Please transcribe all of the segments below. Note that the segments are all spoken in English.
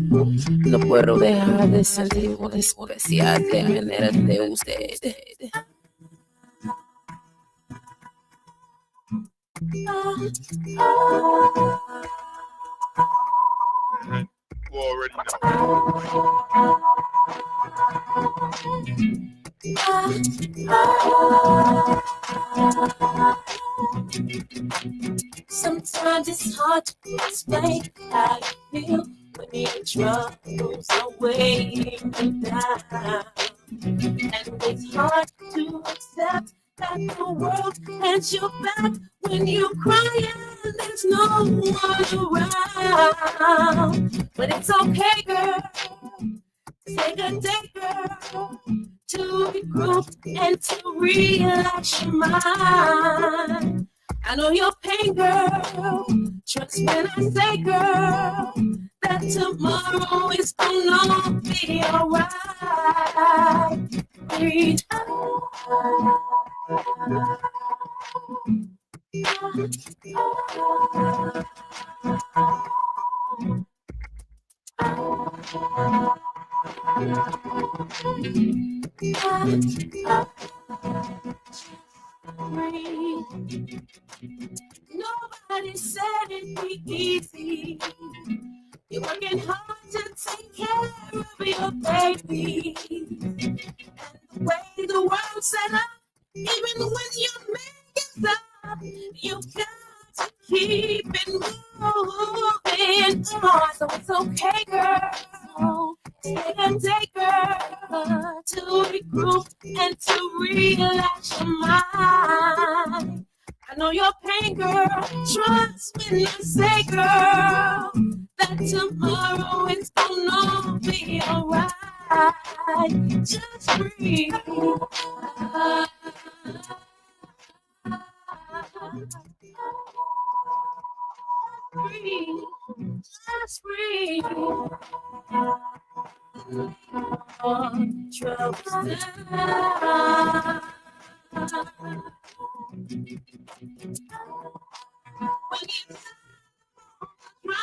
No puedo dejar de sentir una especial de manera de usted. You already know. Sometimes it's hard to explain how you feel when your troubles are weighing you down. And it's hard to accept that the world has your back when you cry and there's no one around. But it's okay, girl. Take a day, girl, to regroup and to relax your mind. I know your pain, girl. Trust when I say, girl, that tomorrow is gonna be alright. Breathe out. Nobody said it'd be easy. You're working hard to take care of your baby. And the way the world's set up, even when your man gets up, you got to keep it moving on. So it's okay, girl. Take a day, girl, to regroup and to relax your mind. I know your pain, girl. Trust when I say, girl, that tomorrow is gonna be alright. Just breathe. Breathe. Just breathe. Troubles down. When you I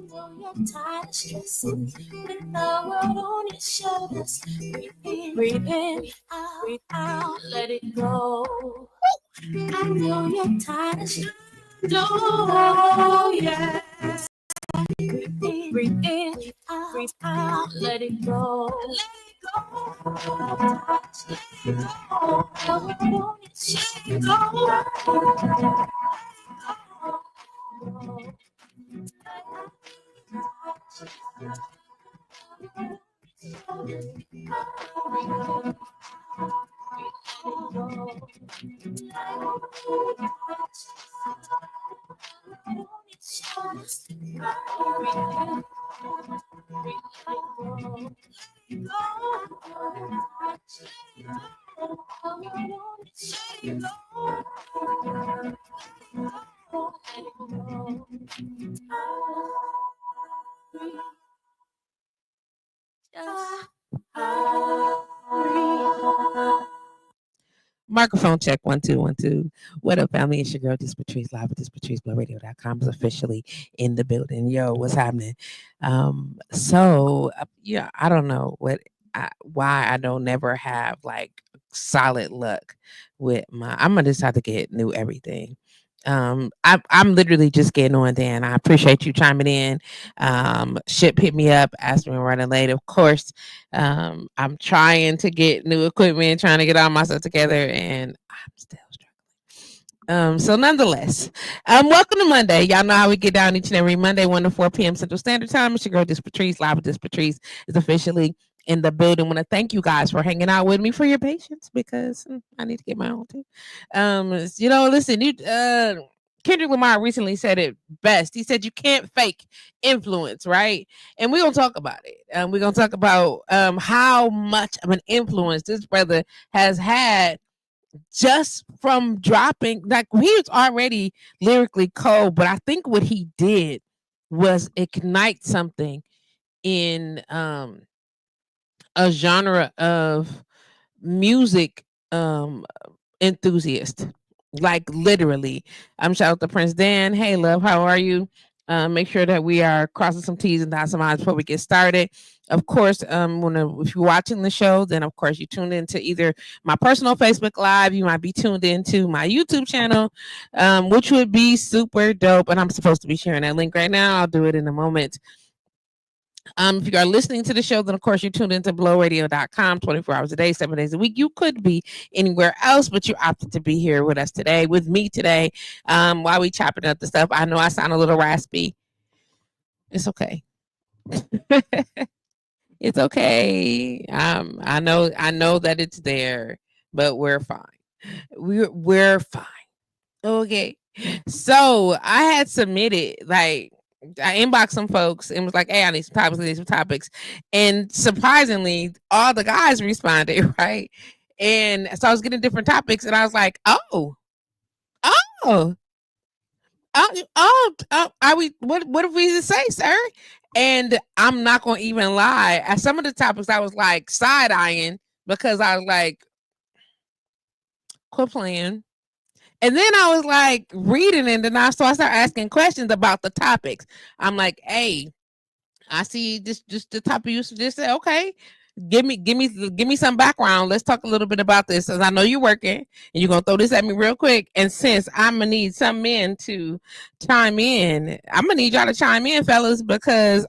know you're tired of stressing with the world on your shoulders. Breathe in, breathe out, let it go. I know you're tired of stressing. No, yeah. Breathe in, breathe out, let it go. Let it go. Let it go. Let it go. Microphone check 1 2 1 2. What up, family? It's your girl JustPatrice, live at JustPatriceBlowRadio.com is officially in the building. Yo, what's happening? Yeah, I don't know why I don't never have like solid luck with my. I'm gonna just have to get new everything. I'm literally just getting on, Dan. I appreciate you chiming in. Ship hit me up, asked me I'm running late. Of course, I'm trying to get new equipment, trying to get all my stuff together, and I'm still struggling. So nonetheless, welcome to Monday. Y'all know how we get down each and every Monday, 1 to 4 p.m. Central Standard Time. It's your girl JustPatrice, live with JustPatrice is officially in the building. I want to thank you guys for hanging out with me, for your patience, because I need to get my own too. Listen, Kendrick Lamar recently said it best. He said you can't fake influence, right? And we're gonna talk about it. We're gonna talk about how much of an influence this brother has had just from dropping. Like, he was already lyrically cold, but I think what he did was ignite something in a genre of music enthusiast. like literally. Shout out to Prince Dan. Hey, love, how are you? Make sure that we are crossing some T's and dotting some I's before we get started. Of course, if you're watching the show, then of course you tuned into either my personal Facebook Live, you might be tuned into my YouTube channel, which would be super dope. And I'm supposed to be sharing that link right now. I'll do it in a moment. If you are listening to the show, then of course you're tuned into blowradio.com 24 hours a day, 7 days a week. You could be anywhere else, but you opted to be here with us today, with me today, while we chopping up the stuff. I know I sound a little raspy. It's okay. It's okay. I know that it's there, but we're fine. We're fine. Okay. So I had submitted like I inboxed some folks and was like, "Hey, I need some topics." And surprisingly, all the guys responded, right? And so I was getting different topics, and I was like, "Oh, oh, are we? What did we say, sir?" And I'm not gonna even lie. At some of the topics, I was like side eyeing because I was like, "Quit playing." And then I was like reading it, and I started asking questions about the topics. I'm like, "Hey, I see this just the topic you just said. Okay, give me some background. Let's talk a little bit about this, because I know you're working, and you're gonna throw this at me real quick. And since I'm gonna need some men to chime in, I'm gonna need y'all to chime in, fellas, because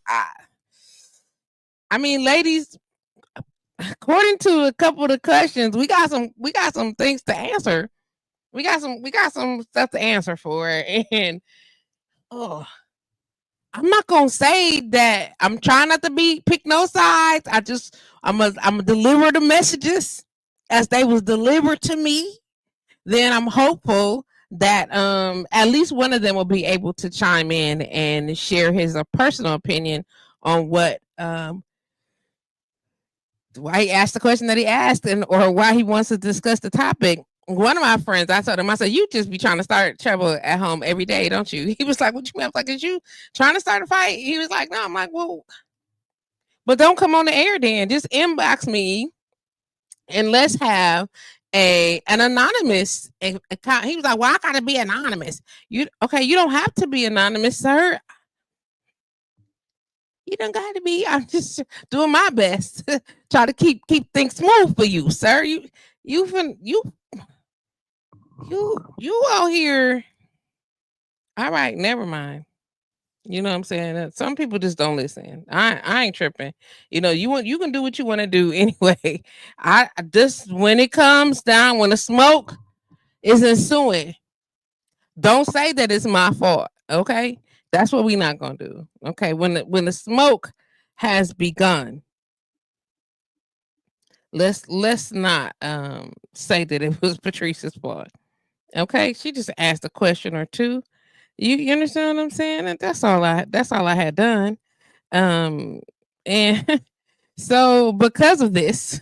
I mean, ladies, according to a couple of the questions, we got some things to answer. We got some stuff to answer for, and oh, I'm not gonna say that I'm trying not to pick no sides. I'm gonna deliver the messages as they was delivered to me. Then I'm hopeful that at least one of them will be able to chime in and share his personal opinion on what why he asked the question that he asked, and or why he wants to discuss the topic. One of my friends, I told him, I said, "You just be trying to start trouble at home every day, don't you?" He was like, "What you mean?" I was like, "Is you trying to start a fight?" He was like, "No." I'm like, "Well, but don't come on the air then. Just inbox me and let's have an anonymous account." He was like, "Well, I gotta be anonymous." You okay? You don't have to be anonymous, sir. You don't got to be. I'm just doing my best. Try to keep things smooth for you, sir. You out here. All right, never mind. You know what I'm saying? Some people just don't listen. I ain't tripping. You can do what you want to do anyway. I just when it comes down, when the smoke is ensuing, don't say that it's my fault. Okay, that's what we not gonna do. Okay, when the smoke has begun, let's not say that it was Patrice's fault. Okay, she just asked a question or two. You understand what I'm saying? And that's all I had done. Um and so because of this,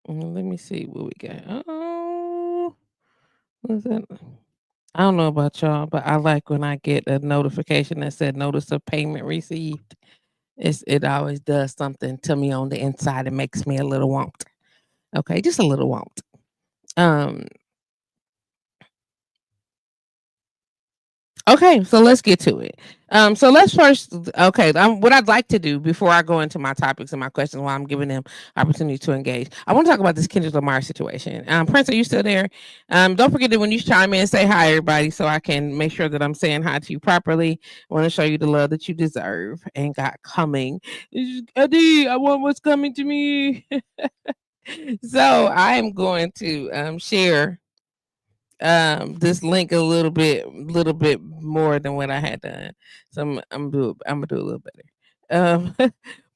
let me see what we got. Oh, what's that? I don't know about y'all, but I like when I get a notification that said notice of payment received. It always does something to me on the inside. It makes me a little womped. Okay, just a little womped. Um, Okay, so let's get to it. So let's first, okay, what I'd like to do before I go into my topics and my questions, while I'm giving them opportunity to engage, I want to talk about this Kendrick Lamar situation. Prince, are you still there? Don't forget that when you chime in, say hi, everybody, so I can make sure that I'm saying hi to you properly. I want to show you the love that you deserve and got coming. Eddie, I want what's coming to me. So I am going to share this link a little bit more than what I had done. So I'm gonna do a little better.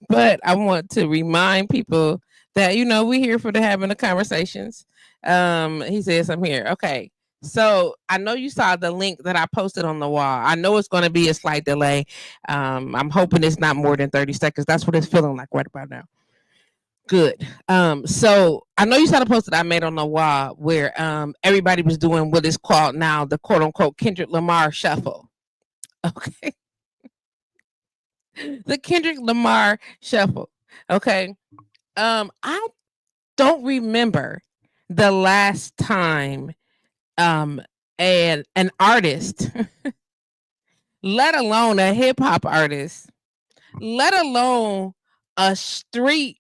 But I want to remind people that we're here for the having the conversations. He says I'm here. Okay. So I know you saw the link that I posted on the wall. I know it's going to be a slight delay. I'm hoping it's not more than 30 seconds. That's what it's feeling like right about now. Good. So I know you saw the post that I made on the wall where everybody was doing what is called now the quote unquote Kendrick Lamar shuffle. Okay. The Kendrick Lamar shuffle. Okay. I don't remember the last time um an artist, let alone a hip hop artist, let alone a street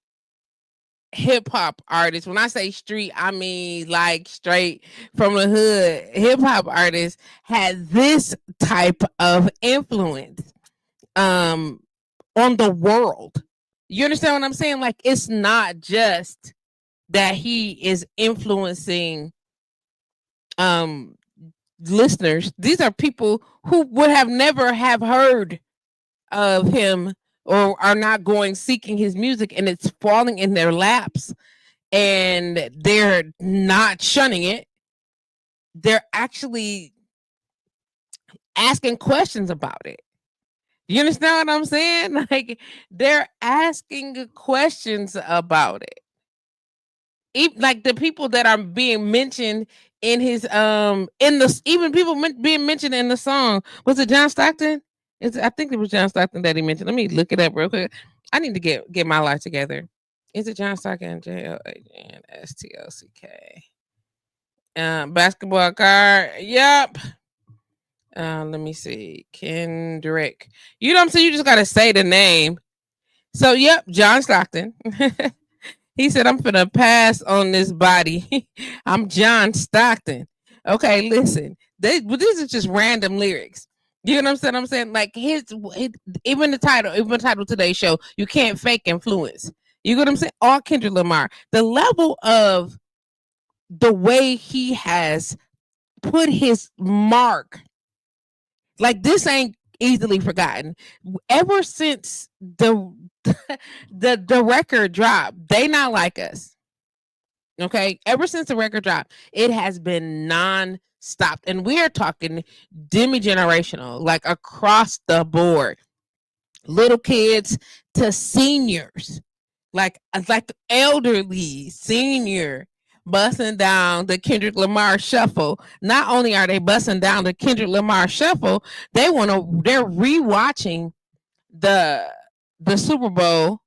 hip hop artist. When I say street, I mean like straight from the hood. Hip hop artist had this type of influence um on the world. You understand what I'm saying? Like, it's not just that he is influencing um listeners. These are people who would have never have heard of him or are not going seeking his music, and it's falling in their laps, and they're not shunning it. They're actually asking questions about it. You understand what I'm saying? Like, they're asking questions about it. Like the people that are being mentioned in his in the even people being mentioned in the song. Was it John Stockton? I think it was John Stockton that he mentioned. Let me look it up real quick. I need to get my life together. Is it John Stockton? JLANSTOCK. Basketball card. Yep. Let me see. Kendrick. You know what I'm saying? You just gotta say the name. So yep, John Stockton. He said, I'm finna pass on this body. I'm John Stockton. Okay, listen. These are just random lyrics. You know what I'm saying? I'm saying, like, even the title of today's show, you can't fake influence. You know what I'm saying? All Kendrick Lamar. The level of the way he has put his mark, like, this ain't easily forgotten. Ever since the record dropped, They Not Like Us. Okay, ever since the record dropped, it has been non-stop, and we are talking demi-generational, like across the board, little kids to seniors, like elderly senior, busting down the Kendrick Lamar shuffle. Not only are they busting down the Kendrick Lamar shuffle, they're rewatching the Super Bowl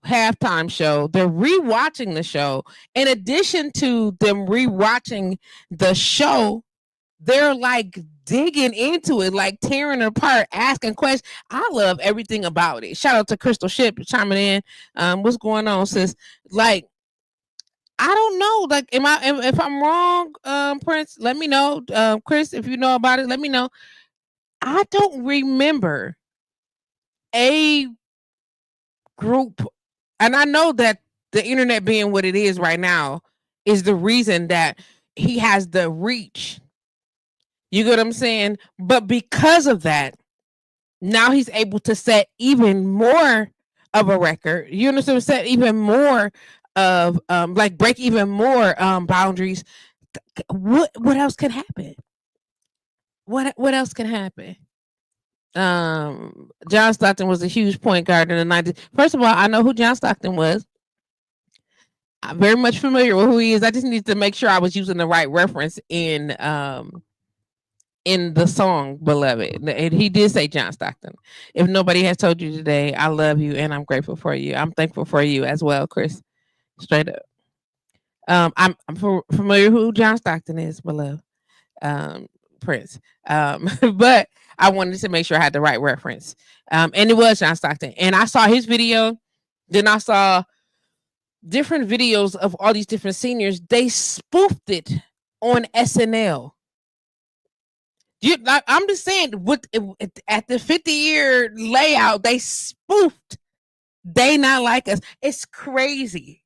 halftime show. They're rewatching the show. In addition to them rewatching the show, they're like digging into it, like tearing it apart, asking questions. I love everything about it. Shout out to Crystal Ship chiming in. What's going on, sis? Like, I don't know. Like, if I'm wrong, Prince, let me know. Chris, if you know about it, let me know. I don't remember a group, and I know that the internet being what it is right now is the reason that he has the reach. You get what I'm saying? But because of that, now he's able to set even more of a record. You understand? Set even more of like break even more boundaries. What else can happen? What else can happen? John Stockton was a huge point guard in the 90s. First of all, I know who John Stockton was. I'm very much familiar with who he is. I just need to make sure I was using the right reference in the song Beloved. And he did say John Stockton. If nobody has told you today, I love you and I'm grateful for you. I'm thankful for you as well, Chris. Straight up. I'm familiar who John Stockton is, Beloved. Prince. But I wanted to make sure I had the right reference. And it was John Stockton. And I saw his video. Then I saw different videos of all these different seniors. They spoofed it on SNL. I'm just saying, at the 50-year layout, they spoofed They Not Like Us. It's crazy.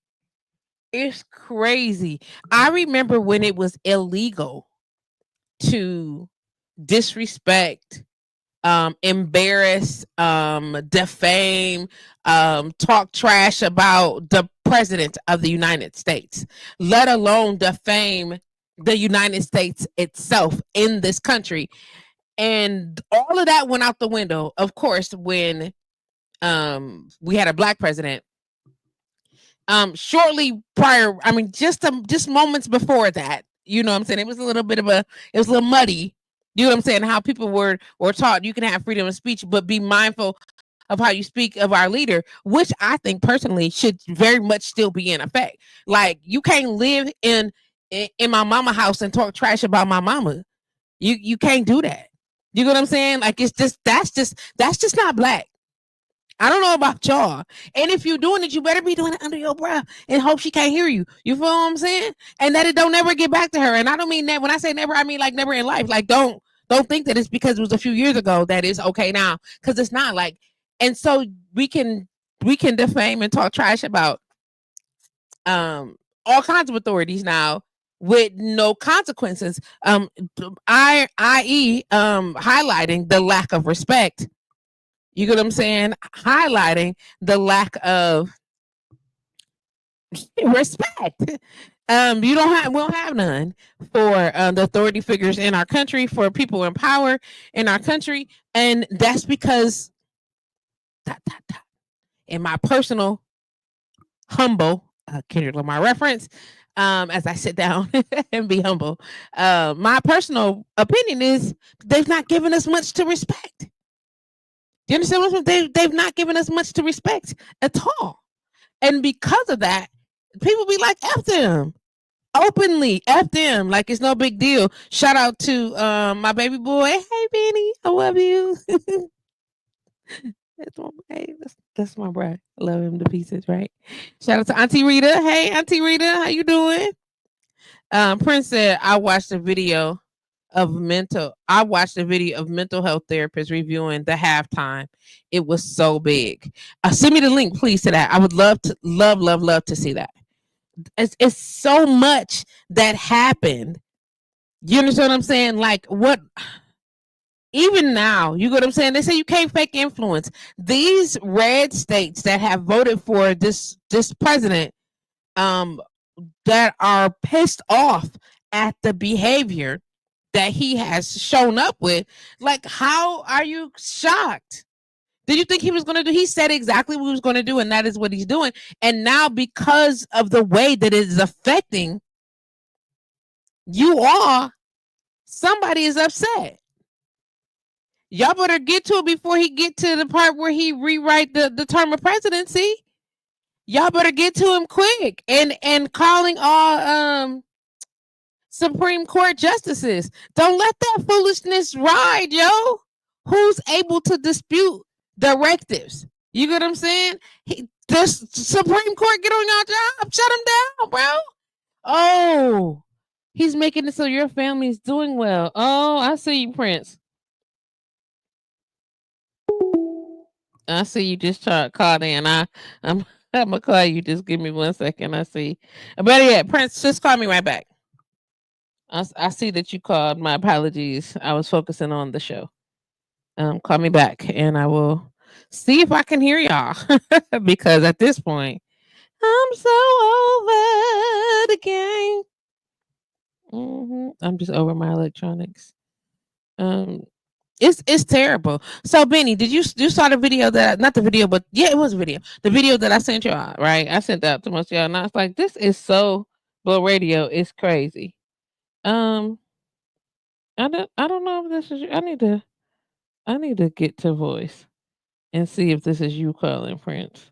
It's crazy. I remember when it was illegal to disrespect, embarrass, defame, talk trash about the president of the United States, let alone defame the United States itself in this country. And all of that went out the window, of course, when we had a black president. Shortly prior, I mean, just moments before that, you know what I'm saying? It was a little muddy. You know what I'm saying? How people were taught you can have freedom of speech, but be mindful of how you speak of our leader, which I think personally should very much still be in effect. Like, you can't live in in my mama house and talk trash about my mama. You can't do that. You know what I'm saying? Like it's just that's just not black. I don't know about y'all. And if you're doing it, you better be doing it under your breath and hope she can't hear you. You feel what I'm saying? And that it don't never get back to her. And I don't mean that when I say never, I mean like never in life. Like don't think that it's because it was a few years ago that it's okay now. Because it's not like and so we can defame and talk trash about all kinds of authorities now with no consequences. I.e. highlighting the lack of respect. You get what I'm saying? Highlighting the lack of respect. We don't have none for the authority figures in our country, for people in power in our country, and that's because in my personal humble Kendrick Lamar reference, as I sit down and be humble, my personal opinion is they've not given us much to respect. Do you understand what I'm saying? They've not given us much to respect at all. And because of that, people be like, F them. Openly, F them. Like it's no big deal. Shout out to my baby boy. Hey, Benny. I love you. That's my bro. I love him to pieces, right? Shout out to Auntie Rita. Hey, Auntie Rita. How you doing? Prince said, I watched a video of mental health therapists reviewing the halftime. It was so big. Send me the link, please, to that. I would love to see that. It's so much that happened. You understand what I'm saying? Like what? Even now, you know what I'm saying? They say you can't fake influence. These red states that have voted for this president, that are pissed off at the behavior that he has shown up with. Like, how are you shocked? Did you think he was going to do? He said exactly what he was going to do, and that is what he's doing. And now, because of the way that it is affecting you all, somebody is upset. Y'all better get to it before he get to the part where he rewrite the term of presidency. Y'all better get to him quick and calling all Supreme Court justices. Don't let that foolishness ride, yo. Who's able to dispute directives? You get what I'm saying? The Supreme Court get on your job. Shut him down, bro. Oh, he's making it so your family's doing well. Oh, I see you, Prince. I see you just called in. I'm gonna call you. Just give me 1 second. I see. Better yet, Prince, just call me right back. I see that you called. My apologies. I was focusing on the show. Call me back, and I will see if I can hear y'all. Because at this point, I'm so over the game. I'm just over my electronics. It's terrible. So Benny, did you saw the video that not the video, but yeah, it was a video. The video that I sent you out, right? I sent out to most of y'all, and I was like, this is so Blow Radio. It's crazy. I don't know if this is. I need to get to voice and see if this is you calling, Prince.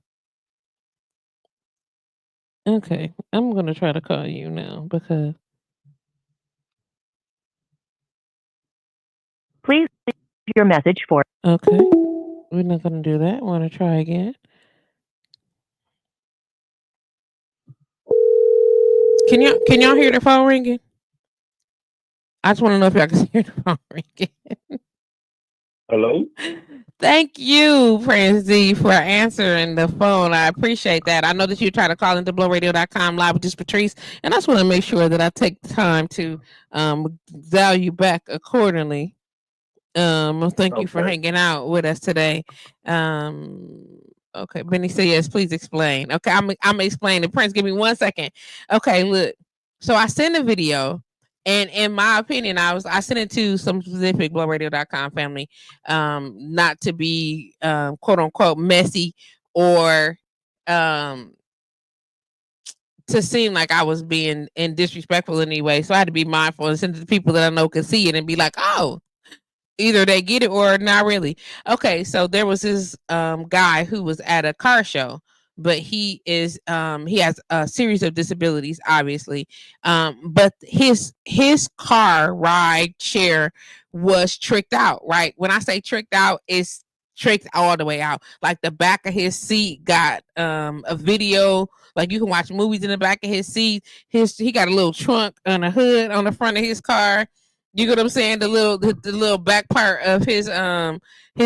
Okay, I'm gonna try to call you now because. Please leave your message for. Okay, we're not gonna do that. Want to try again? Can y'all hear the phone ringing? I just want to know if y'all can hear the phone ringing. Hello? Thank you, Prince Z, for answering the phone. I appreciate that. I know that you try to call into blowradio.com live with JustPatrice, and I just want to make sure that I take time to dial you back accordingly. Thank you for hanging out with us today. Okay, Benny said yes, please explain. Okay, I'm explaining. Prince, give me 1 second. Okay, look. So I sent a video, and in my opinion, I sent it to some specific blowradio.com family, not to be quote unquote messy or to seem like I was being disrespectful in any way. So I had to be mindful and send it to people that I know can see it and be like, oh, either they get it or not really. Okay, so there was this guy who was at a car show but he has a series of disabilities, obviously. But his car ride share was tricked out, right? When I say tricked out, it's tricked all the way out. Like the back of his seat got a video, like you can watch movies in the back of his seat. He got a little trunk on a hood on the front of his car. You get what I'm saying? The little back part of his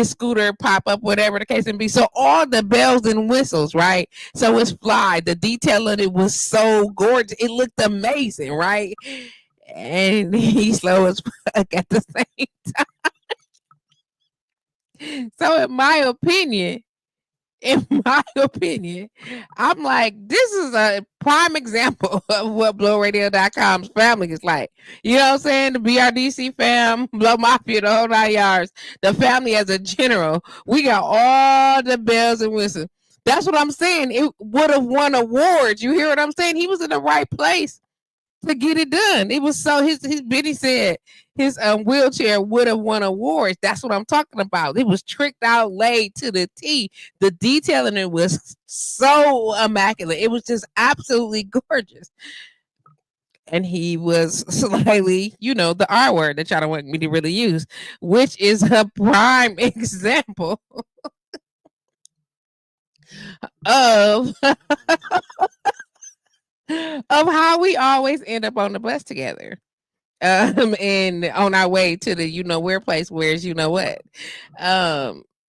scooter pop up, whatever the case may be. So all the bells and whistles, right? So it's fly. The detail of it was so gorgeous. It looked amazing, right? And he's slow as fuck at the same time. So in my opinion, I'm like, this is a prime example of what BlowRadio.com's family is like. You know what I'm saying? The BRDC fam, Blow Mafia, the whole 9 yards, the family as a general. We got all the bells and whistles. That's what I'm saying. It would have won awards. You hear what I'm saying? He was in the right place to get it done. It was so his Benny said his wheelchair would have won awards. That's what I'm talking about. It was tricked out, laid to the T. The detail in it was so immaculate. It was just absolutely gorgeous. And he was slightly, the R word that y'all don't want me to really use, which is a prime example of of how we always end up on the bus together. And on our way to the where place, where's what.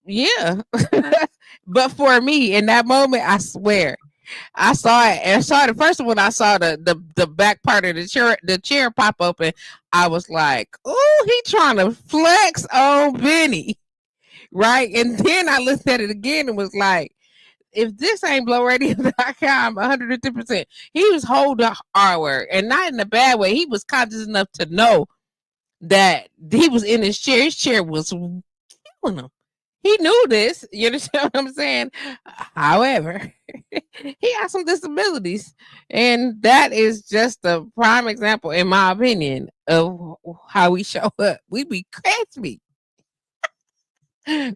Yeah. But for me in that moment, I swear, I saw it, and I saw it first when I saw the back part of the chair pop open. I was like, oh, he trying to flex on Benny, right? And then I looked at it again and was like, if this ain't BlowRadio.com, 110%, he was holding our word, and not in a bad way. He was conscious enough to know that he was in his chair. His chair was killing him. He knew this. You understand what I'm saying? However, he has some disabilities, and that is just a prime example, in my opinion, of how we show up. We be crispy,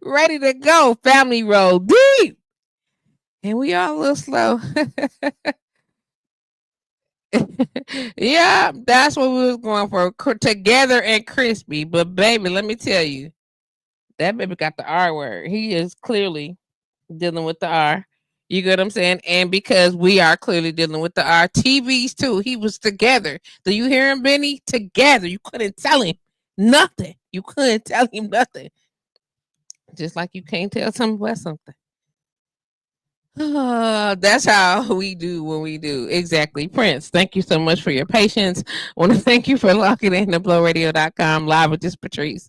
ready to go. Family roll deep. And we all a little slow. Yeah, that's what we was going for. Together and crispy. But baby, let me tell you, that baby got the R word. He is clearly dealing with the R. You get what I'm saying? And because we are clearly dealing with the R, TVs too. He was together. Do you hear him, Benny? Together. You couldn't tell him nothing. You couldn't tell him nothing. Just like you can't tell somebody something. That's how we do when we do. Exactly. Prince, thank you so much for your patience. I want to thank you for logging in to BlowRadio.com live with JustPatrice.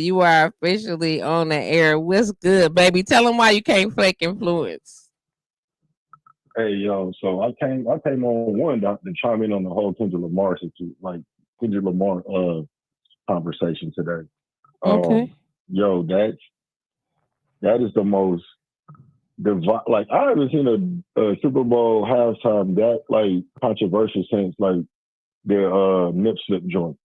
You are officially on the air. What's good, baby? Tell them why you can't fake influence. Hey, yo, so I came on one to chime in on the whole Kendrick Lamar Kendrick Lamar conversation today. Okay. Yo, that is the most like I haven't seen a Super Bowl halftime that like controversial since like their nip slip joint.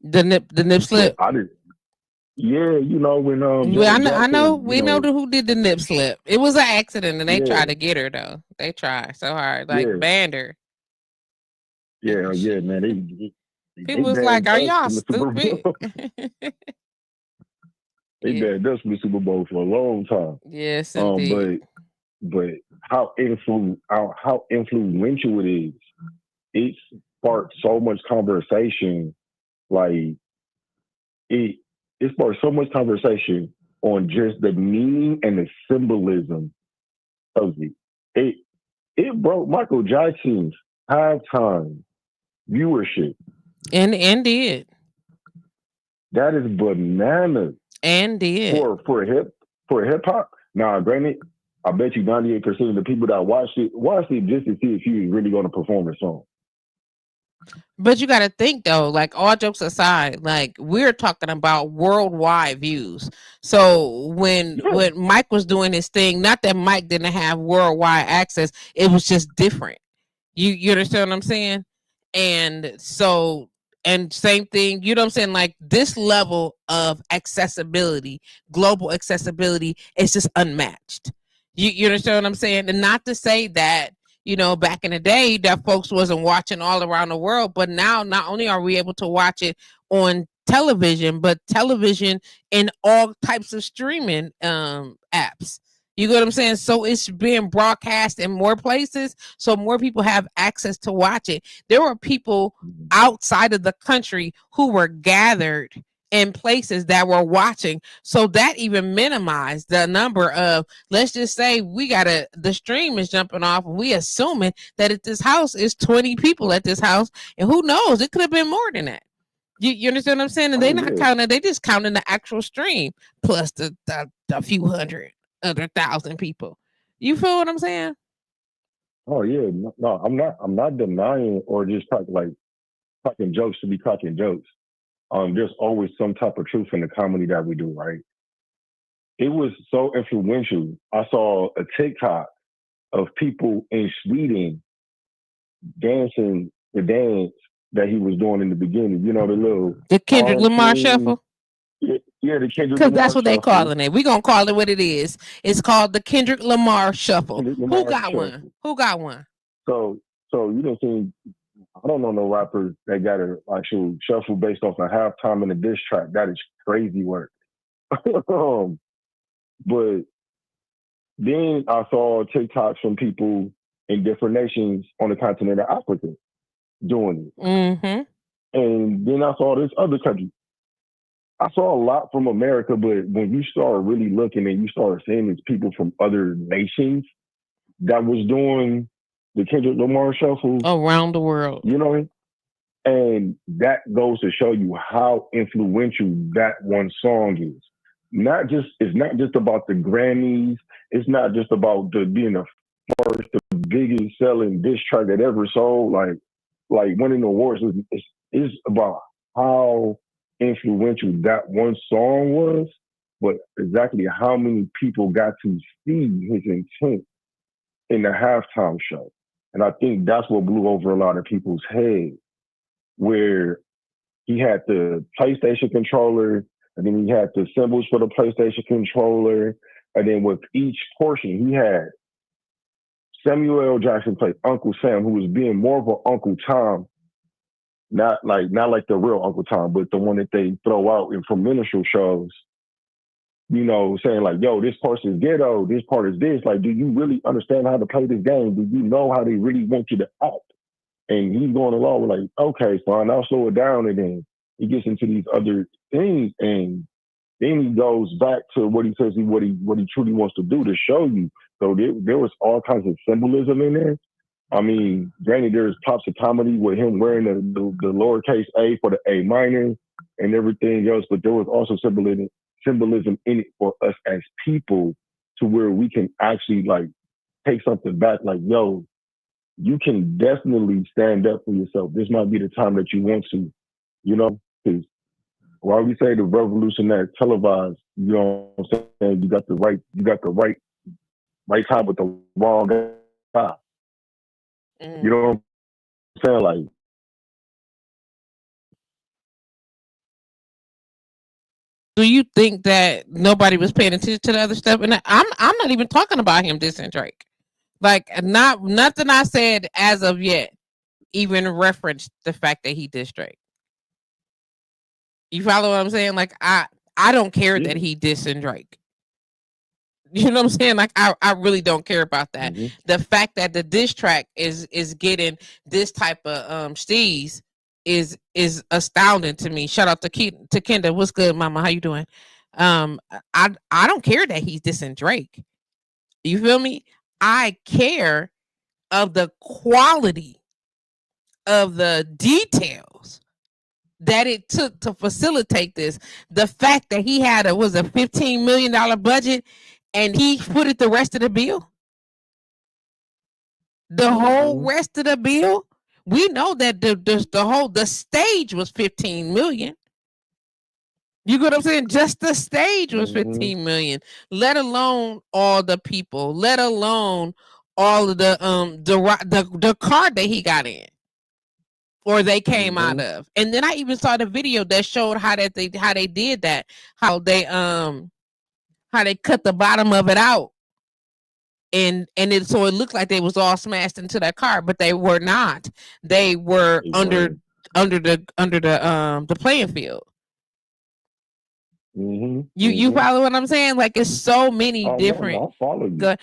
The nip slip. I did. Yeah, when Well, I know we know who did the nip slip. It was an accident, and they tried to get her though. They tried so hard, like banned her. Yeah, man. He was like, "Are y'all stupid?" They banned us from the Super Bowl for a long time. Yes, indeed. But how influential it is. It sparked so much conversation. Like it sparked so much conversation on just the meaning and the symbolism of it. It broke Michael Jackson's halftime viewership. And did. That is bananas. And did. For hip hop. Now, granted, I bet you 98% of the people that watched it just to see if he was really going to perform the song. But you got to think though, like all jokes aside, like we're talking about worldwide views. So when Mike was doing his thing, not that Mike didn't have worldwide access, it was just different. You understand what I'm saying? And so, and same thing, you know what I'm saying? Like this level of accessibility, global accessibility, is just unmatched. You understand what I'm saying? And not to say that, back in the day that folks wasn't watching all around the world, but now not only are we able to watch it on television, but television in all types of streaming apps. You get what I'm saying? So it's being broadcast in more places, so more people have access to watch it. There were people outside of the country who were gathered in places that were watching, so that even minimized the number of, let's just say the stream is jumping off and we assuming that at this house is 20 people at this house, and who knows, it could have been more than that. You understand what I'm saying? And they're not counting, they just counting the actual stream plus the few hundred other thousand people. You feel what I'm saying? Oh yeah, no, I'm not denying or just cracking jokes to be cracking jokes. There's always some type of truth in the comedy that we do, right? It was so influential. I saw a TikTok of people in Sweden dancing the dance that he was doing in the beginning. The Kendrick Lamar shuffle. Yeah, the Kendrick Lamar. Because that's what they calling it. We're gonna call it what it is. It's called the Kendrick Lamar shuffle. Who got one? Who got one? So you don't see. I don't know no rappers that got an actual shuffle based off a halftime and a diss track. That is crazy work. But then I saw TikToks from people in different nations on the continent of Africa doing it. Mm-hmm. And then I saw this other country. I saw a lot from America, but when you start really looking and you start seeing these people from other nations that was doing the Kendrick Lamar shuffle around the world, and that goes to show you how influential that one song is. It's not just about the Grammys. It's not just about being the first, the biggest selling diss track that ever sold. Like winning awards. It's about how influential that one song was, but exactly how many people got to see his intent in the halftime show. And I think that's what blew over a lot of people's heads, where he had the PlayStation controller, and then he had the symbols for the PlayStation controller, and then with each portion, he had Samuel L. Jackson played Uncle Sam, who was being more of an Uncle Tom, not like the real Uncle Tom, but the one that they throw out in commercial shows. Saying like, "Yo, this part is ghetto. This part is this. Like, do you really understand how to play this game? Do you know how they really want you to act?" And he's going along with like, "Okay, fine, I'll slow it down." And then he gets into these other things, and then he goes back to what he says what he truly wants to do to show you. So there was all kinds of symbolism in there. I mean, granted, there's types of comedy with him wearing the lowercase a for the A minor and everything else, but there was also symbolism in it for us as people, to where we can actually like take something back. Like, yo, you can definitely stand up for yourself. This might be the time that you want to, because why we say the revolution that's televised, you know what I'm saying? You got the right time with the wrong guy. You know what I'm saying? Like, do you think that nobody was paying attention to the other stuff? And I'm not even talking about him dissing Drake. Like, nothing I said as of yet even referenced the fact that he dissed Drake. You follow what I'm saying? Like, I don't care that he dissing Drake. You know what I'm saying? Like, I really don't care about that. Mm-hmm. The fact that the diss track is getting this type of steez is astounding to me. Shout out to Kendra. What's good, mama? How you doing? I don't care that he's dissing Drake. You feel me? I care of the quality of the details that it took to facilitate this. The fact that he had a $15 million budget and he footed the rest of the bill. The whole rest of the bill. We know that the stage was 15 million. You get what I'm saying? Just the stage was 15 million, let alone all the people, let alone all of the car that he got in or they came out of. And then I even saw the video that showed how they did that, how they cut the bottom of it out and so it looked like they was all smashed into that car, but they were not. They were They under were. the playing field. Mm-hmm. You Mm-hmm. follow what I'm saying? Like it's so many Oh no, different no, I follow you. the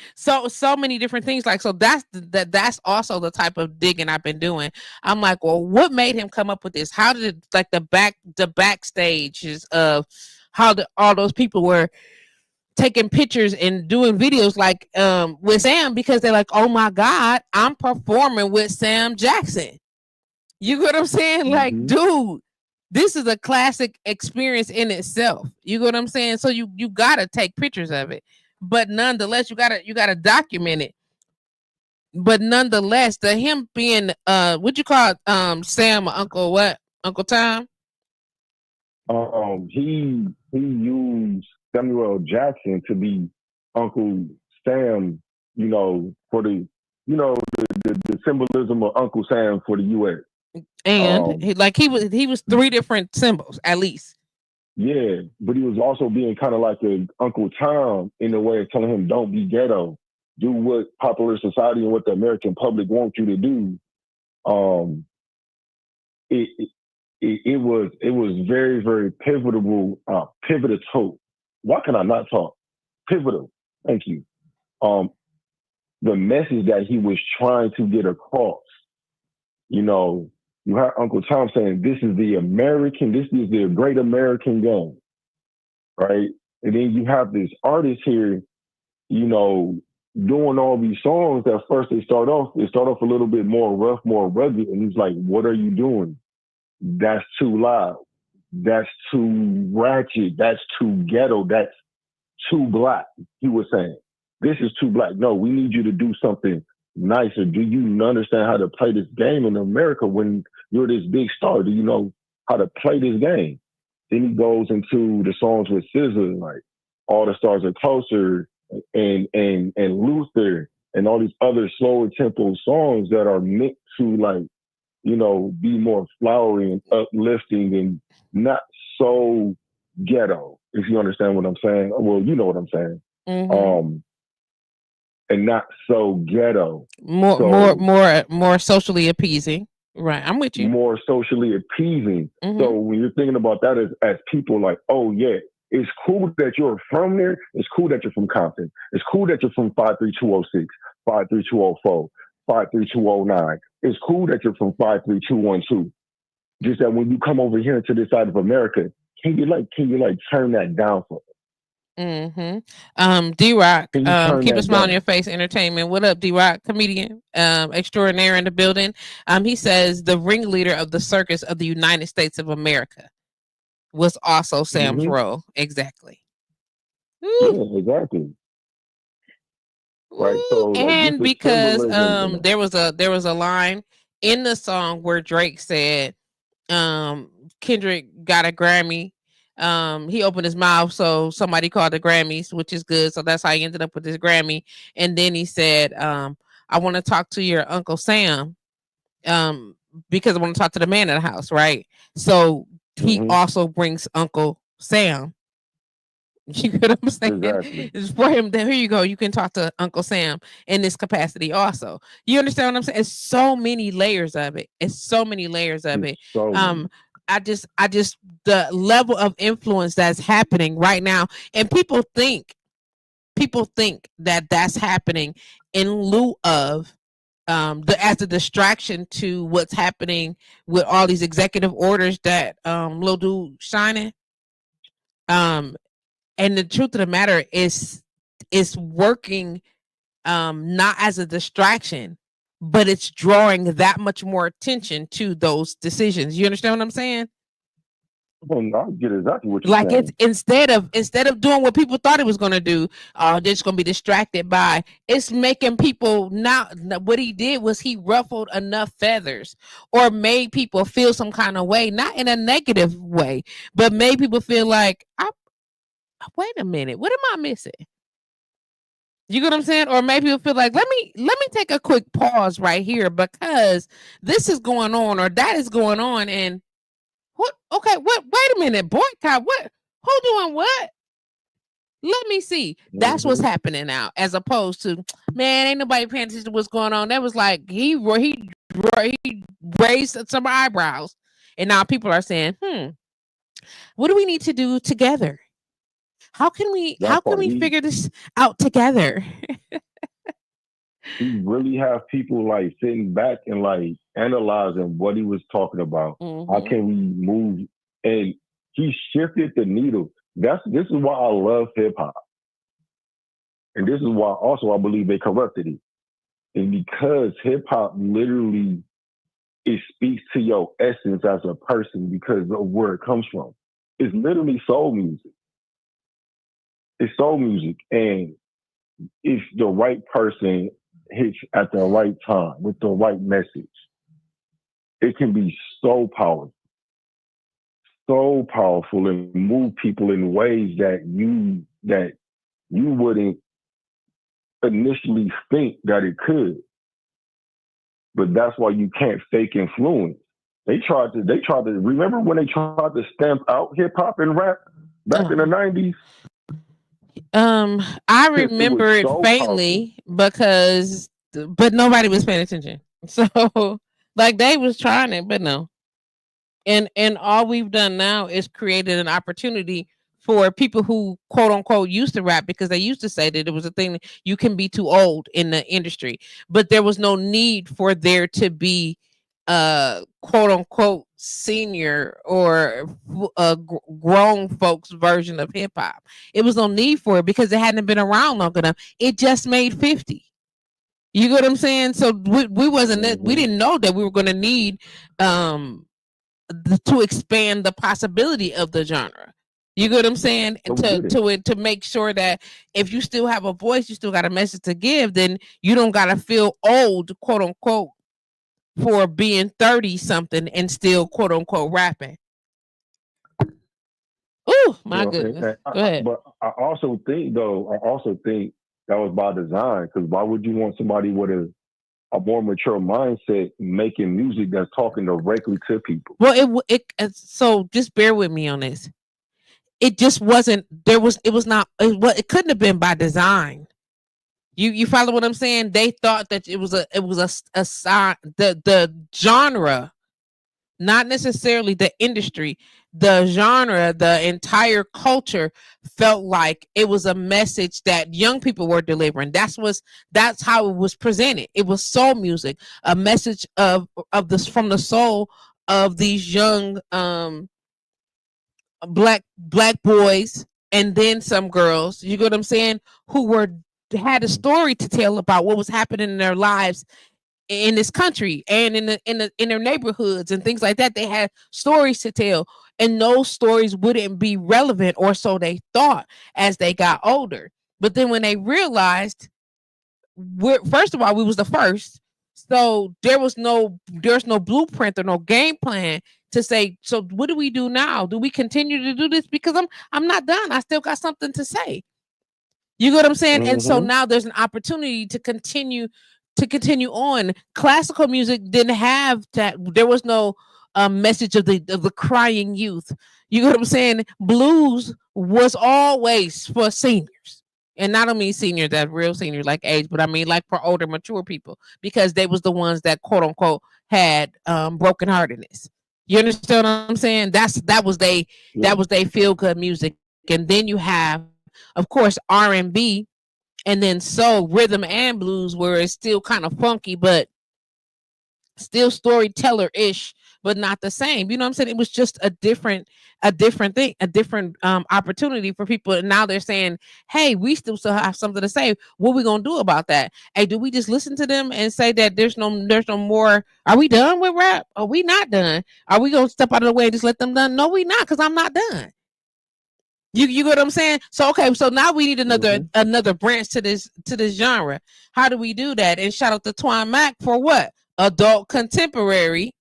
so many different things. Like so that's also the type of digging I've been doing. I'm like, well, what made him come up with this? How did it, like the backstages of how all those people were taking pictures and doing videos like with Sam, because they're like, oh my God, I'm performing with Sam Jackson. You get what I'm saying? Like, Mm-hmm. dude, this is a classic experience in itself. You get what I'm saying? So you gotta take pictures of it, but nonetheless, you gotta document it. But nonetheless, the him being what you call Sam or Uncle what? Uncle Tom? He used Samuel L. Jackson to be Uncle Sam, for the symbolism of Uncle Sam for the U.S. And Um, he was three different symbols at least. yeah, but he was also being kind of like a Uncle Tom in the way of telling him, don't be ghetto, do what popular society and what the American public want you to do. Um, it, it was very, very pivotal. Why can I not talk? Pivotal. Thank you. Um, the message that he was trying to get across. You know, you heard Uncle Tom saying, this is the great American game, right? And then you have this artist here, you know, doing all these songs that first they start off a little bit more rough, more rugged. And he's like, what are you doing? That's too loud. That's too ratchet. That's too ghetto. That's too black. He was saying, this is too black. No, we need you to do something nicer. Do you understand how to play this game in America when you're this big star? Do you know how to play this game? Then he goes into the songs with SZA, like All the Stars Are Closer and Luther and all these other slower tempo songs that are meant to like, be more flowery and uplifting and not so ghetto, if you understand what I'm saying. Well, you know what I'm saying. Mm-hmm. Um, and not so ghetto. More So more socially appeasing. Right, I'm with you. more socially appeasing. So Mm-hmm. when you're thinking about that as people like, oh yeah, it's cool that you're from there. It's cool that you're from Compton. It's cool that you're from 53206, 53204, 53209. It's cool that you're from 53212. Just that when you come over here to this side of America, can you like turn that down for me? D Rock, Can you turn keep a that smile on down? your face, entertainment. What up, D Rock, comedian, extraordinaire in the building. He says the ringleader of the circus of the United States of America was also Sam's Mm-hmm. role. Exactly. Yeah, Woo, exactly. Right. woo. So like just And the because symbolism in it. there was a line in the song where Drake said Kendrick got a Grammy. He opened his mouth, so somebody called the Grammys, which is good. So that's how he ended up with this Grammy. And then he said, I want to talk to your Uncle Sam, um, because I want to talk to the man in the house, right? So he Mm-hmm. also brings Uncle Sam. You get what I'm saying? Exactly. It's for him. Here you go. You can talk to Uncle Sam in this capacity also. You understand what I'm saying? It's so many layers of it. It's so many layers of It's it. so Um, many. I just the level of influence that's happening right now, and people think that that's happening in lieu of as a distraction to what's happening with all these executive orders that Lil Dude shining. Um, and the truth of the matter is working not as a distraction, but it's drawing that much more attention to those decisions. You understand what I'm saying? Well, I get exactly what you're Like it's saying. instead of doing what people thought it was going to do, they're just going to be distracted by. It's making people not. What he did was he ruffled enough feathers, or made people feel some kind of way, not in a negative way, but made people feel like, wait a minute, what am I missing? You get what I'm saying? Or maybe you'll feel like, let me take a quick pause right here because this is going on or that is going on. And what? Okay, what? Wait a minute, boycott. What? Who doing what? Let me see. That's what's Mm-hmm. happening now, as opposed to, man, ain't nobody paying attention to what's going on. That was like he raised some eyebrows, and now people are saying, what do we need to do together? How That can part. we figure this out together? He really have people like sitting back and like analyzing what he was talking about. How Hmm. can we move? And he shifted the needle. This is why I love hip hop, and this is why also I believe they corrupted it. And because hip hop literally it speaks to your essence as a person because of where it comes from. It's literally soul music. It's soul music, and if the right person hits at the right time with the right message, it can be so powerful, and move people in ways that you wouldn't initially think that it could. But that's why you can't fake influence. They tried to remember when they tried to stamp out hip hop and rap back in the Um, 90s I because it was remember it so powerful. faintly because, but nobody was paying attention. So, like they was trying it, but no. And all we've done now is created an opportunity for people who quote unquote used to rap, because they used to say that it was a thing that you can be too old in the industry, but there was no need for there to be quote unquote senior or grown folks version of hip hop. It was no need for it because it hadn't been around long enough. It just made 50. You get what I'm saying? So we wasn't that, we Mm-hmm. didn't know that we were going to need um to expand the possibility of the genre. You get what I'm saying? But we did it. To make sure that if you still have a voice, you still got a message to give, then you don't gotta feel old, quote unquote, for being 30 something and still quote unquote rapping. Oh my goodness. Go ahead. But I also think that was by design. Because why would you want somebody with a more mature mindset making music that's talking directly to people? Well, so just bear with me on this. It just wasn't there was it was not it couldn't have been by design. You follow what I'm saying? They thought that it was a sign, the genre, not necessarily the industry, the genre, the entire culture felt like it was a message that young people were delivering. That's how it was presented. It was soul music, a message of this from the soul of these young black boys, and then some girls, you get what I'm saying, who were had a story to tell about what was happening in their lives in this country and in their neighborhoods and things like that. They had stories to tell, and those stories wouldn't be relevant, or so they thought, as they got older. But then when they realized, first of all, we was the first, so there's no blueprint or no game plan to say, so what do we do now? Do we continue to do this? Because I'm not done. I still got something to say. You get what I'm saying? And so Mm-hmm. now there's an opportunity to continue on. Classical music didn't have that. There was no message of the crying youth. You get what I'm saying? Blues was always for seniors. And I don't mean seniors that real seniors like age, but I mean like for older, mature people, because they was the ones that quote unquote had brokenheartedness. You understand what I'm saying? That Yeah. was they feel good music. And then you have, of course, R&B, and then soul, rhythm, and blues, where it's still kind of funky, but still storyteller ish, but not the same. You know what I'm saying? It was just a different thing, a different opportunity for people. And now they're saying, hey, we still have something to say. What we gonna do about that? Hey, do we just listen to them and say that there's no more? Are we done with rap? Are we not done? Are we gonna step out of the way and just let them done? No, we not, because I'm not done. You get what I'm saying? So okay, so now we need another Mm-hmm. another branch to this genre. How do we do that? And shout out to Twine Mac for what? Adult contemporary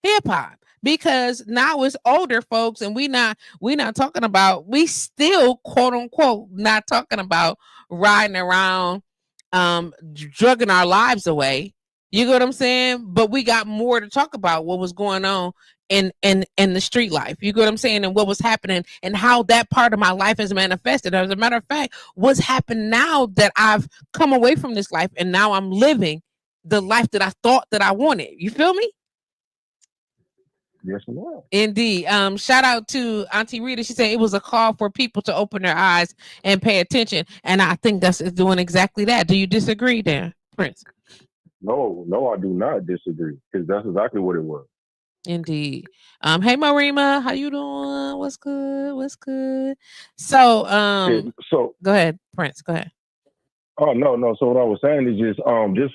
hip hop. Because now it's older folks, and we not talking about, we still quote unquote not talking about riding around drugging our lives away. You get what I'm saying? But we got more to talk about, what was going on in the street life. You get what I'm saying? And what was happening and how that part of my life has manifested. As a matter of fact, what's happened now that I've come away from this life and now I'm living the life that I thought that I wanted. You feel me? Yes, ma'am. Indeed. Shout out to Auntie Rita. She said it was a call for people to open their eyes and pay attention. And I think that's doing exactly that. Do you disagree there, Prince? No, I do not disagree because that's exactly what it was. Indeed. Hey Marima, how you doing? What's good? What's good? So, So, go ahead, Prince. Go ahead. oh no. So what I was saying is just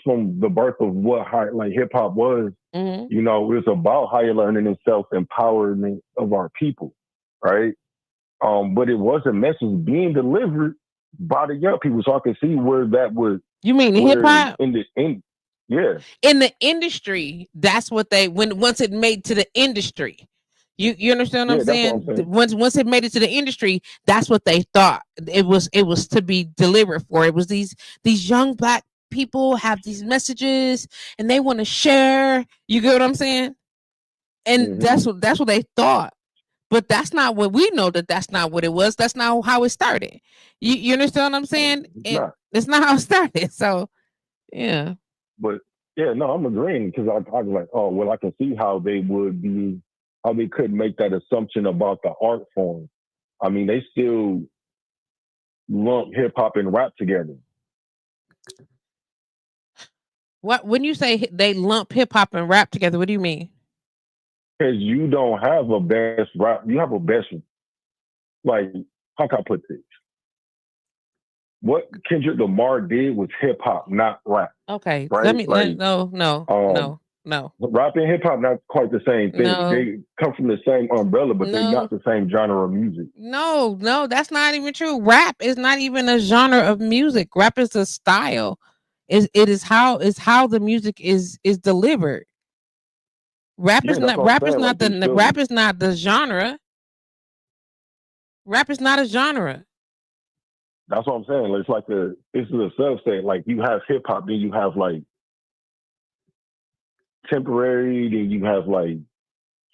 from the birth of what like hip hop was, Mm-hmm. it's about higher learning and self empowerment of our people, right? But it was a message being delivered by the young people, so I can see where that would You mean hip where hop? yeah. In the industry, that's what they once it made to the industry. You understand what I'm Yeah, that's what I'm saying? saying. Once it made it to the industry, that's what they thought it was to be delivered for. It was these young black people have these messages and they want to share. You get what I'm saying? And Mm-hmm. that's what they thought. But that's not what we know. That's not what it was. That's not how it started. You understand what I'm saying? It's not. It's not how it started. So yeah. But yeah, no, I'm agreeing because I was like, oh well, I can see how how they could make that assumption about the art form. I mean, they still lump hip hop and rap together. What when you say they lump hip hop and rap together, what do you mean? Because you don't have a best rap, you have a best, like, how can I put this? What Kendrick Lamar did was hip hop, not rap, Okay, right? Like, no. rap and hip hop not quite the same thing. No. They come from the same umbrella, but they're No. not the same genre of music. No, that's not even true. Rap is not even a genre of music. Rap is a style. It is how the music is delivered. Rap is Yeah, that's not what I'm rap is saying. not Like, the they still, rap is not the genre. Rap is not a genre. that's what I'm saying. It's like it's a subset. Like, you have hip hop, then you have like temporary, then you have like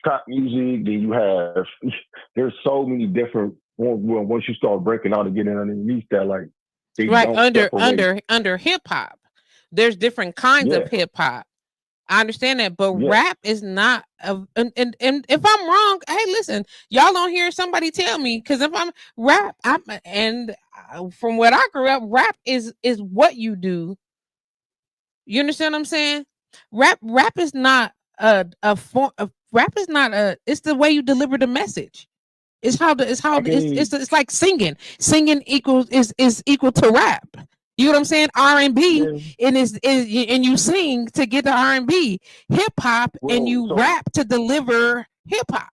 trap music, then you have there's so many different. Once you start breaking out and getting underneath that, like, they Right, don't under separate. under under hip hop. There's different kinds of Yeah, hip hop. I understand that, but yeah. rap is not a and if I'm wrong, hey, listen, y'all don't hear somebody tell me because if I'm rap, from what I grew up, rap is what you do. You understand what I'm saying? Rap is not a form of rap is not a. It's the way you deliver the message. I mean, It's like singing. Singing is equal to rap. You know what I'm saying? R&B yeah. and you sing to get the R&B. Hip hop and Well, you so rap to deliver hip hop.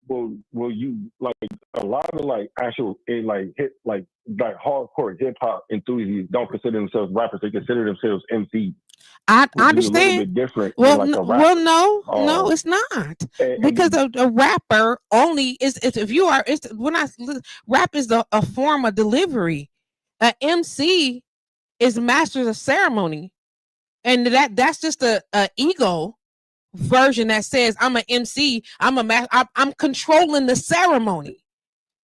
you like a lot of like actual like hit like hardcore hip hop enthusiasts don't consider themselves rappers. They consider themselves MCs, I which is a little understand. bit different than like a rapper. No, it's not because And a rapper only is if you are. It's when rap is a form of delivery. A MC is masters of ceremony, and that's just a ego version that says I'm an MC. I'm controlling the ceremony.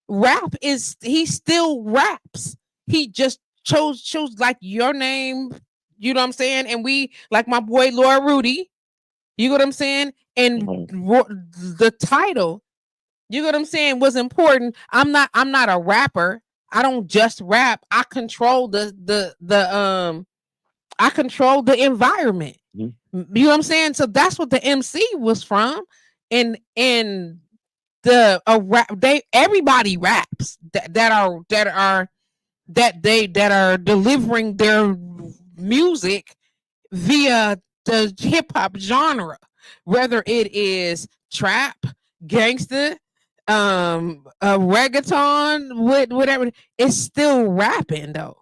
Rap is he still raps. He just chose like your name. You know what I'm saying? And we like my boy Laura Rudy. You know what I'm saying? And mhm. the title. You know what I'm saying was important. I'm not a rapper. I don't just rap. I control I control the environment. Mhm. You know what I'm saying? So that's what the MC was from. And the rap they everybody raps that are delivering their music via the hip hop genre, whether it is trap, gangster, reggaeton, whatever, it's still rapping though.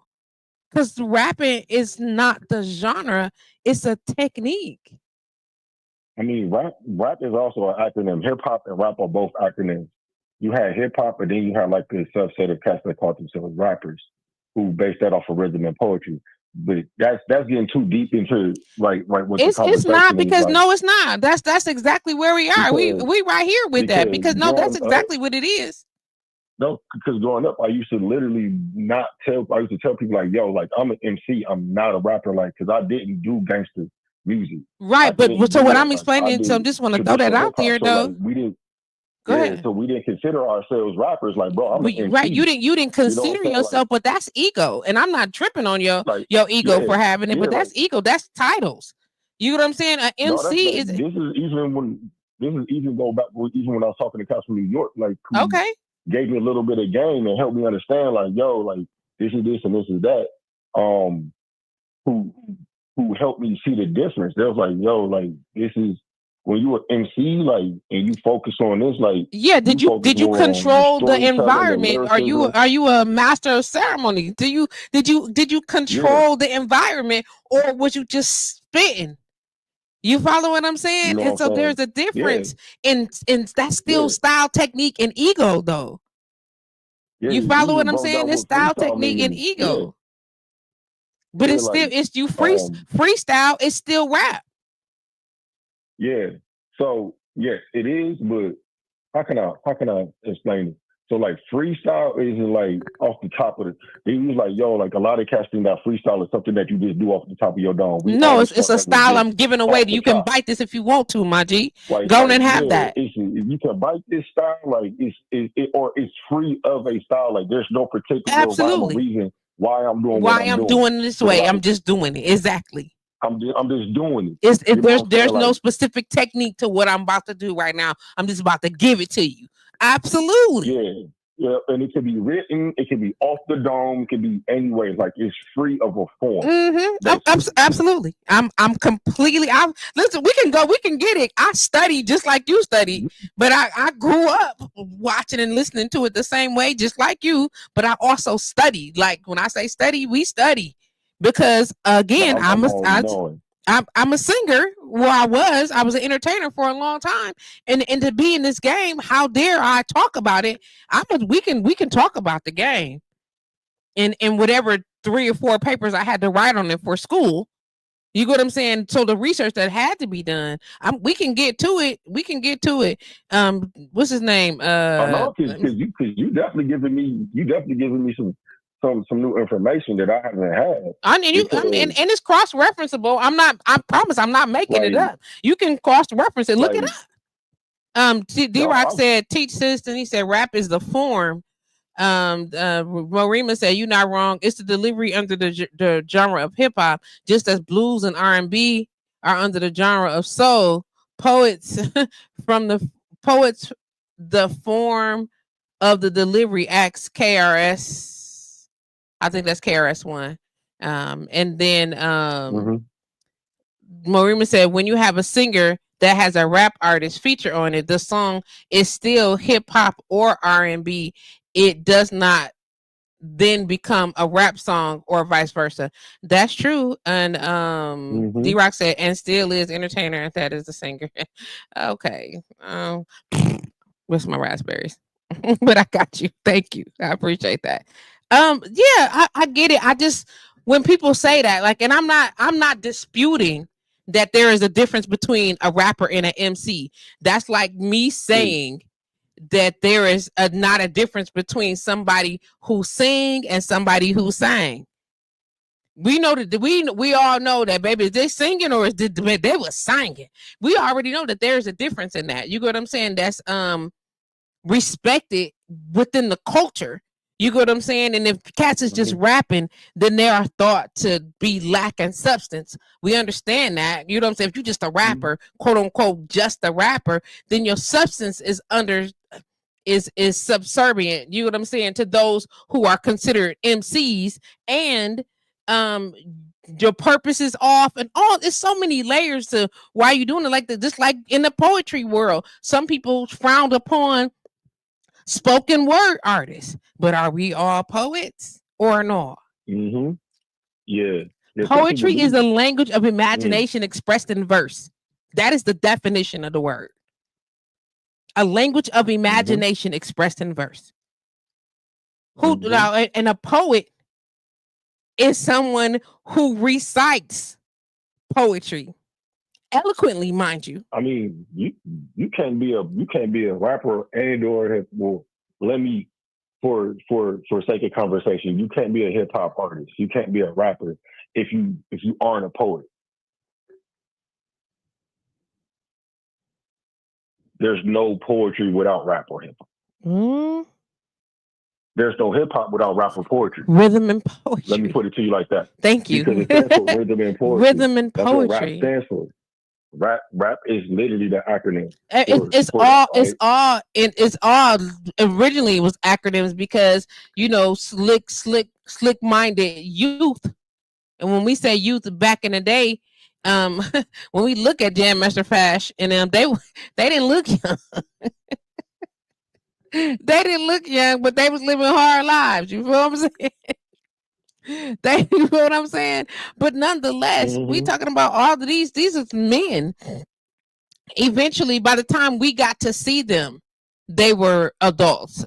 Because rapping is not the genre, it's a technique. I mean, rap is also an acronym. Hip hop and rap are both acronyms. You had hip hop, but then you had like this subset of cats that called themselves rappers, who based that off of rhythm and poetry. but that's getting too deep into right what the It's not, conversation is because like. no, it's not. That's exactly where we are. Because We right here with that, because because no, that's growing up, exactly what it is. no, because growing up, I used to literally not tell. I used to tell people like, "Yo, like I'm an MC. I'm not a rapper." Like, because I didn't do gangster music. I Right, but didn't so do what that. I'm Like, I explaining, so I did just want to throw that traditional hip out hop. there So like, though. we didn't. Go Yeah, ahead. so we didn't consider ourselves rappers. Like, bro, I'm an Right, MC. you didn't You know what consider I'm saying? yourself, but that's ego, and I'm not tripping on Like, your ego yeah, for having it, yeah, but like that's ego. That's titles. You know what I'm saying? An no, that's MC that. is This is even go back even when I was talking to cats from New York, like who okay. gave me a little bit of game and helped me understand, like, yo, like this is this and this is that. Um, who who helped me see the difference. They was like, yo, like this is when you an MC, like, and you focus on this, like Yeah, you focus did you more on the control the storytelling, the environment? lyricism. Are you a master of ceremony? Did you Yeah, control the environment, or was you just spitting? You follow what I'm you saying? know And what so I'm saying? there's a Yeah, difference in that's still yeah, style, technique, and ego though. yeah. You You follow what just I'm broke saying? down It's what style, freestyle technique, and means. Yeah, ego. But yeah, it's like still, it's you um, freestyle, it's still rap. yeah. So yes, it is, but how can I explain it? So like freestyle is like off the top of the. They use like yo, like a lot of cats think that freestyle is something that you just do off the top of your dome. We No, always it's thought a that was style just I'm giving away. off the You can top. bite this if you want to, my G. Go on Like and have yeah, that. it's if you can bite this style, like or it's free of a style. Like there's no particular rhyme or Absolutely. reason why I'm doing what Why I'm I'm doing. doing it this So way. I'm like just doing it. Exactly. I'm just doing it. It's You know what I'm saying? there's no Like specific technique to what I'm about to do right now. I'm just about to give it to you. Absolutely. yeah. Yeah, and it can be written, it can be off the dome, it can be anywhere. Like it's free of a form, basically. Absolutely. I'm completely. I listen. We can go. We can get it. I studied just like you studied, but I grew up watching and listening to it the same way, just like you. But I also studied. Like when I say study, we study because No, again, I'm already knowing. I'm a singer. Well, I was an entertainer for a long time, and to be in this game, how dare I talk about it? We can talk about the game in whatever 3 or 4 papers I had to write on it for school. You get what I'm saying? So the research that had to be done, we can get to it. We can get to it. What's his name? Oh no, you definitely giving me some new information that I haven't had because And it's cross referenceable. I promise. I'm not making it like up. You can cross reference it. Look it like up. D no, Rock said, "Teach citizen." He said, "Rap is the form." Morima said, "You're not wrong. It's the delivery under the genre of hip hop, just as blues and R&B are under the genre of soul. Poets from the poets, the form of the delivery acts KRS. I think that's KRS-One. And then mm-hmm, Morima said, when you have a singer that has a rap artist feature on it, the song is still hip hop or R&B. It does not then become a rap song or vice versa. That's true. And mm-hmm. D Rock said, and still is entertainer, and that is the singer. Okay. What's my raspberries? But I got you. Thank you. I appreciate that. Yeah, I get it. I just when people say that, like, and I'm not disputing that there is a difference between a rapper and an MC. That's like me Yeah. saying that there is not a difference between somebody who sing and somebody who sang. We know that we all know that, baby, is they singing or is they was singing? We already know that there's a difference in that. You get what I'm saying? That's respected within the culture. You get what I'm saying? And if cats is just Mm-hmm. rapping, then they are thought to be lacking substance. We understand that. You know what I'm saying? If you're just a rapper, quote unquote, just a rapper, then your substance is under is subservient. You know what I'm saying? To those who are considered MCs, and um your purpose is off, and all there's so many layers to why you doing it. Like just like in the poetry world, some people frowned upon spoken word artists, but are we all poets or not? Mm-hmm. Yeah. Yeah. Some people Poetry is do. a language of Mm. imagination expressed in verse. That is the definition of the word. A language of Mm-hmm. imagination expressed in verse. Who Mm-hmm. now, and a poet is someone who recites poetry eloquently, mind you. I mean, you can't be a rapper and or well, let me for sake of conversation, you can't be a hip hop artist. You can't be a rapper if you aren't a poet. There's no poetry without rap or hip hop. Mm. There's no hip hop without rap or poetry. Rhythm and poetry. Let me put it to you like that. Thank you. Because it stands for rhythm and poetry. Rhythm and That's what rap poetry. stands for. Rap is literally the acronym. It's all originally it was acronyms because slick minded youth. And when we say youth back in the day, when we look at Jam Master Fash and them, they didn't look young. They didn't look young, but they was living hard lives. You feel what I'm saying? You feel what I'm saying? But nonetheless, we talking about all of these are men. Eventually, by the time we got to see them, they were adults.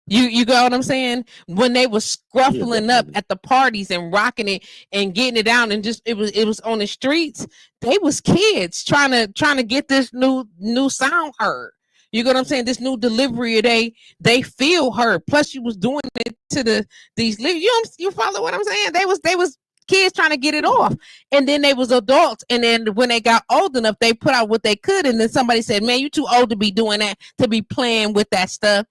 You got what I'm saying? When they was scruffling up at the parties and rocking it and getting it down and just it was on the streets, they was kids trying to get this new sound heard. You get what I'm saying? This new delivery, they feel heard. Plus, you was doing it to these. You follow what I'm saying? They was kids trying to get it off, and then they was adults. And then when they got old enough, they put out what they could. And then somebody said, "Man, you too old to be doing that, to be playing with that stuff."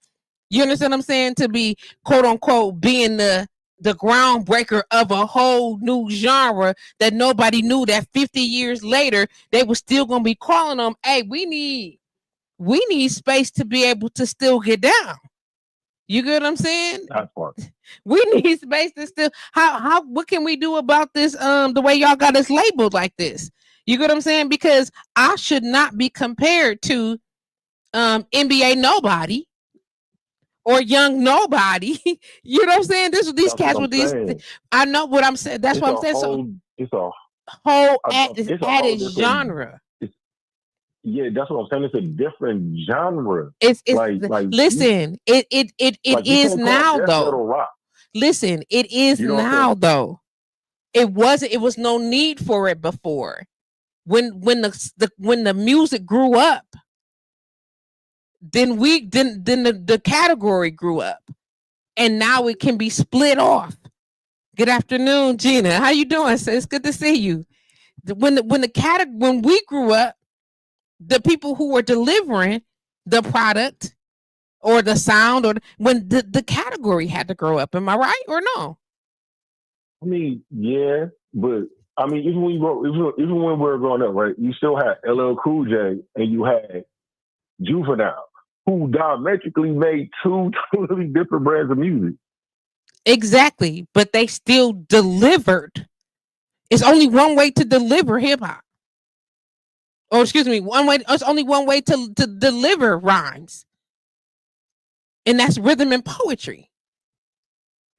You understand what I'm saying? To be quote unquote being the groundbreaker of a whole new genre that nobody knew that 50 years later they were still gonna be calling them, hey, we need space to be able to still get down. You get what I'm saying? That part. We need space to still what can we do about this the way y'all got us labeled like this? You get what I'm saying? Because I should not be compared to NBA nobody or young nobody. You know what I'm saying? These cats with these. I know what I'm saying. That's what I'm saying. It's a whole added genre. Yeah, that's what I'm saying. It's a different genre. It's listen. It is now though. Listen, it is now though. It wasn't. It was no need for it before. When the music grew up, then the category grew up, and now it can be split off. Good afternoon, Gina. How you doing? It's good to see you. When we grew up, the people who were delivering the product or the sound or when the category had to grow up. Am I right or no? I mean, yeah, but I mean, even when we were growing up, right, you still had LL Cool J and you had Juvenile, who diametrically made two totally different brands of music. Exactly, but they still delivered. It's only one way to deliver hip hop. Oh, excuse me, one way. It's only one way to deliver rhymes, and that's rhythm and poetry.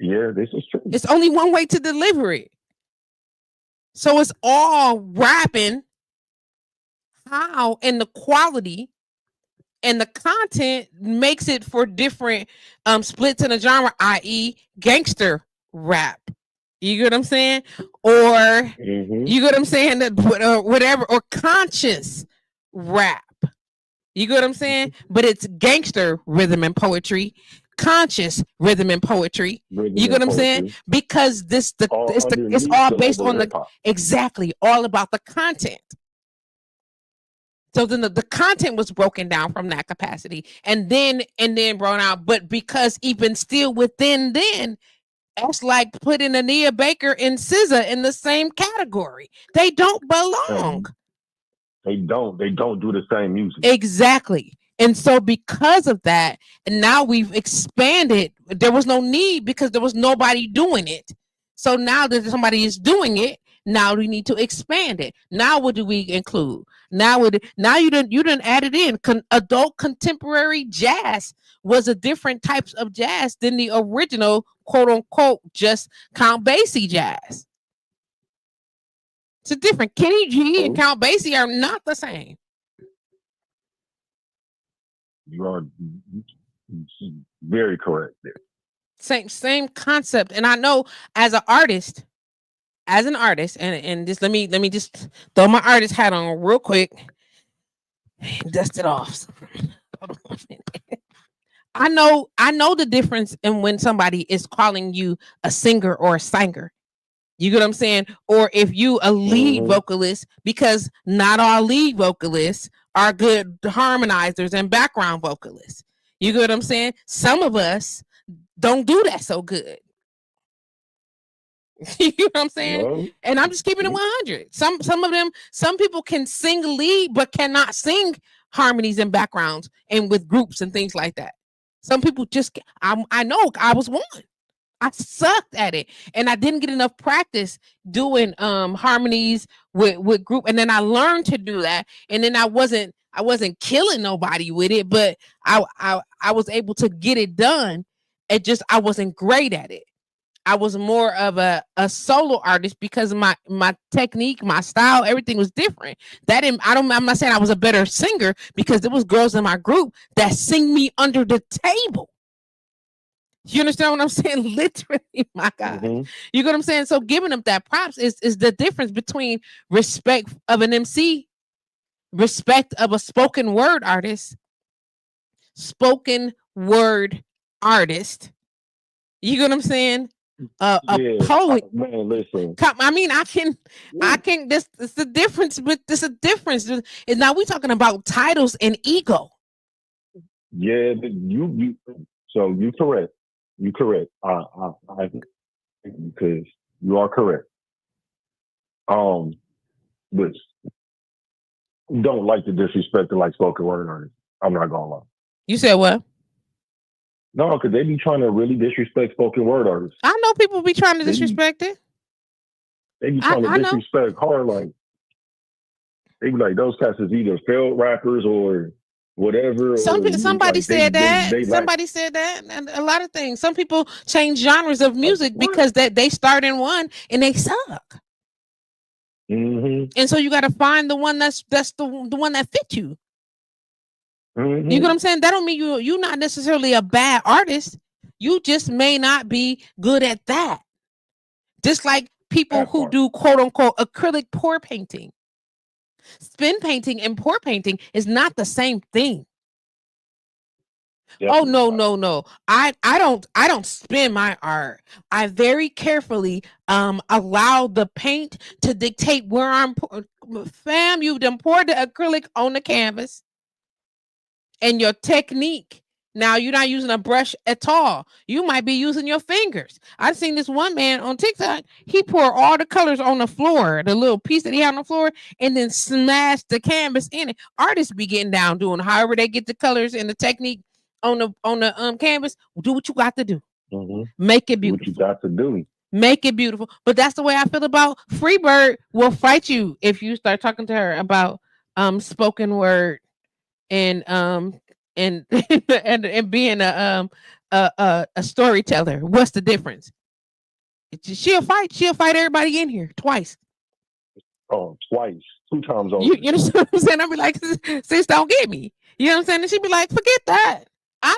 Yeah, this is true. It's only one way to deliver it. So it's all rapping, how, and the quality and the content makes it for different splits in the genre, i.e., gangster rap. You get what I'm saying? Or you get what I'm saying? That whatever, or conscious rap. You get what I'm saying? But it's gangster rhythm and poetry, conscious rhythm and poetry. You get what I'm saying? Because it's all based on exactly all about the content. So then the content was broken down from that capacity and then brought out. But because even still within then, that's like putting Ania Baker and SZA in the same category. They don't belong. They don't do the same music. Exactly. And so because of that, and now we've expanded. There was no need because there was nobody doing it. So now that somebody is doing it, now we need to expand it. Now what do we include? Now you didn't add it in. Adult contemporary jazz was a different types of jazz than the original quote unquote just Count Basie jazz. It's a different. Kenny G and Count Basie are not the same. You are very correct there. Same concept. And I know as an artist, and just let me just throw my artist hat on real quick, dust it off. Hold on a minute. I know the difference in when somebody is calling you a singer or a singer. You get what I'm saying? Or if you a lead Mm-hmm. vocalist, because not all lead vocalists are good harmonizers and background vocalists. You get what I'm saying? Some of us don't do that so good. You know what I'm saying? Well, And I'm just keeping it 100. Some of them, some people can sing lead but cannot sing harmonies and backgrounds and with groups and things like that. Some people just I know I was one. I sucked at it, and I didn't get enough practice doing harmonies with group, and then I learned to do that, and then I wasn't killing nobody with it, but I was able to get it done. It just I wasn't great at it. I was more of a solo artist because my technique, my style, everything was different. That didn't, I'm not saying I was a better singer, because there was girls in my group that sing me under the table. You understand what I'm saying? Literally, my God. mm-hmm. You get what I'm saying? So giving them that props is the difference between respect of an MC, respect of a spoken word artist, spoken word artist. You get what I'm saying? A poet. Man, listen. I mean, I can. This is the difference, but there's a difference. And now we talking about titles and ego. Yeah, but you. So you correct. You correct. I because you are correct. But don't like the disrespect to like spoken word artists. I'm not gonna lie. You said what? No, because they be trying to really disrespect spoken word artists. I know people be trying to disrespect it. They be trying to know. disrespect hard. Like they be like, those cats is either failed rappers or whatever. Somebody said that. Somebody said that, and a lot of things. Some people change genres of music because they start in one and they suck. Mm-hmm. And so you got to find the one that's the one that fits you. Mm-hmm. You know what I'm saying? That don't mean you're not necessarily a bad artist. You just may not be good at that. Just like people who do quote unquote acrylic pour painting. Spin painting and pour painting is not the same thing. Definitely. Oh no. I don't spin my art. I very carefully allow the paint to dictate where I'm fam, you've done poured the acrylic on the canvas. And your technique. Now you're not using a brush at all. You might be using your fingers. I've seen this one man on TikTok. He poured all the colors on the floor, the little piece that he had on the floor, and then smashed the canvas in it. Artists be getting down doing however they get the colors and the technique on the canvas. Do what you got to do. Mm-hmm. Make it beautiful. What you got to do. Make it beautiful. But that's the way I feel about Freebird. Will fight you if you start talking to her about spoken word and and being a storyteller. What's the difference? She'll fight everybody in here twice. Oh, twice, 2 times over. You know what I'm saying? I'll be like, sis, don't get me. You know what I'm saying? And she'd be like, forget that. I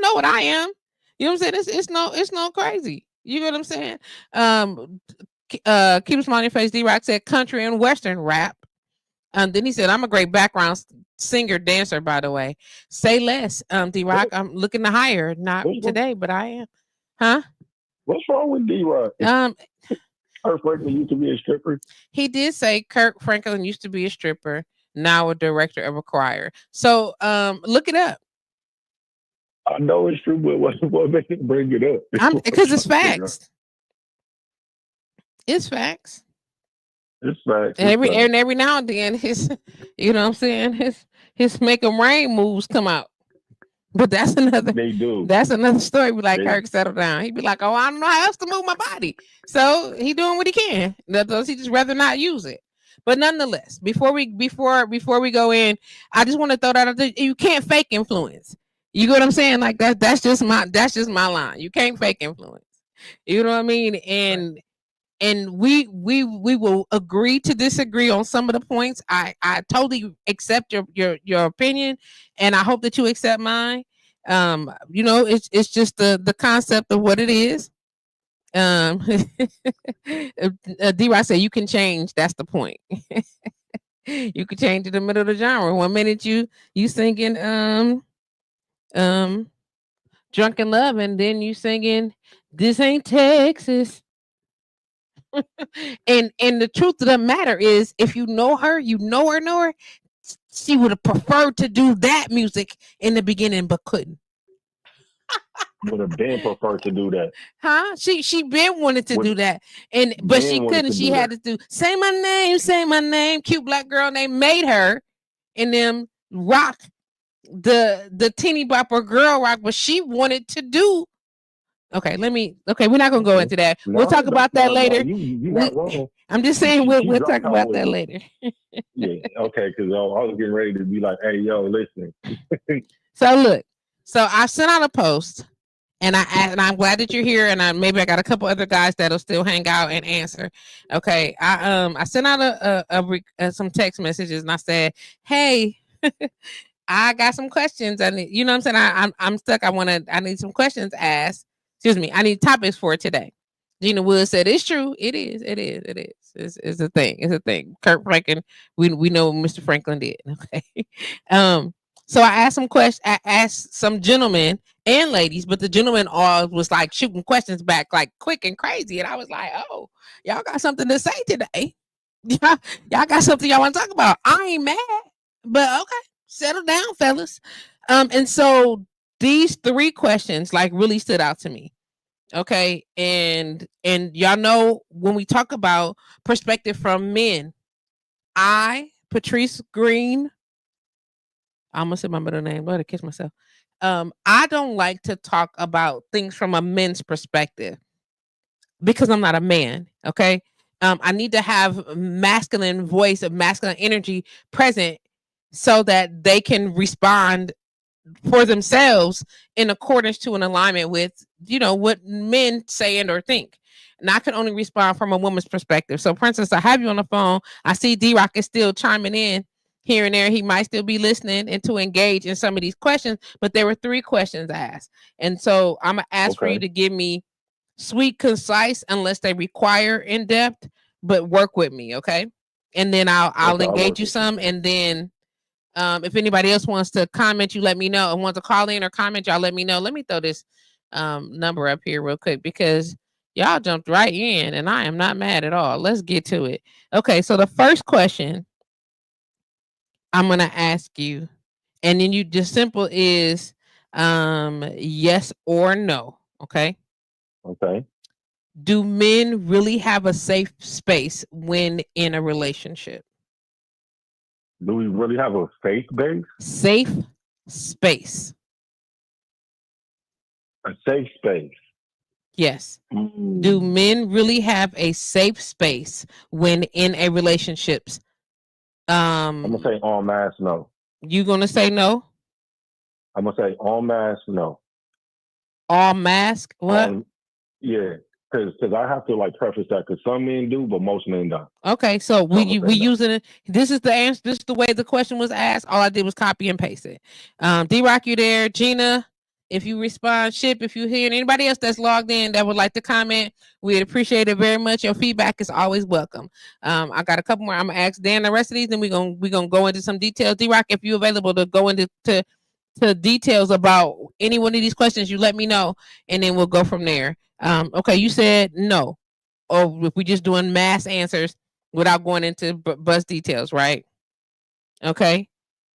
know what I am. You know what I'm saying? It's no crazy. You know what I'm saying? Keep a smile on your face. D-Rock said country and western rap. Then he said, I'm a great background singer, dancer, by the way. Say less, D-Rock. I'm looking to hire. Not today, but I am. Huh? What's wrong with D-Rock? Kirk Franklin used to be a stripper. He did say Kirk Franklin used to be a stripper, now a director of a choir. So look it up. I know it's true, but what makes it bring it up? Because it's facts. It's facts. It's facts. And every now and then his, you know what I'm saying, his make 'em rain moves come out. But that's another. They do. That's another story. Be like, Kirk, settle down. He'd be like, oh, I don't know how else to move my body. So he doing what he can. He just rather not use it. But nonetheless, before we go in, I just want to throw that out there. You can't fake influence. You get what I'm saying? Like that's just my line. You can't fake influence. You know what I mean? And we will agree to disagree on some of the points. I totally accept your opinion, and I hope that you accept mine. It's just the concept of what it is. D-Rock said you can change. That's the point. You could change in the middle of the genre. 1 minute you singing um Drunken Love, and then you singing This Ain't Texas. And the truth of the matter is, if you know her, know her, she would have preferred to do that music in the beginning, but couldn't. Would have been preferred to do that. Huh? She been wanted to do Would that, but she been wanted couldn't. to She do had that. to do say my name, say my name. Cute black girl. They made her and them rock the teeny bopper girl rock, but she wanted to do. Okay, we're not gonna go Okay. into that. We'll No, talk that's about that not. No, later. you We, not wrong. I'm just saying She we'll talk dropped out about with that it. later. Yeah. Okay. Because I was getting ready to be like, "Hey, yo, listen." So look, I sent out a post, and I'm glad that you're here, and maybe I got a couple other guys that'll still hang out and answer. Okay, I sent out some text messages, and I said, hey. I got some questions. I need, what I'm saying? I'm stuck. I need some questions asked. Excuse me. I need topics for today. Gina Wood said, it's true. It is. It is. It is. It's a thing. It's a thing. Kurt Franklin, we know what Mr. Franklin did. Okay. Um, so I asked some questions. I asked some gentlemen and ladies, but the gentlemen all was like shooting questions back like quick and crazy. And I was like, oh, y'all got something to say today. Y'all got something y'all want to talk about. I ain't mad, but okay, settle down, fellas. And so these 3 questions like really stood out to me. Okay, and y'all know when we talk about perspective from men, Patrice Green, I almost said my middle name. Let me catch myself. I don't like to talk about things from a men's perspective because I'm not a man. Okay. I need to have masculine voice of masculine energy present so that they can respond for themselves in accordance to an alignment with, what men say and or think. And I can only respond from a woman's perspective. So, Princess, I have you on the phone. I see D-Rock is still chiming in here and there. He might still be listening and to engage in some of these questions, but there were 3 questions asked. And so I'm going to ask for you Okay. to give me sweet, concise, unless they require in depth, but work with me, okay? And then I'll Okay. I'll engage work you with you. some, and then if anybody else wants to comment, you let me know. And want to call in or comment, y'all let me know. Let me throw this number up here real quick because y'all jumped right in, and I am not mad at all. Let's get to it. Okay, so the first question I'm gonna ask you, and then you just simple is yes or no. Okay. Okay. Do men really have a safe space when in a relationship? Do we really have a faith base? Safe space. A safe space? Yes. Do Mm. men really have a safe space when in a relationships? I'm gonna say en masse no. You gonna say no? I'm gonna say en masse no. All mask? What? On Yeah, because I have to like preface that because some men do, but most men don't. Okay, so So I'm gonna we say no. using it. This is the answer. This is the way the question was asked. All I did was copy and paste it. D-Rock, you there? Gina, if you respond, Ship, if you hear anybody else that's logged in that would like to comment, we'd appreciate it very much. Your feedback is always welcome. I got a couple more. I'm gonna ask Dan the rest of these, and we're gonna go into some details. D-Rock, if you're available to go into to details about any one of these questions, you let me know, and then we'll go from there. Okay, you said no, or if we just doing mass answers without going into bus details, right? Okay.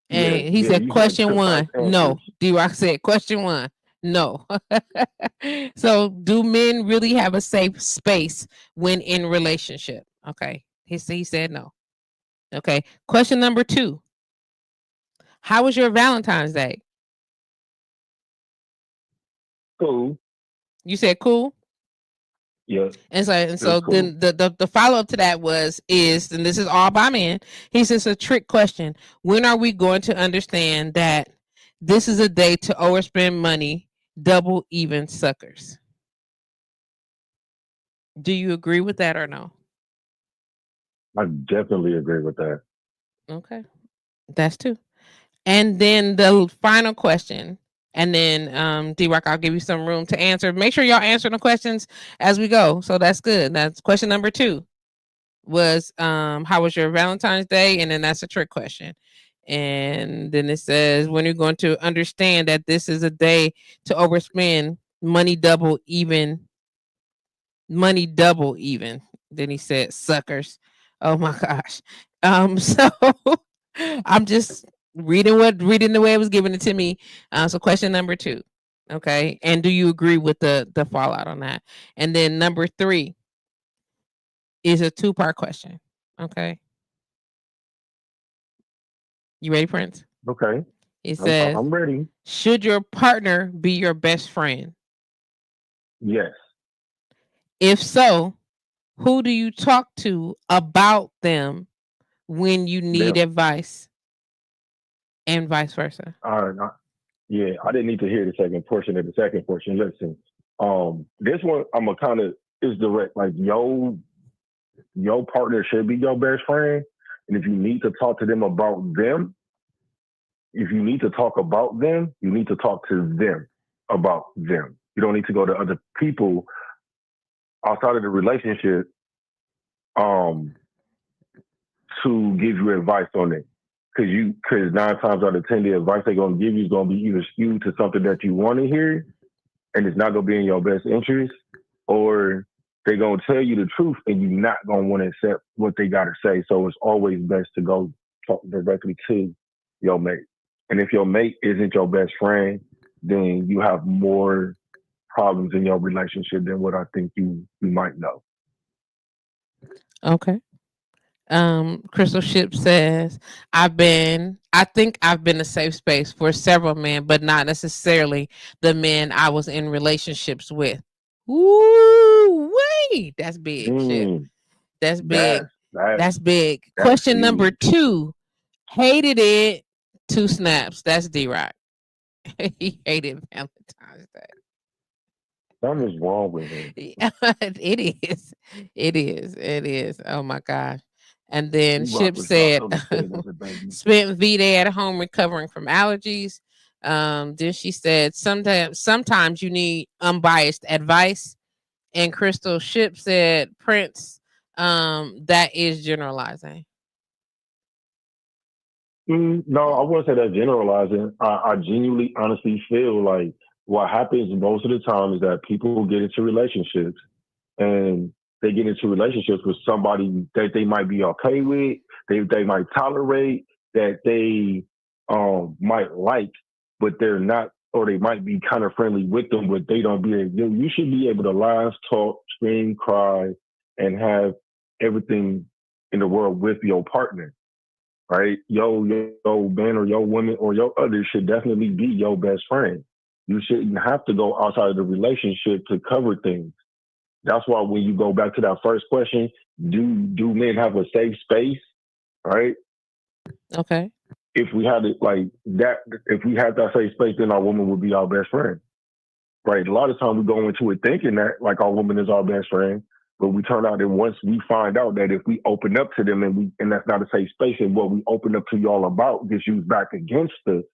Yeah, And he yeah. said You said question concise 1. No. answers. D-Rock said question 1. No. So do men really have a safe space when in relationship? Okay. He said no. Okay. Question number 2. How was your Valentine's Day? Cool. You said cool. Yeah, And so it's cool. then the follow up to that is, and this is all by man. He says a trick question. When are we going to understand that this is a day to overspend money, double even suckers? Do you agree with that or no? I definitely agree with that. Okay, that's 2. And then the final question. And then D-Rock, I'll give you some room to answer. Make sure y'all answer the questions as we go. So that's good. That's question number 2 was how was your Valentine's Day? And then that's a trick question. And then it says when you're going to understand that this is a day to overspend money double even. Then he said suckers. Oh my gosh. So I'm just reading the way it was given it to me. So question number 2. Okay. And do you agree with the fallout on that? And then number 3 is a 2-part question. Okay. You ready, Prince? Okay, It says, I'm ready. should your partner be your best friend? Yes, If so, who do you talk to about them when you need them. advice and vice versa? Yeah, I didn't need to hear the second portion of the second portion. Listen, this one I'm a kind of is direct. Like your partner should be your best friend, and if you need to talk to them about them, if you need to talk about them, you need to talk to them about them. You don't need to go to other people outside of the relationship um, to give you advice on it. Because 9 times out of 10, the advice they're gonna give you is gonna be either skewed to something that you want to hear, and it's not gonna be in your best interest, or they're gonna tell you the truth and you're not gonna want to accept what they gotta say. So it's always best to go talk directly to your mate. And if your mate isn't your best friend, then you have more problems in your relationship than what I think you might know. Okay. Crystal Ship says, I think I've been a safe space for several men, but not necessarily the men I was in relationships with. Ooh, wait, that's big shit. Mm, That's big. that's that's That's big. that's Question number huge. 2. Hated it. 2 snaps. That's D-Rock. He hated Valentine's Day. Something's wrong with him. It is. It is. It is. Oh my gosh. And then Rock Ship was dropped said, on the bed as a baby. spent V-Day at home recovering from allergies. Then she said, sometimes you need unbiased advice. And Crystal Ship said, Prince, that is generalizing. No, I wouldn't say that's generalizing. I genuinely, honestly feel like what happens most of the time is that people get into relationships and they get into relationships with somebody that they might be okay with, they might tolerate, that they might like, but they're not, or they might be kind of friendly with them, but they don't be. You should be able to laugh, talk, scream, cry, and have everything in the world with your partner, right? Yo man or yo woman or your other should definitely be your best friend. You shouldn't have to go outside of the relationship to cover things. That's why when you go back to that first question, do men have a safe space? Right? Okay. If we had it like that, if we had that safe space, then our woman would be our best friend. Right? A lot of times we go into it thinking that like our woman is our best friend, but we turn out that once we find out that if we open up to them and that's not a safe space, and what we open up to you all about gets used back against us,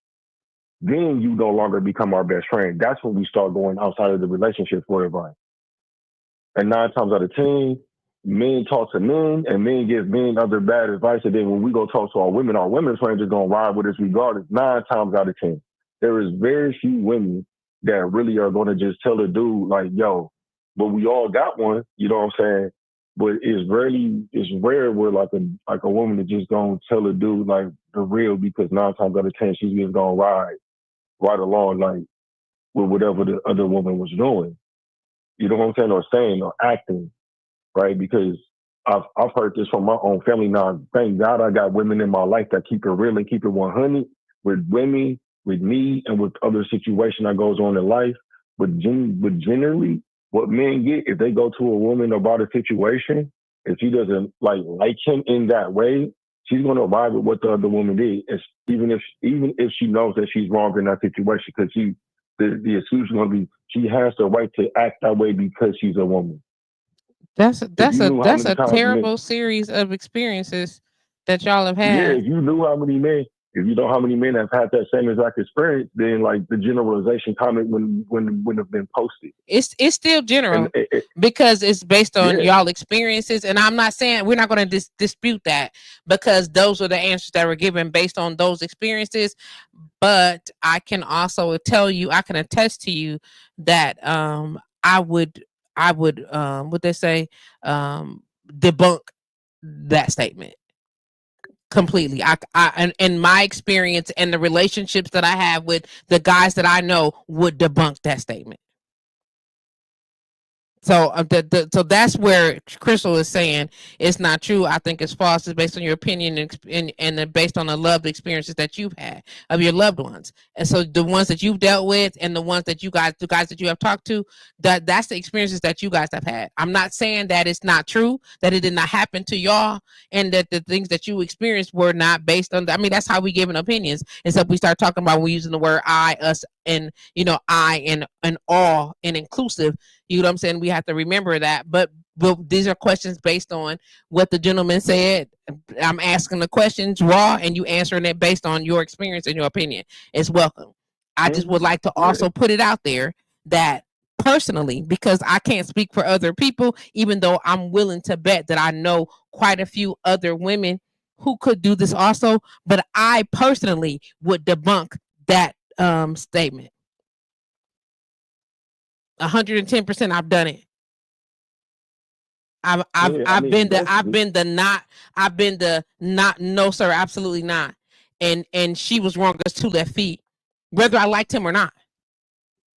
then you no longer become our best friend. That's when we start going outside of the relationship for advice. And 9 times out of 10, men talk to men and men give men other bad advice. And then when we go talk to our women's friends are going to ride with us regardless 9 times out of 10. There is very few women that really are going to just tell a dude like, yo, but we all got one, you know what I'm saying? But it's rare where like a woman to just gonna tell a dude like the real, because 9 times out of 10 she's just gonna ride right along like with whatever the other woman was doing. You know what I'm saying? Or saying or acting, right? Because I've heard this from my own family now. Thank God I got women in my life that keep it real and keep it 100 with women, with me, and with other situation that goes on in life. But generally, what men get if they go to a woman about a situation, if she doesn't like him in that way, she's going to ride with what the other woman did, even if she knows that she's wrong in that situation, because the excuse is going to be she has the right to act that way because she's a woman. That's If you knew how that's many a times men, terrible series of experiences that y'all have yeah, had. if you knew how many men, if you know how many men have had that same exact experience, then like the generalization comment wouldn't have been posted. It's still general And because it's based on yeah, y'all experiences, and I'm not saying we're not going to dispute that because those are the answers that were given based on those experiences. But I can also tell you, I can attest to you that I would what they say, debunk that statement completely. I in my experience and the relationships that I have with the guys that I know would debunk that statement. So so that's where Crystal is saying it's not true. I think it's false. It's based on your opinion and based on the loved experiences that you've had of your loved ones. And so the ones that you've dealt with and the ones that the guys that you have talked to, that's the experiences that you guys have had. I'm not saying that it's not true, that it did not happen to y'all, and that the things that you experienced were not based on. I mean, that's how we give opinions. Except we start talking about we using the word I, us, and I and all and inclusive. You know what I'm saying? We have to remember that. But these are questions based on what the gentleman said. I'm asking the questions raw and you answering it based on your experience and your opinion. It's welcome. I just would like to also put it out there that personally, because I can't speak for other people, even though I'm willing to bet that I know quite a few other women who could do this also, but I personally would debunk that statement. 110%. I've done it. I've been the not, no sir, absolutely not. And she was wrong as 2 left feet, whether I liked him or not.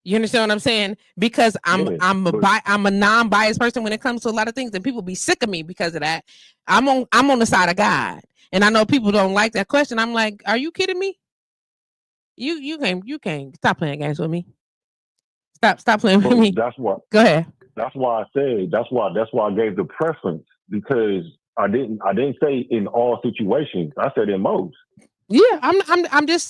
You understand what I'm saying? Because I'm a non-biased person when it comes to a lot of things, and people be sick of me because of that. I'm on the side of God, and I know people don't like that question. I'm like, are you kidding me? You can't stop playing games with me. Stop playing with me. That's what. Go ahead. That's why I said. That's why I gave the preference, because I didn't say in all situations. I said in most. Yeah, I'm just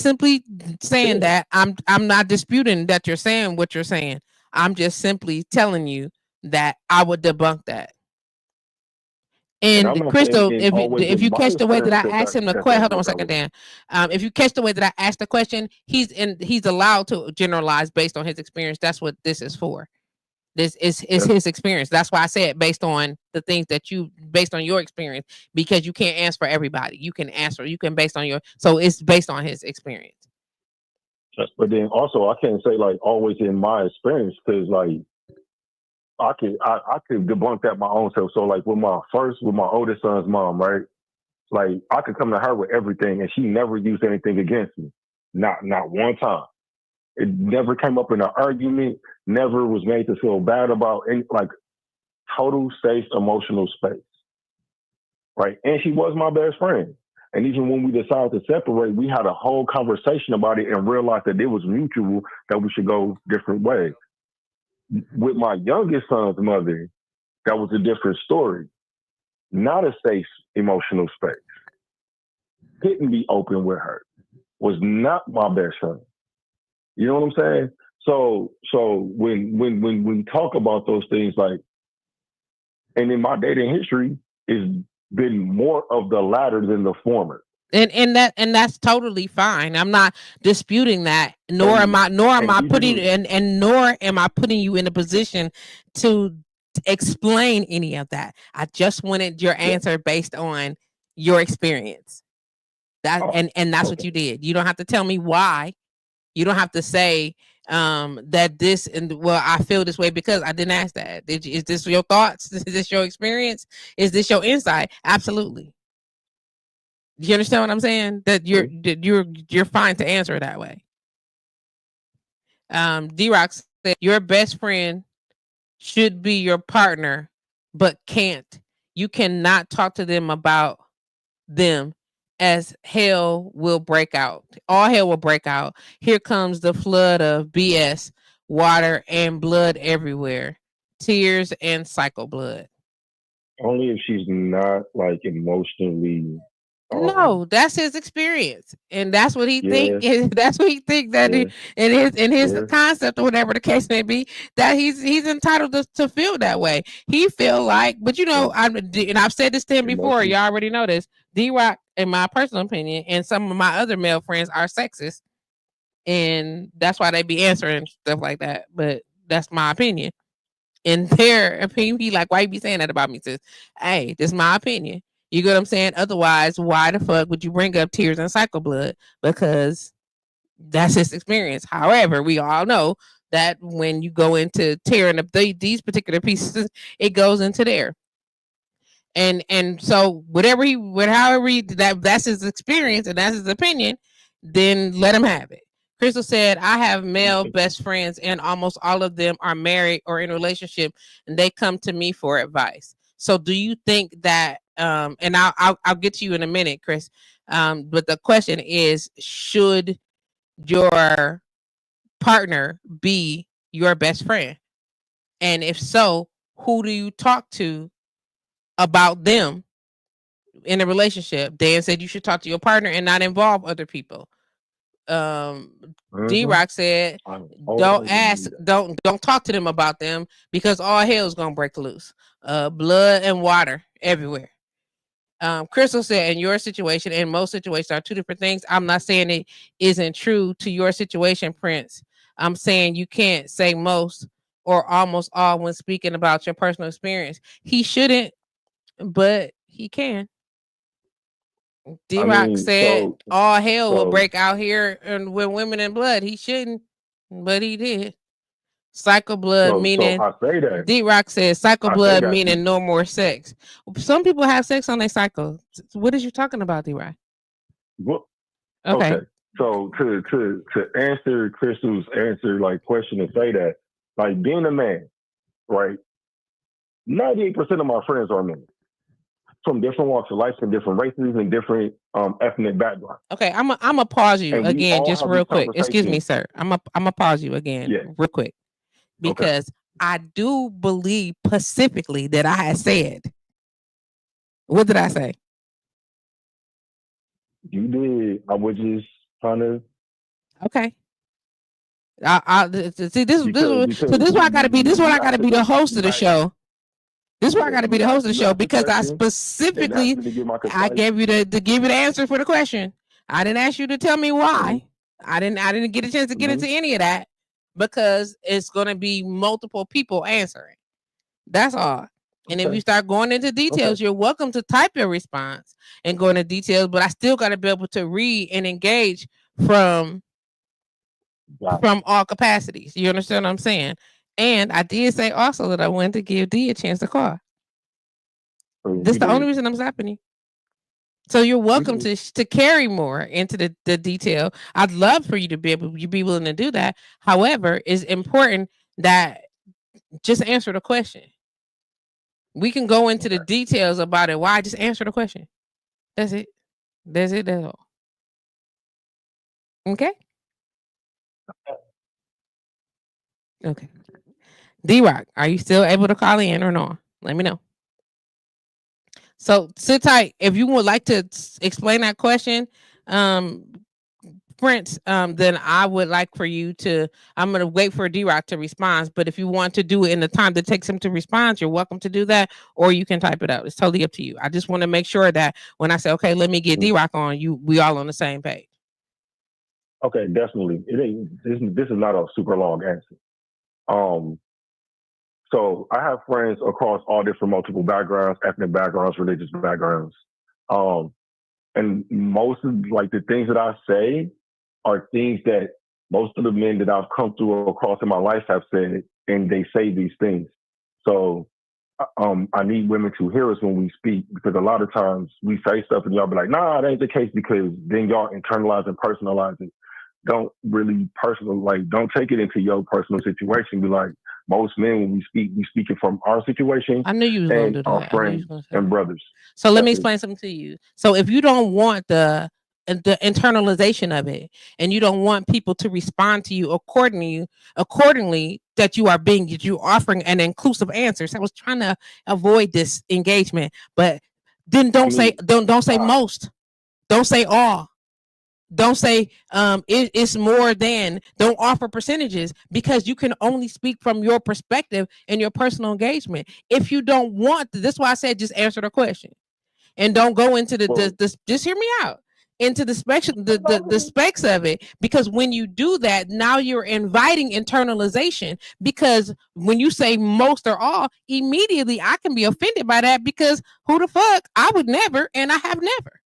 simply saying that I'm not disputing that you're saying what you're saying. I'm just simply telling you that I would debunk that. And Crystal, if you catch the way that I asked him the question, hold on a second, Dan. If you catch the way that I asked the question, he's allowed to generalize based on his experience. That's what this is for. This is his experience. That's why I said based on the things that based on your experience, because you can't answer for everybody. You can based on so it's based on his experience. But then also I can't say like always in my experience, because like I could debunk that my own self. So like with my oldest son's mom, right? Like I could come to her with everything and she never used anything against me. Not one time. It never came up in an argument, never was made to feel bad about any, like total safe emotional space. Right. And she was my best friend. And even when we decided to separate, we had a whole conversation about it and realized that it was mutual, that we should go different ways. With my youngest son's mother, that was a different story. Not a safe emotional space. Couldn't be open with her. Was not my best friend. You know what I'm saying? So when we talk about those things, like, and in my dating history, it's been more of the latter than the former. And that's totally fine. I'm not disputing that. Nor am I putting you in a position to explain any of that. I just wanted your answer based on your experience. That's what you did. You don't have to tell me why. You don't have to say that this I feel this way because I didn't ask that. Is this your thoughts? Is this your experience? Is this your insight? Absolutely. You understand what I'm saying? That you're fine to answer it that way. D-Rock said your best friend should be your partner, but can't. You cannot talk to them about them, as hell will break out. All hell will break out. Here comes the flood of BS, water and blood everywhere. Tears and cycle blood. Only if she's not like emotionally. No, that's his experience, and that's what he think. That's what he think that in his concept or whatever the case may be. That he's entitled to feel that way. He feel like, but and I've said this to him before. You already know this. D-Rock, in my personal opinion, and some of my other male friends are sexist, and that's why they be answering stuff like that. But that's my opinion. In their opinion, be like, why you be saying that about me, sis? Hey, this is my opinion. You get what I'm saying? Otherwise, why the fuck would you bring up tears and cycle blood? Because that's his experience. However, we all know that when you go into tearing up these particular pieces, it goes into there. And so however that's his experience and that's his opinion, then let him have it. Crystal said, I have male best friends and almost all of them are married or in a relationship and they come to me for advice. So do you think that and I'll get to you in a minute, Chris. But the question is, should your partner be your best friend? And if so, who do you talk to about them in a relationship? Dan said you should talk to your partner and not involve other people. D-Rock said, don't talk to them about them because all hell is gonna break loose. Blood and water everywhere. Crystal said, in your situation and most situations are two different things. I'm not saying it isn't true to your situation, Prince. I'm saying you can't say most or almost all when speaking about your personal experience. He shouldn't, but he can. D-Rock said all hell will break out here and with women and blood. He shouldn't, but he did. Cycle blood meaning I say that. D-Rock says cycle blood meaning no more sex. Some people have sex on their cycle. What is you talking about, D-Rock? Well, okay. So to answer Crystal's question and say that, like being a man, right? 98% of my friends are men from different walks of life, from different races and different ethnic backgrounds. Okay, I'm a pause you again, just real quick. Excuse me, sir. I'm a pause you again, real quick, because I do believe specifically that I had said. What did I say? You did. I was just trying to. Okay. I see this. This is why I gotta be. This is why I gotta be the host of the show. This is why I got to be the host of the show because I specifically I gave you the answer for the question. I didn't ask you to tell me why. I didn't get a chance to get into any of that because it's going to be multiple people answering. That's all. And if you start going into details, you're welcome to type your response and go into details. But I still got to be able to read and engage from all capacities. You understand what I'm saying? And I did say also that I wanted to give D a chance to call. That's the only reason I'm stopping you. So you're welcome to carry more into the detail. I'd love for you to be willing to do that. However, it's important that just answer the question. We can go into the details about it. Why? Just answer the question. That's it. That's all. Okay. Okay. D-Rock, are you still able to call in or no? Let me know. So sit tight. If you would like to explain that question, Prince, then I would like for you to, I'm going to wait for D-Rock to respond. But if you want to do it in the time that takes him to respond, you're welcome to do that, or you can type it out. It's totally up to you. I just want to make sure that when I say, okay, let me get D-Rock on, we all on the same page. Okay, definitely. This is not a super long answer. So I have friends across all different multiple backgrounds, ethnic backgrounds, religious backgrounds. And most of the things that I say are things that most of the men that I've come through across in my life have said, and they say these things. So I need women to hear us when we speak, because a lot of times we say stuff and y'all be like, nah, that ain't the case, because then y'all internalize and personalize it. Don't really don't take it into your personal situation. Be like, most men, when we speaking from our situation. I knew you was going to do that. Our friends and brothers. So let me explain something to you. So if you don't want the internalization of it, and you don't want people to respond to you accordingly, that you're offering an inclusive answer. So I was trying to avoid this engagement, but then don't say most. Don't say all. Don't say it's more than. Don't offer percentages, because you can only speak from your perspective and your personal engagement. If you don't want, that's why I said just answer the question. and don't go into Well, the just hear me out, into the specs of it, because when you do that, now you're inviting internalization, because when you say most or all, immediately I can be offended by that, because who the fuck, I would never, and I have never.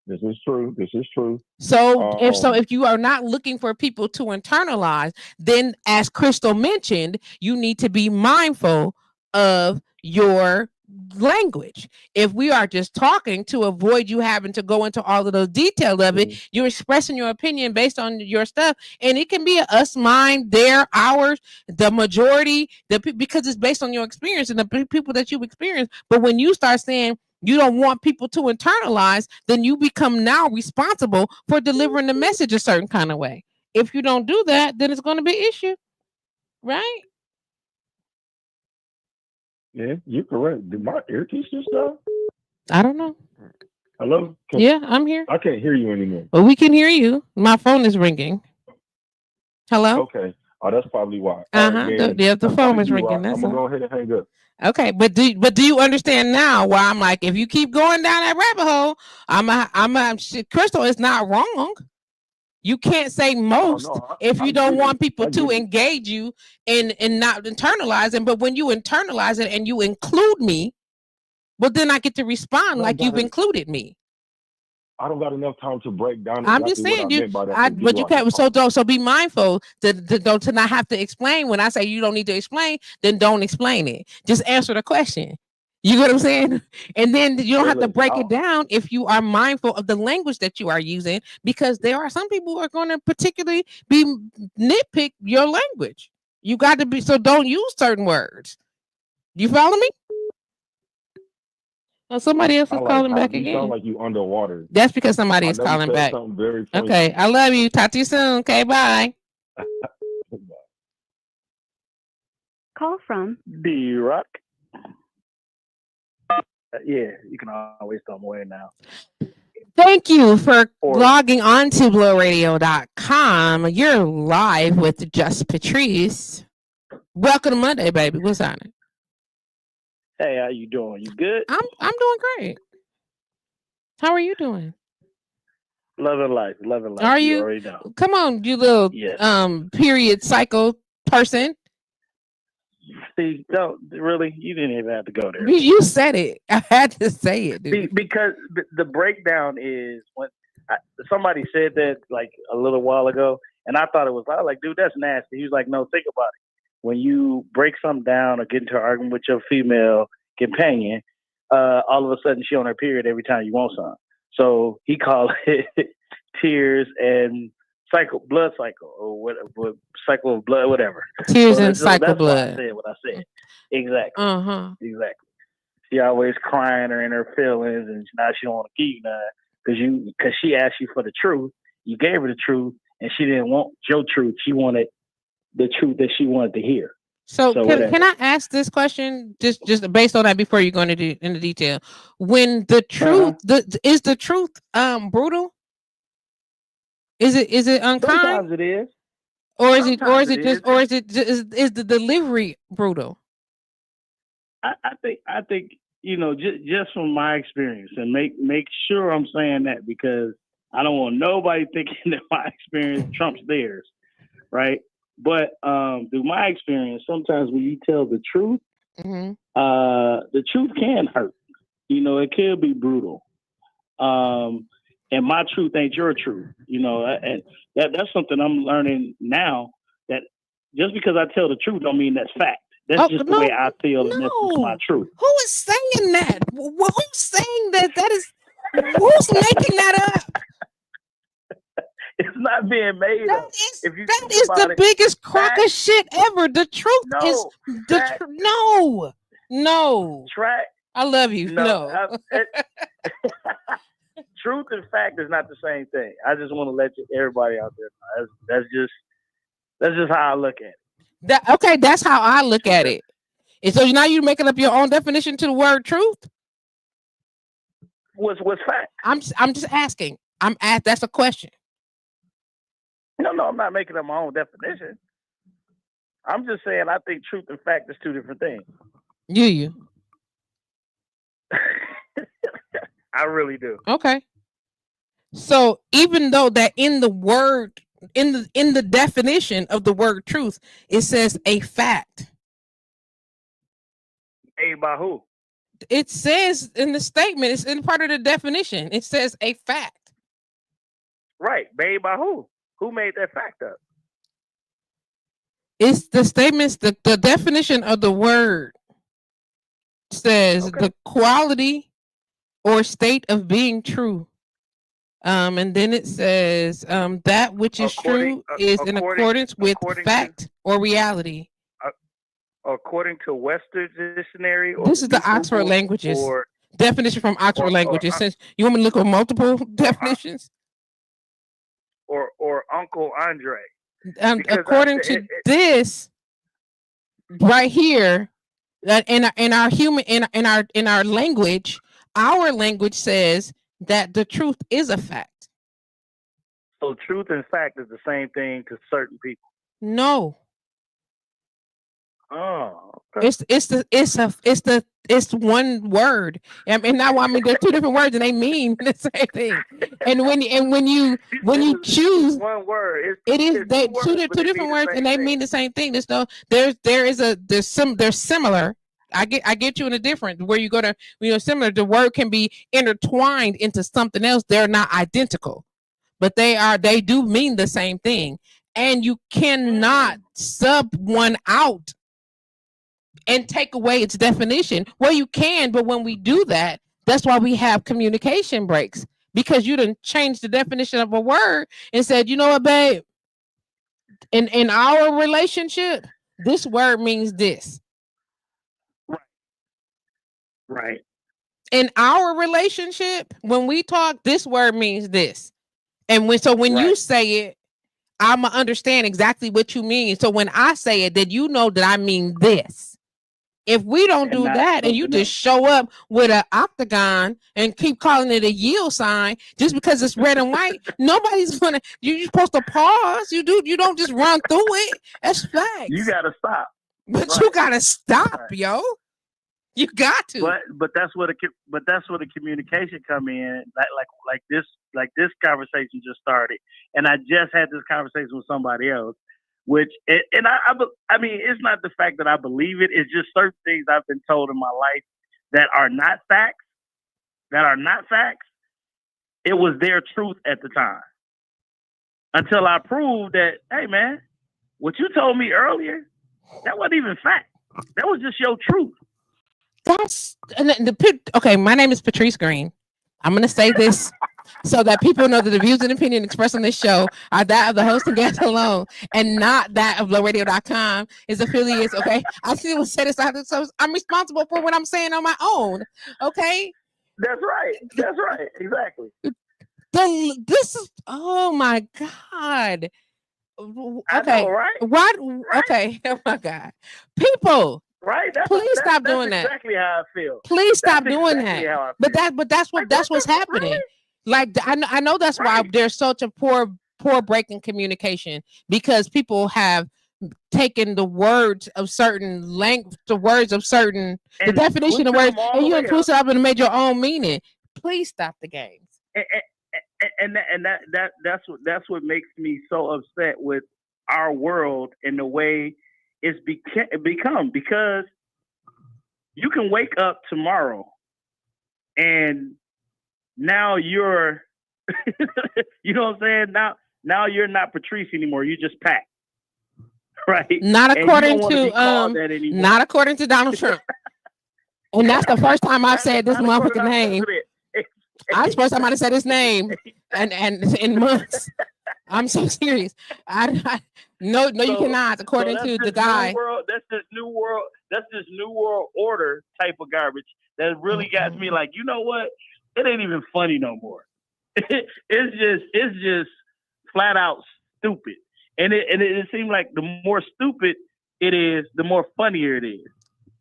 this is true. This is true. So Um, if you are not looking for people to internalize, then as Crystal mentioned, you need to be mindful of your language. If we are just talking to avoid you having to go into all of the detail of it, you're expressing your opinion based on your stuff, and it can be us, mine, their, ours, the majority, because it's based on your experience and the people that you've experienced. But when you start saying you don't want people to internalize, then you become now responsible for delivering the message a certain kind of way. If you don't do that, then it's going to be an issue, right? yeah, you're correct. Did my earpiece just die? I don't know. Hello? Yeah, I'm here. I can't hear you anymore. Well, we can hear you. My phone is ringing. Hello? Okay. Oh, that's probably why. All right, then. The phone is ringing. I'm That's gonna all. go ahead and hang up. Okay, but do you understand now why I'm like, if you keep going down that rabbit hole, Crystal is not wrong. You can't say most if you don't want people to engage you and not internalize it. But when you internalize it and you include me, well, then I get to respond like you've included me. I don't got enough time to break down. I'm just saying, but you can't. So be mindful to not have to explain. When I say you don't need to explain, then don't explain it. Just answer the question. You get what I'm saying? And then you don't have to break it down if you are mindful of the language that you are using, because there are some people who are going to particularly be nitpick your language. You got to be, so don't use certain words. You follow me? Oh, somebody else is calling back again. You sound like you underwater. That's because somebody is calling back. Very funny. Okay, I love you. Talk to you soon. Okay, bye. Call from D-Rock. Yeah, you can always throw them away now. Thank you for logging on to blowradio.com. You're live with JustPatrice. Welcome to Monday, baby. What's on it? Hey, how you doing? You good? I'm doing great. How are you doing? Loving life. Are you? Already know. Come on, you little period cycle person. See, don't really. You didn't even have to go there. You said it. I had to say it, dude. Because the breakdown is when somebody said that like a little while ago, and I thought it was like, dude, that's nasty. He was like, no, think about it. When you break something down or get into an argument with your female companion, all of a sudden she on her period every time you want something. So he called it tears and blood cycle, or what cycle of blood, whatever. Tears and cycle blood. Why I said what I said. Exactly. Exactly. She always crying or in her feelings, and now she don't want to give you none because she asked you for the truth. You gave her the truth, and she didn't want your truth. She wanted the truth that she wanted to hear. So can I ask this question just based on that before you go into the detail? When the truth, is the truth brutal? Is it unkind? Sometimes it is. Or is is the delivery brutal? I think just from my experience, and make sure I'm saying that, because I don't want nobody thinking that my experience trumps theirs, right? But through my experience, sometimes when you tell the truth, the truth can hurt. It can be brutal. And my truth ain't your truth. And that's something I'm learning now, that just because I tell the truth don't mean that's fact. That's just the way I feel, and that's just my truth. Who is saying that? Who's saying that? That is, who's making that up? It's not being made up. That is the biggest crock of shit ever. The truth is no. Track. I love you. No. Truth and fact is not the same thing. I just want to let everybody out there know. That's just how I look at it. That's how I look at it. And so now you're making up your own definition to the word truth. What's fact? I'm just asking. That's a question. No, I'm not making up my own definition. I'm just saying I think truth and fact is two different things. You. I really do. Okay. So even though that in the word, in the definition of the word truth, it says a fact. Made by who? It says in the statement, it's in part of the definition. It says a fact. Right. Made by who? Who made that fact up? It's the statements, the definition of the word says Okay. the quality or state of being true. And then it says that which is true is in accordance with fact or reality. According to Webster's dictionary, or This is the Oxford Google, languages or definition from Oxford languages. Since you want me to look at multiple definitions, or Uncle Andre. According to this right here, that in our human in our language, our language says that the truth is a fact. So truth and fact is the same thing to certain people. No. Oh, okay. It's one word. I mean, now I mean they're two different words and they mean the same thing. And when you choose one word, it is they two different words and they mean the same thing. They're similar. I get you in a different where you go to similar. The word can be intertwined into something else. They're not identical, but they do mean the same thing. And you cannot sub one out and take away its definition. Well, you can, but when we do that, that's why we have communication breaks, because you done changed the definition of a word and said, you know what, babe, in our relationship, this word means this. Right. In our relationship, when we talk, this word means this. And when you say it, I'm gonna understand exactly what you mean. So when I say it, then you know that I mean this. If we don't do that and you just show up with an octagon and keep calling it a yield sign just because it's red and white, nobody's gonna. You're supposed to pause. You don't just run through it. That's facts. You gotta stop. But you gotta stop, yo. You got to. But that's where the communication come in. Like this conversation just started, and I just had this conversation with somebody else. Which I mean, it's not the fact that I believe it. It's just certain things I've been told in my life that are not facts. It was their truth at the time. Until I proved that, hey man, what you told me earlier, that wasn't even fact. That was just your truth. Okay. My name is Patrice Green. I'm gonna say this so that people know that the views and opinion expressed on this show are that of the host and guest alone, and not that of LowRadio.com, its affiliates. Okay, I see what said it, so I'm responsible for what I'm saying on my own. Okay, that's right, exactly. This is, oh my god. Okay, I know, right? What? Right? Okay, oh my god, people. Right. Please stop doing that. Exactly how I feel. Please stop doing that. But that's what's happening. Right? Like I know that's why there's such a poor break in communication, because people have taken the words of certain length, the definition of words, and you twist it up and made your own meaning. Please stop the games. And that's what makes me so upset with our world and the way it's become, because you can wake up tomorrow and now you're you know what I'm saying, now you're not Patrice anymore, you're just Pat, right? Not according to Donald Trump. And that's the first time I've said this motherfucking name. That's the first time I said his name and in months. I'm so serious. No, you cannot. According to the guy, that's this new world order type of garbage that really got me. Like, you know what? It ain't even funny no more. It's just flat out stupid. And it seems like the more stupid it is, the more funnier it is.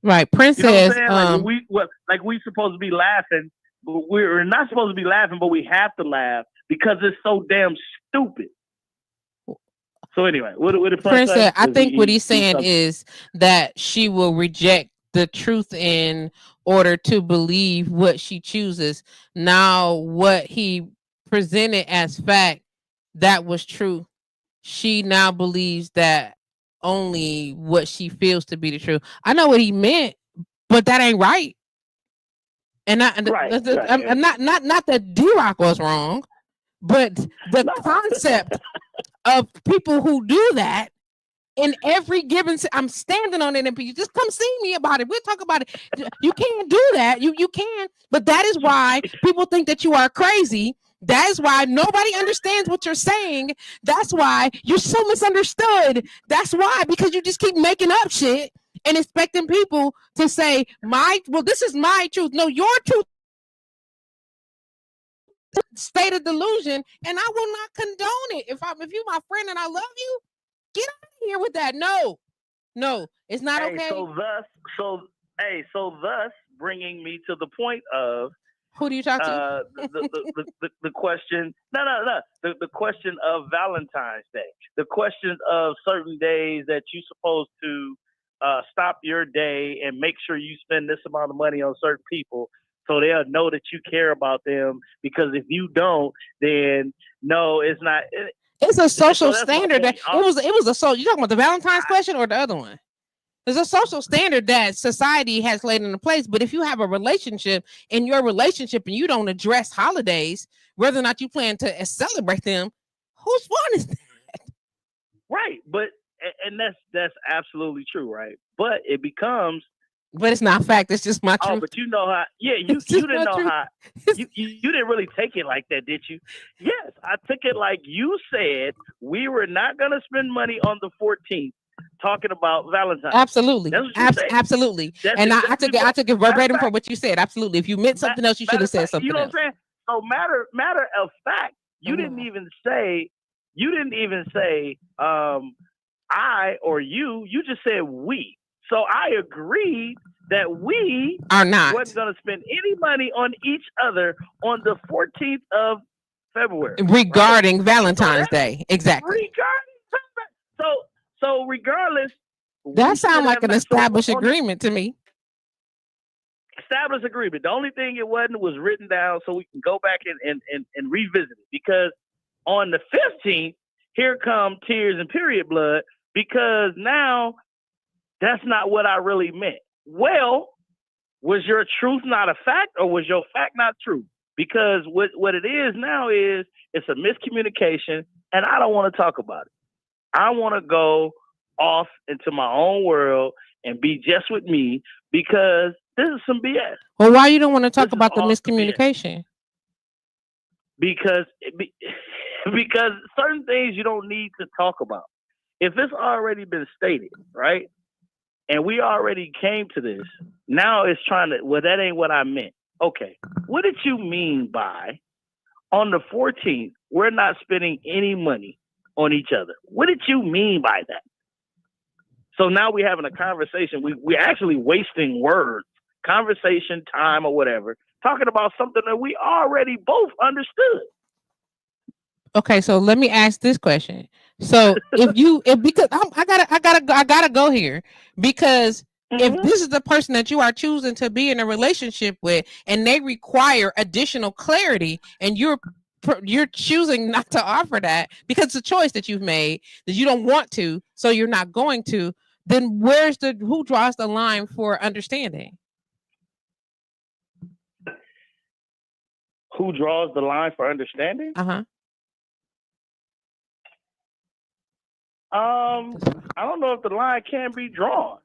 Right, Princess. You know what I'm saying? We supposed to be laughing, but we're not supposed to be laughing, but we have to laugh because it's so damn stupid. So anyway, what the Princess, I think what he's saying is that she will reject the truth in order to believe what she chooses. Now, what he presented as fact that was true, she now believes that only what she feels to be the truth. I know what he meant, but that ain't right. And Right. I'm not that D-Rock was wrong, but the concept of people who do that in every given, I'm standing on it, and you just come see me about it. We'll talk about it. You can't do that. You can, but that is why people think that you are crazy. That is why nobody understands what you're saying. That's why you're so misunderstood. That's why, because you just keep making up shit and expecting people to say, this is my truth. No, your truth state of delusion, and I will not condone it. If you're my friend and I love you, get out of here with that. No, it's not okay. So thus bringing me to the point of who do you talk to? The question. No. The question of Valentine's Day. The question of certain days that you're supposed to stop your day and make sure you spend this amount of money on certain people, so they'll know that you care about them. Because if you don't, then no, it's not. It's a social standard that it was a social. You talking about the Valentine's question or the other one? There's a social standard that society has laid into place. But if you have a relationship in your relationship and you don't address holidays, whether or not you plan to celebrate them, whose fault is that? Right, but and that's absolutely true, right? But it becomes. But it's not fact. It's just my truth. Oh, but you know how? Yeah, you didn't know how. You didn't really take it like that, did you? Yes, I took it like you said we were not going to spend money on the 14th talking about Valentine's. Absolutely, absolutely. And I took it verbatim for what you said. Absolutely. If you meant something else, you should have said something else. What I'm saying? So matter of fact, you didn't even say. You didn't even say I or you. You just said we. So I agreed that we are not wasn't going to spend any money on each other on the 14th of February regarding Valentine's Day. Exactly. So regardless, that sounds like an established agreement to me. Established agreement. The only thing it wasn't was written down, so we can go back and revisit it. Because on the 15th, here come tears and period blood. Because now. That's not what I really meant. Well, was your truth not a fact, or was your fact not true? Because what it is now is it's a miscommunication, and I don't want to talk about it. I want to go off into my own world and be just with me, because this is some BS. Well, why you don't want to talk about the miscommunication? Because certain things you don't need to talk about. If it's already been stated, right? And we already came to this. Now it's trying to, that ain't what I meant. Okay. What did you mean by on the 14th, we're not spending any money on each other? What did you mean by that? So now we're having a conversation. We're actually wasting words, conversation, time, or whatever, talking about something that we already both understood. Okay, so let me ask this question. So because I gotta go here, because if this is the person that you are choosing to be in a relationship with and they require additional clarity, and you're choosing not to offer that because it's a choice that you've made that you don't want to, so you're not going to, then who draws the line for understanding? Who draws the line for understanding? I don't know if the line can be drawn.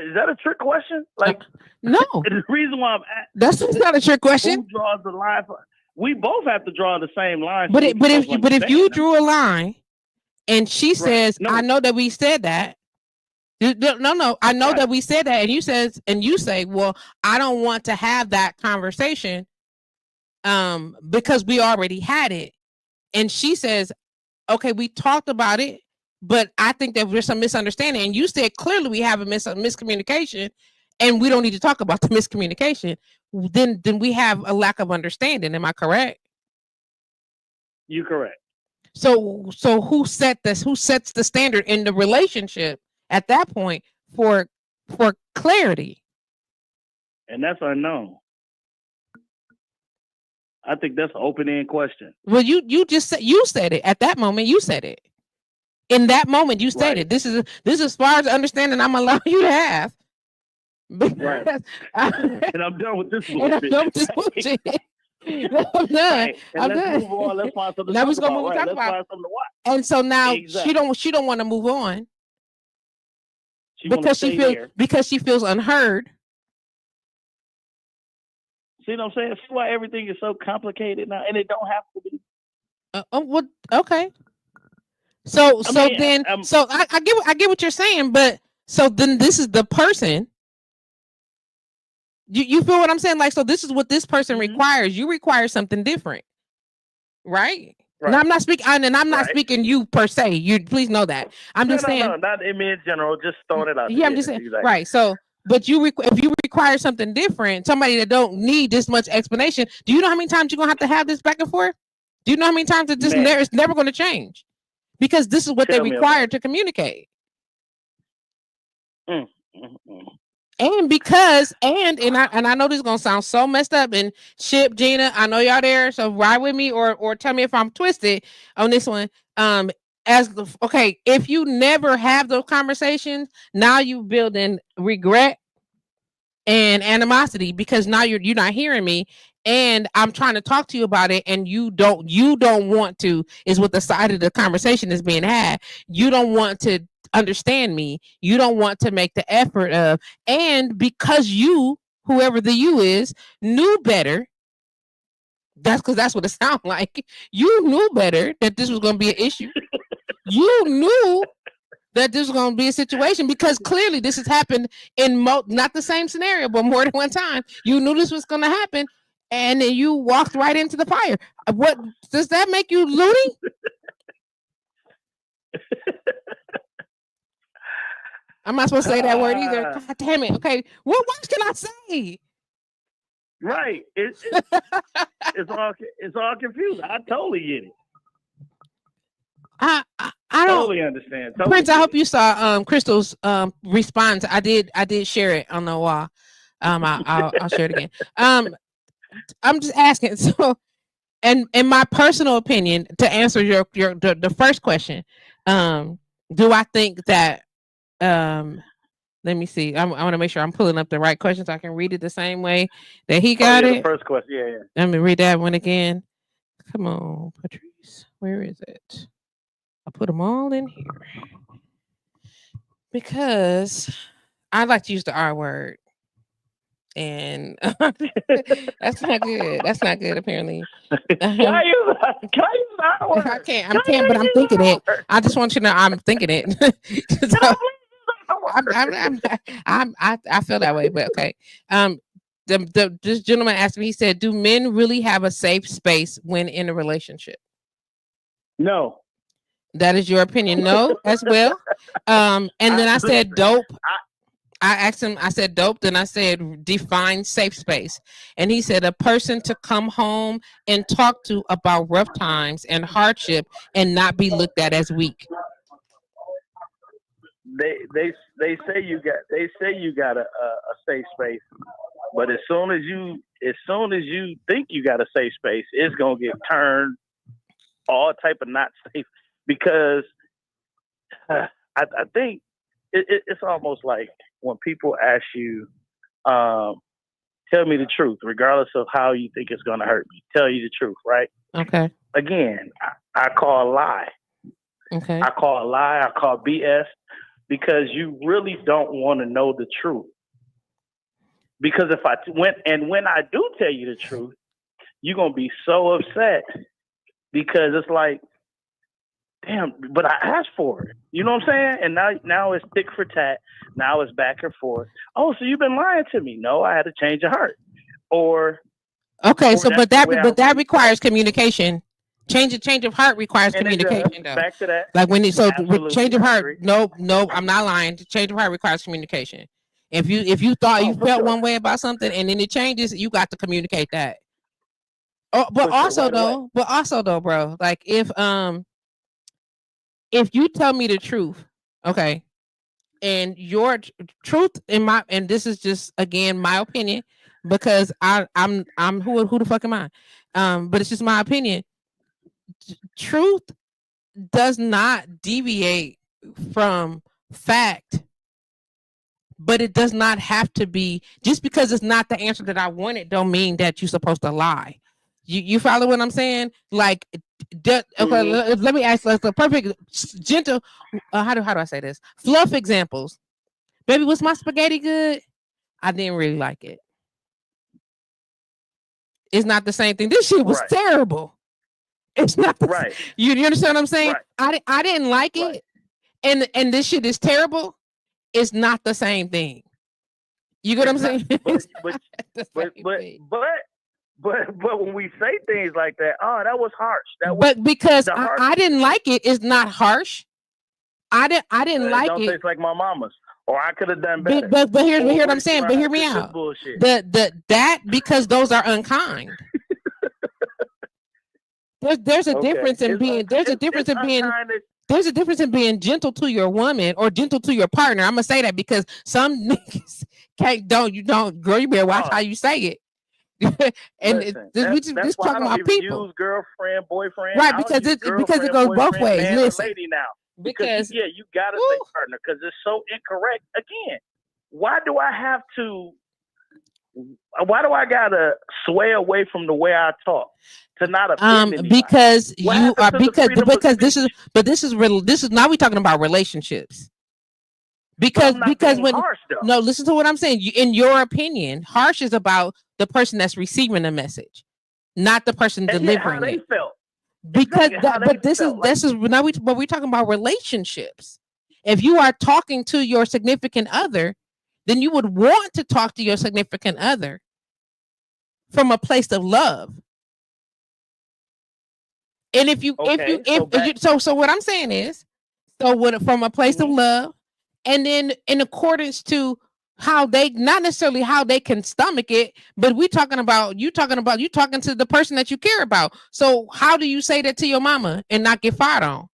Is that a trick question? Like, no. The reason why that's not a trick question. Who draws the line? We both have to draw the same line. But if you drew a line, and she says, "I know that we said that." No, I know that we said that, and you say, "Well, I don't want to have that conversation, because we already had it." And she says, "Okay, we talked about it, but I think that there's some misunderstanding." And you said clearly we have a miscommunication, and we don't need to talk about the miscommunication. Then we have a lack of understanding. Am I correct? You're correct. So who sets the standard in the relationship at that point for for clarity. And that's unknown. I think that's an open-end question. Well, you just said it at that moment. You said it in that moment. You said it. This is as far as understanding I'm allowing you to have. Right. And I'm done with this bullshit. And I'm done with this bullshit. I'm done. Right. And I'm let's done. move on. Let's find something to Now talk we're gonna about. move Right. talk Let's about. find something to watch. And so now Exactly. she don't want to move on She wanna because stay there. because she feels unheard. See what I'm saying? See why everything is so complicated now, and it don't have to be. What? Okay. So I mean, then I get what you're saying, but so then this is the person. You feel what I'm saying? Like, so this is what this person requires. You require something different, right? And I'm not speaking, and I'm not speaking you per se. You please know that. I'm just saying. No, not in me in general. Just throwing it out. Yeah, I'm just saying. Exactly. Right. So, but if you require something different, somebody that don't need this much explanation, do you know how many times you're gonna have this back and forth? Do you know how many times it's never going to change? Because this is what they require to communicate. And because and I know this is gonna sound so messed up, and Ship, Gina, I know y'all there, so ride with me or tell me if I'm twisted on this one. If you never have those conversations, now you building regret and animosity because now you're not hearing me, and I'm trying to talk to you about it, and you don't want to, is what the side of the conversation is being had. You don't want to understand me. You don't want to make the effort of, and because you, whoever the you is, knew better. That's what it sounds like. You knew better that this was going to be an issue. You knew that this was going to be a situation because clearly this has happened in not the same scenario, but more than one time. You knew this was going to happen, and then you walked right into the fire. What does that make you, loony? I'm not supposed to say that word either. God damn it. Okay. What words can I say? Right. It's all confusing. I totally get it. I totally understand. Totally Prince, I hope you saw Crystal's response. I did share it on the wall. I'll share it again. I'm just asking. So, and in my personal opinion, to answer the first question, do I think that let me see. I want to make sure I'm pulling up the right question so I can read it the same way that he got it. The first question, yeah. Let me read that one again. Come on, Patrice. Where is it? I put them all in here because I like to use the R word, and that's not good. That's not good. Apparently, can I use the R word? I can't, but I'm thinking it. I just want you to know I'm thinking it. So, I feel that way, but okay. This gentleman asked me. He said, "Do men really have a safe space when in a relationship?" No. That is your opinion. No, as well. And then I said, "Dope." I asked him. I said, "Dope." Then I said, "Define safe space." And he said, "A person to come home and talk to about rough times and hardship and not be looked at as weak." They say you got a safe space, but as soon as you think you got a safe space, it's gonna get turned all type of not safe, because I think it's almost like when people ask you, tell me the truth, regardless of how you think it's gonna hurt me. Tell you the truth, right? Okay. Again, I call a lie. Okay. I call a lie. I call BS. Because you really don't want to know the truth. Because when I do tell you the truth, you're gonna be so upset, because it's like, damn, but I asked for it. You know what I'm saying? And now it's tick for tat. Now it's back and forth. Oh, so you've been lying to me? No, I had a change of heart. Okay, so but that requires communication. Change of heart requires communication, though. Back to that. Like with change of heart, no, I'm not lying. Change of heart requires communication. If you thought you felt one way about something and then it changes, you got to communicate that. Oh, but also though, bro, like if you tell me the truth, okay, and your truth and this is just again my opinion because I'm who the fuck am I? But it's just my opinion. Truth does not deviate from fact, but it does not have to be just because it's not the answer that I wanted. Don't mean that you're supposed to lie. You follow what I'm saying? Like, okay, let me ask the perfect gentle. How do I say this? Fluff examples. Baby, was my spaghetti good? I didn't really like it. It's not the same thing. This shit was terrible. It's not right. You understand what I'm saying? Right. I didn't like it, and this shit is terrible. It's not the same thing. You get what I'm saying? But when we say things like that, oh, that was harsh. But because I didn't like it, it's not harsh. I didn't like don't it. Taste like my mama's, or I could have done better. But hear what I'm saying. But hear me out. That because those are unkind. There's a difference in being. There's a difference in being. There's a difference in being gentle to your woman or gentle to your partner. I'm gonna say that because some niggas don't girl, you better watch how you say it. And we just talking about people. Use girlfriend, boyfriend, right? Because it goes both ways. Listen, lady now. Because you gotta say partner because it's so incorrect. Again, why do I gotta sway away from the way I talk to not offend anybody? Because you are because this is now we're talking about relationships. Because when harsh, no, listen to what I'm saying. In your opinion, harsh is about the person that's receiving the message, not the person delivering it. They felt. Because this is now we're talking about relationships. If you are talking to your significant other, then you would want to talk to your significant other from a place of love. And so what I'm saying is, from a place of love, and then in accordance to how they not necessarily how they can stomach it, but you talking to the person that you care about. So how do you say that to your mama and not get fired on?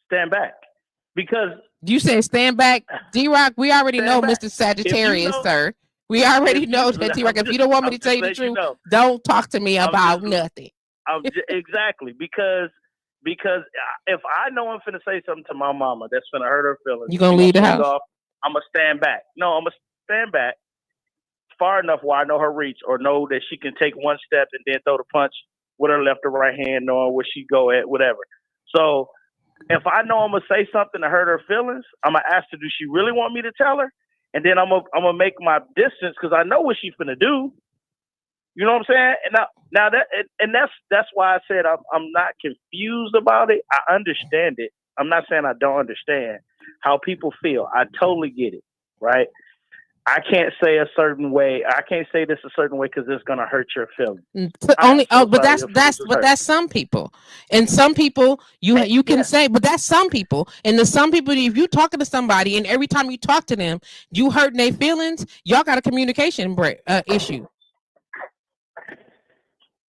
Stand back. Because you said stand back, D-Rock. We already know Mr. Sagittarius, sir. We already know that D-Rock. If you don't want me to tell you the truth, don't talk to me about nothing. Exactly, because if I know I'm finna say something to my mama that's finna hurt her feelings, you gonna leave the house? I'm gonna stand back. No, I'm gonna stand back far enough where I know her reach or know that she can take one step and then throw the punch with her left or right hand, knowing where she go at, whatever. So if I know I'm gonna say something to hurt her feelings, I'm gonna ask her, do she really want me to tell her? And then I'm gonna make my distance because I know what she's finna do. You know what I'm saying? And now that's why I said I'm not confused about it. I understand it. I'm not saying I don't understand how people feel. I totally get it, right? I can't say a certain way. I can't say this a certain way because it's gonna hurt your feelings. But that's some people, and some people you can say, but that's some people, and the some people. If you talking to somebody and every time you talk to them, you hurting their feelings, y'all got a communication issue.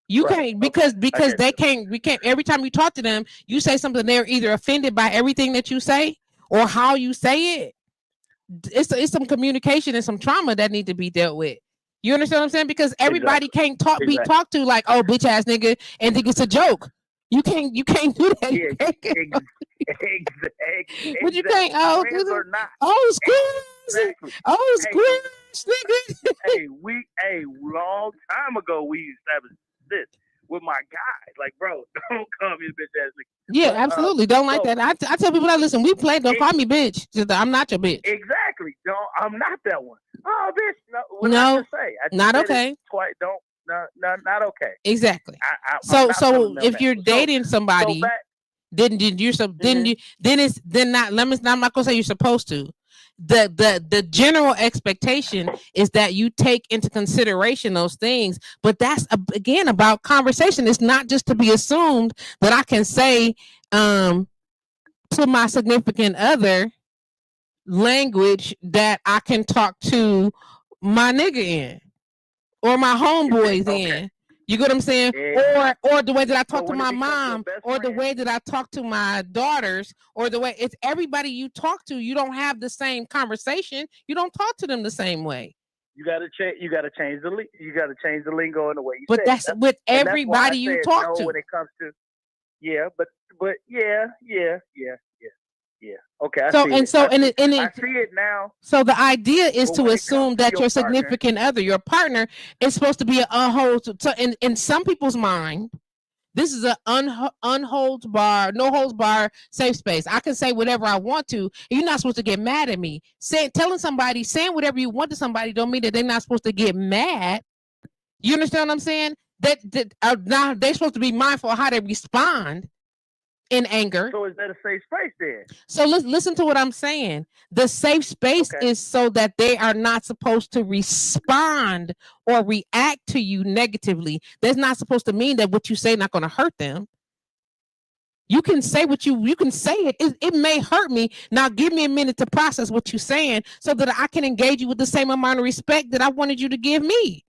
You can't because they can't. We can't. Every time you talk to them, you say something. They're either offended by everything that you say or how you say it. It's some communication and some trauma that need to be dealt with. You understand what I'm saying? Because everybody can't be talked to like, oh, bitch ass nigga, and think it's a joke. You can't do that. Yeah, exactly. But you can't. Squish, nigga. Long time ago we established this with my guy. Like, bro, don't call me a bitch ass nigga. Yeah, absolutely. Don't like that. I tell people that listen, we play. Don't call me bitch. I'm not your bitch. Exactly. I'm not that one. Oh, bitch. No. Not okay. Twice. Not okay. Exactly. So if you're dating somebody, I'm not gonna say you're supposed to. The general expectation is that you take into consideration those things, but that's again about conversation. It's not just to be assumed that I can say to my significant other language that I can talk to my nigga in or my homeboys in. You get what I'm saying? Yeah. Or the way that I But talk to when it my becomes your mom, best or the friend, way that I talk to my daughters, or the way it's everybody you talk to, you don't have the same conversation. You don't talk to them the same way. you gotta change. You gotta change the lingo and the way you But say that's it. with And that's why I everybody you said talk no to. when it comes to but yeah. Okay, I So see and it. so I and see, it, and I it see it now. so the idea is But to when it comes assume to that your your partner, significant other, your partner, is supposed to be an unhold. So in some people's mind, this is an unholds bar, no holds bar, safe space. I can say whatever I want to. And you're not supposed to get mad at me. Telling whatever you want to somebody don't mean that they're not supposed to get mad. You understand what I'm saying? That now they're supposed to be mindful of how they respond in anger. so is that a safe space then? So listen to what I'm saying. The safe space Okay. is so that they are not supposed to respond or react to you negatively. That's not supposed to mean that what you say not going to hurt them. You can say what you can say it. It may hurt me. Now give me a minute to process what you're saying so that I can engage you with the same amount of respect that I wanted you to give me.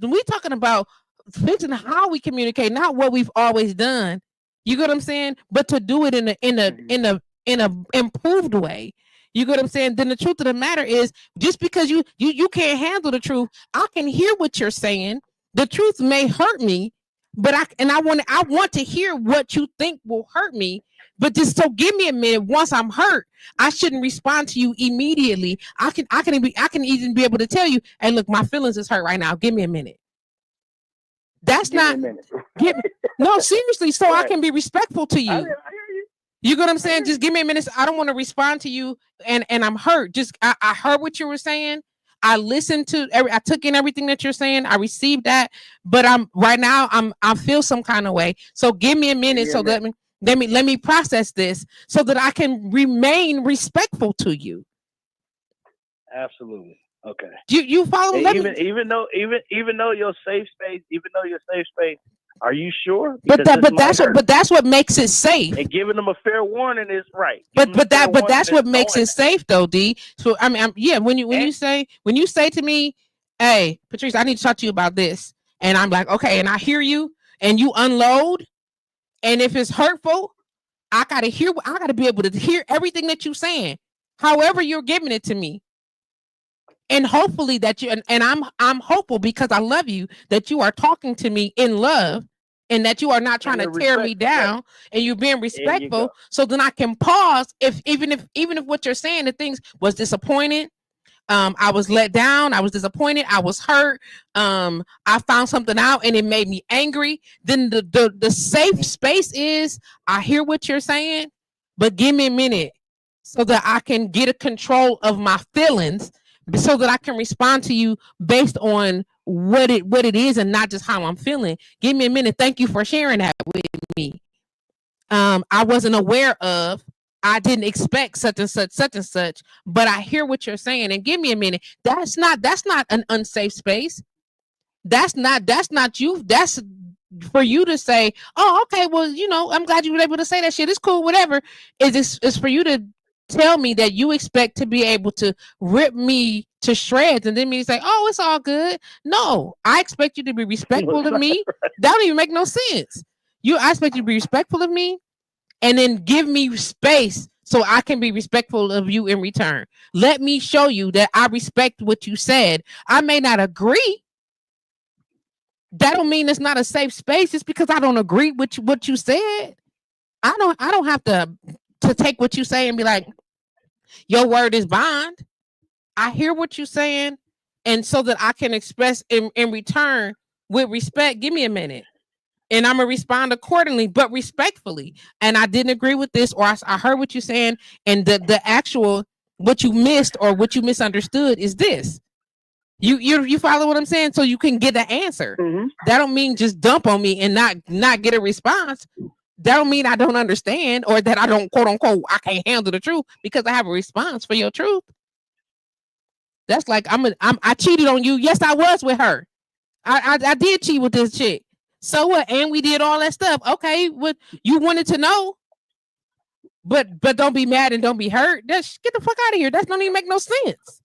We talking about fixing how we communicate, not what we've always done. You get what I'm saying? But to do it in a improved way. You get what I'm saying? Then the truth of the matter is, just because you can't handle the truth, I can hear what you're saying. The truth may hurt me, but I want to hear what you think will hurt me. But just so give me a minute. Once I'm hurt, I shouldn't respond to you immediately. I can even be able to tell you, hey, look, my feelings is hurt right now. Give me a minute. That's Give not me a minute. no, seriously, so I Right. can be respectful to I you. hear you. You get what I'm saying? Just give me a minute. I don't want to respond to you and I'm hurt. I heard what you were saying. I listened to I took in everything that you're saying. I received that, but I feel some kind of way. So give me a minute. So let me process this so that I can remain respectful to you. Absolutely. Okay. You follow? And even though your safe space, are you sure? But that's what makes it safe. And giving them a fair warning is right. But that's what makes it safe, though, D. So I mean, when you say to me, hey, Patrice, I need to talk to you about this, and I'm like, okay, and I hear you, and you unload, and if it's hurtful, I gotta be able to hear everything that you're saying, however you're giving it to me. And hopefully that and I'm hopeful because I love you that you are talking to me in love and that you are not trying to tear me down and you're being respectful. So then I can pause even if what you're saying, the things was disappointed. I was let down. I was disappointed. I was hurt. I found something out and it made me angry. Then the safe space is I hear what you're saying, but give me a minute so that I can get a control of my feelings so that I can respond to you based on what it is and not just how I'm feeling. Give me a minute. Thank you for sharing that with me. I wasn't aware of. I didn't expect such and such, but I hear what you're saying and give me a minute. That's not an unsafe space. That's not you. That's for you to say, oh, okay, well, I'm glad you were able to say that shit. It's cool, whatever. It's for you to tell me that you expect to be able to rip me to shreds and then me say, oh, it's all good. No, I expect you to be respectful of me. That don't even make no sense. I expect you to be respectful of me and then give me space so I can be respectful of you in return. Let me show you that I respect what you said. I may not agree. That don't mean it's not a safe space. It's because I don't agree with what you said. I don't have to take what you say and be like, your word is bond. I hear what you're saying, and so that I can express in return with respect. Give me a minute, and I'm gonna respond accordingly, but respectfully. And I didn't agree with this, or I heard what you're saying, and the actual what you missed or what you misunderstood is this. You follow what I'm saying? So you can get the answer. Mm-hmm. That don't mean just dump on me and not get a response. That don't mean I don't understand or that I don't quote unquote I can't handle the truth because I have a response for your truth. That's like I cheated on you. Yes, I was with her. I did cheat with this chick. So what? And we did all that stuff. Okay, what you wanted to know? But don't be mad and don't be hurt. Get the fuck out of here. That don't even make no sense.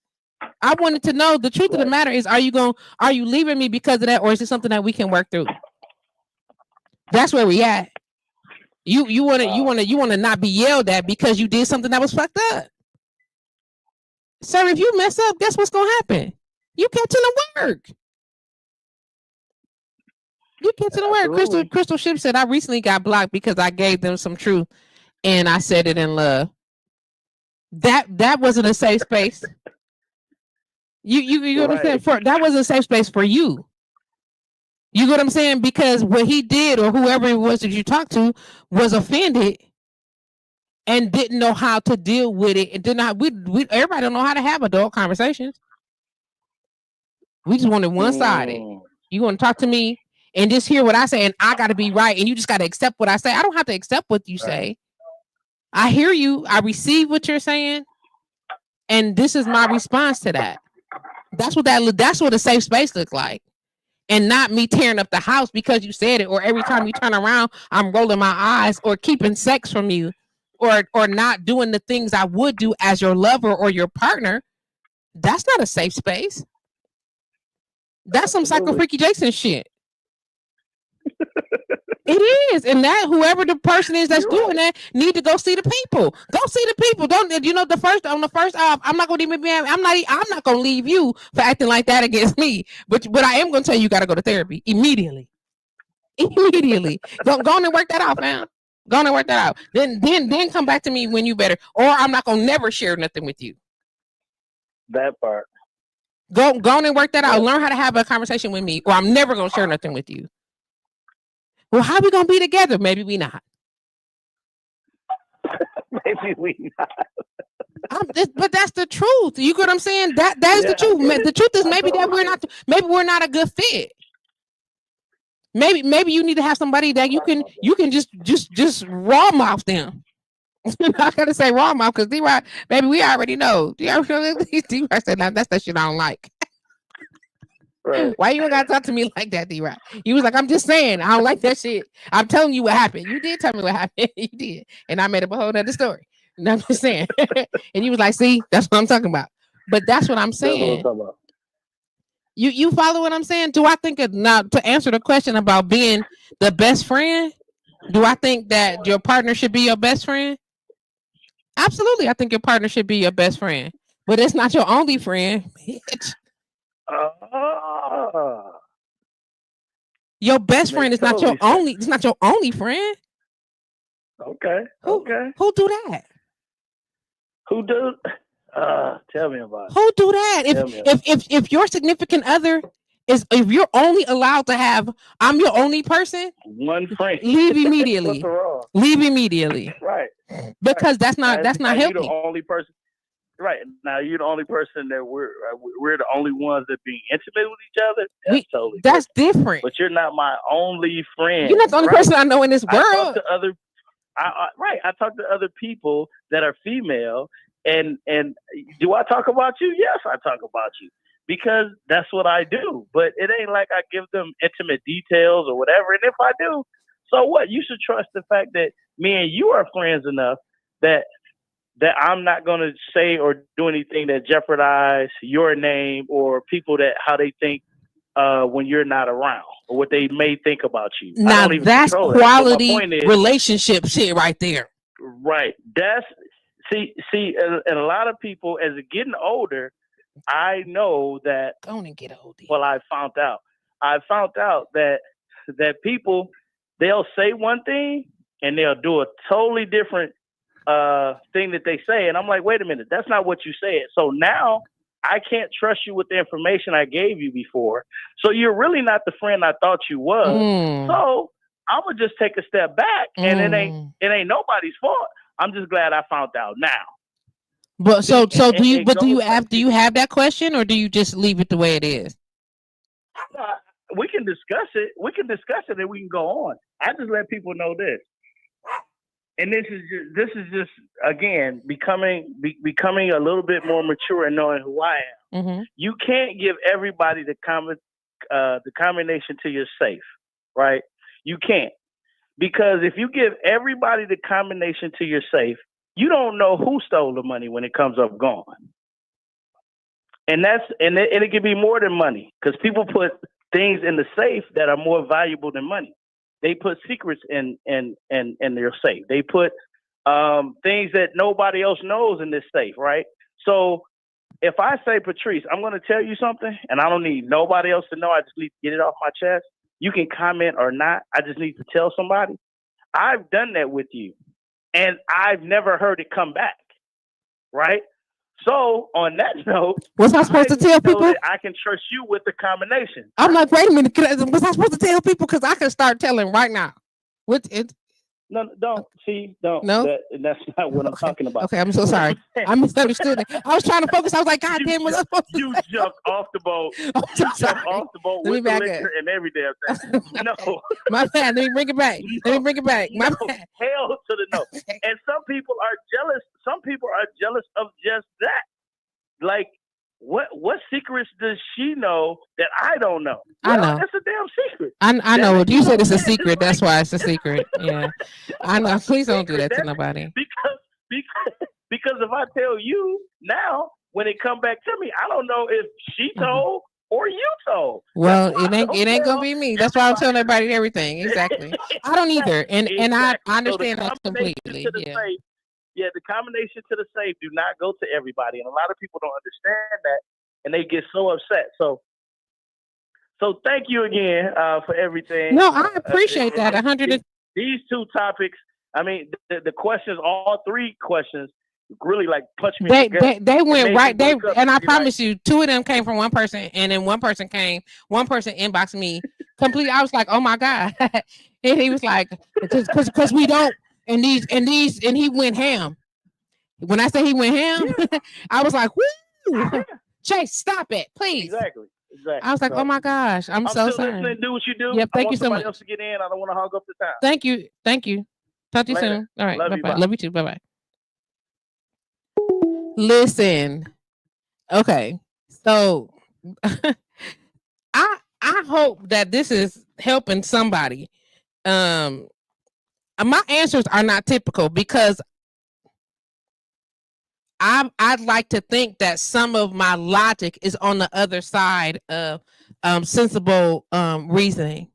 I wanted to know the truth of the matter is, are you leaving me because of that, or is it something that we can work through? That's where we at. You want to not be yelled at because you did something that was fucked up. Sir, if you mess up, guess what's gonna happen? You catching the work. You catching the work. Crystal Ship said, I recently got blocked because I gave them some truth and I said it in love. That wasn't a safe space. You know what I'm saying? That wasn't a safe space for you. You know what I'm saying? Because what he did, or whoever it was that you talked to, was offended and didn't know how to deal with it. And everybody don't know how to have adult conversations. We just wanted one-sided. You want to talk to me and just hear what I say, and I got to be right, and you just got to accept what I say. I don't have to accept what you say. I hear you. I receive what you're saying, and this is my response to that. That's what a safe space looks like. And not me tearing up the house because you said it, or every time you turn around, I'm rolling my eyes, or keeping sex from you, or not doing the things I would do as your lover or your partner. That's not a safe space. That's some Psycho Freaky Jason shit. It is, and that whoever the person is that's doing that need to go see the people. Go see the people. Don't the first off? I'm not gonna even be. I'm not gonna leave you for acting like that against me. But I am gonna tell you got to go to therapy immediately. Immediately. Go on and work that out, fam. Go on and work that out. Then come back to me when you better. Or I'm not gonna never share nothing with you. That part. Go on and work that out. Learn how to have a conversation with me, or I'm never gonna share nothing with you. Well, how we gonna be together? Maybe we not. Maybe we not. But that's the truth. You get what I'm saying? That is the truth. The truth is maybe we're not a good fit. Maybe you need to have somebody that you can just raw mouth them. I gotta say raw mouth because D-Rod, baby, we already know. D-Rod said, "Now that's that shit I don't like." Right. Why you gotta talk to me like that, D-Rod? You was like, I'm just saying, I don't like that shit. I'm telling you what happened. You did tell me what happened. You did. And I made up a whole other story. And I'm just saying. And you was like, see, that's what I'm talking about. But that's what I'm saying. That's what I'm talking about. You follow what I'm saying? Do I think now to answer the question about being the best friend? Do I think that your partner should be your best friend? Absolutely, I think your partner should be your best friend. But it's not your only friend, bitch. Your best friend is not your only. It's not your only friend. Okay. Who do that? Who do? Tell me about it. Who do that? If your significant other is, if you're only allowed to have, I'm your only person. One friend. Leave immediately. Leave immediately. Right. Because that's not healthy. You're the only person. Right now, you're the only person that we're the only ones that being intimate with each other. That's different. But you're not my only friend. You're not the only person I know in this world. I talk to other people that are female, and do I talk about you? Yes, I talk about you because that's what I do. But it ain't like I give them intimate details or whatever. And if I do, so what? You should trust the fact that me and you are friends enough that I'm not going to say or do anything that jeopardize your name or people that how they think when you're not around or what they may think about you. Now that's quality relationship shit right there. Right. That's see, and a lot of people as getting older, I know that. Go on and get older. Well, I found out that people, they'll say one thing and they'll do a totally different thing that they say, and I'm like, wait a minute, that's not what you said. So now I can't trust you with the information I gave you before. So you're really not the friend I thought you was. So I'm gonna just take a step back, and it ain't nobody's fault. I'm just glad I found out now. But so do you have that question, or do you just leave it the way it is? We can discuss it. And we can go on. I just let people know this. And this is just again becoming a little bit more mature and knowing who I am. Mm-hmm. You can't give everybody the combination to your safe, right? You can't, because if you give everybody the combination to your safe, you don't know who stole the money when it comes up gone. and it can be more than money because people put things in the safe that are more valuable than money. They put secrets in their safe. They put things that nobody else knows in this safe, right? So if I say, Patrice, I'm going to tell you something, and I don't need nobody else to know. I just need to get it off my chest. You can comment or not. I just need to tell somebody. I've done that with you, and I've never heard it come back, right? So on that note, was I supposed to tell people? I can trust you with the combination. I'm like, wait a minute. Was I supposed to tell people? Because I can start telling right now. What it? No, don't. See, don't. No, that's not what I'm talking about. Okay, I'm so sorry. I misunderstood it. I was trying to focus. I was like, God damn, was I supposed to you jumped off the boat. Jumped off the boat with the liquor and every damn thing. No. My bad. Let me bring it back. Let me bring it back. My bad. Hell to the no. And some people are jealous. Some people are jealous of just that. Like, what secrets does she know that I don't know? I know. That's a damn secret. I know. You said it's a secret. That's why it's a secret. Yeah. I know. Please don't do that to nobody. Because if I tell you now, when it come back to me, I don't know if she told or you told. Well, it ain't gonna be me. That's why I'm telling everybody everything. Exactly. I don't either. And I understand that completely. Yeah. Yeah, the combination to the safe do not go to everybody, and a lot of people don't understand that, and they get so upset. So thank you again for everything. No, I appreciate that. 100. These two topics. I mean, the questions, all three questions, really like punch me. They went right. And I promise you, two of them came from one person, and then one person inboxed me completely. I was like, oh my God, and he was like, because we don't. And he went ham. When I say he went ham, I was like, woo! Chase, stop it, please. Exactly. I was like, oh my gosh, I'm so sorry. Listening, do what you do. Yep, thank you so much. Else to get in. I don't want to hog up the time. Thank you. Talk to you soon. All right, bye-bye. Love you too. Bye-bye. Listen, okay, so I hope that this is helping somebody. My answers are not typical because I'd like to think that some of my logic is on the other side of sensible reasoning.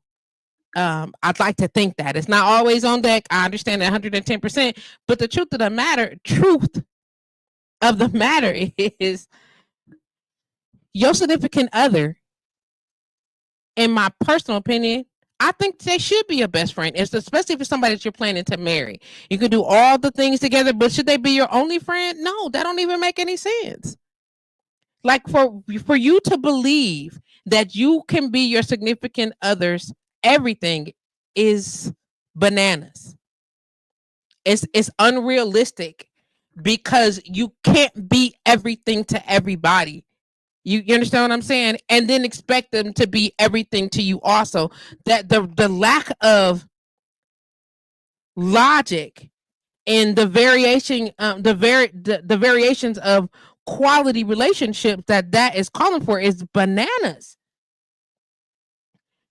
I'd like to think that it's not always on deck. I understand that 110%, but the truth of the matter is your significant other, in my personal opinion, I think they should be a best friend, especially if it's somebody that you're planning to marry. You can do all the things together, but should they be your only friend? No, that don't even make any sense. Like for you to believe that you can be your significant other's everything is bananas. It's unrealistic because you can't be everything to everybody. You understand what I'm saying? And then expect them to be everything to you also. That the lack of logic in the variations of quality relationships that is calling for is bananas.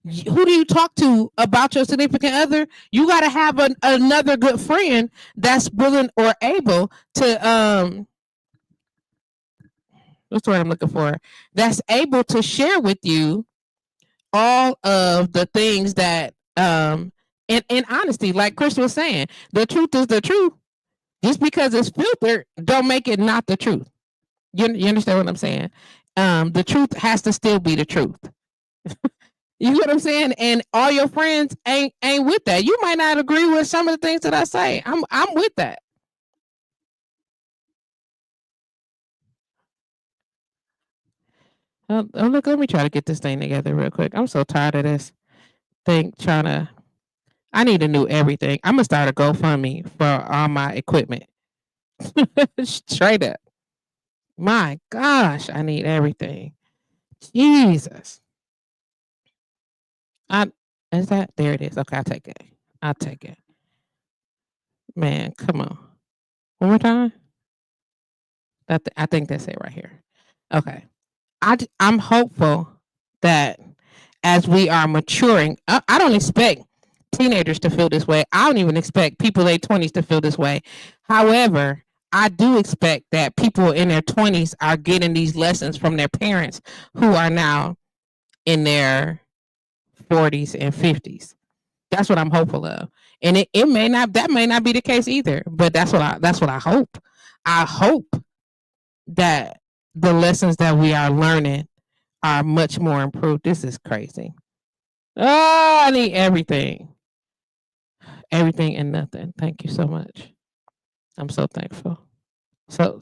Who do you talk to about your significant other? You got to have another good friend that's willing or able to what's the word I'm looking for? That's able to share with you all of the things that in honesty, like Chris was saying, the truth is the truth. Just because it's filtered, don't make it not the truth. You understand what I'm saying? The truth has to still be the truth. You know what I'm saying? And all your friends ain't with that. You might not agree with some of the things that I say. I'm with that. Oh, look, let me try to get this thing together real quick. I'm so tired of this thing I need a new everything. I'm going to start a GoFundMe for all my equipment. Straight up. My gosh, I need everything. Jesus. Is that? There it is. Okay, I'll take it. Man, come on. One more time. I think that's it right here. Okay. I'm hopeful that as we are maturing, I don't expect teenagers to feel this way. I don't even expect people in their 20s to feel this way. However, I do expect that people in their 20s are getting these lessons from their parents who are now in their 40s and 50s. That's what I'm hopeful of. And it may not, that may not be the case either, but that's what I hope. I hope that the lessons that we are learning are much more improved. This is crazy. Oh, I need everything. Everything and nothing. Thank you so much. I'm so thankful. So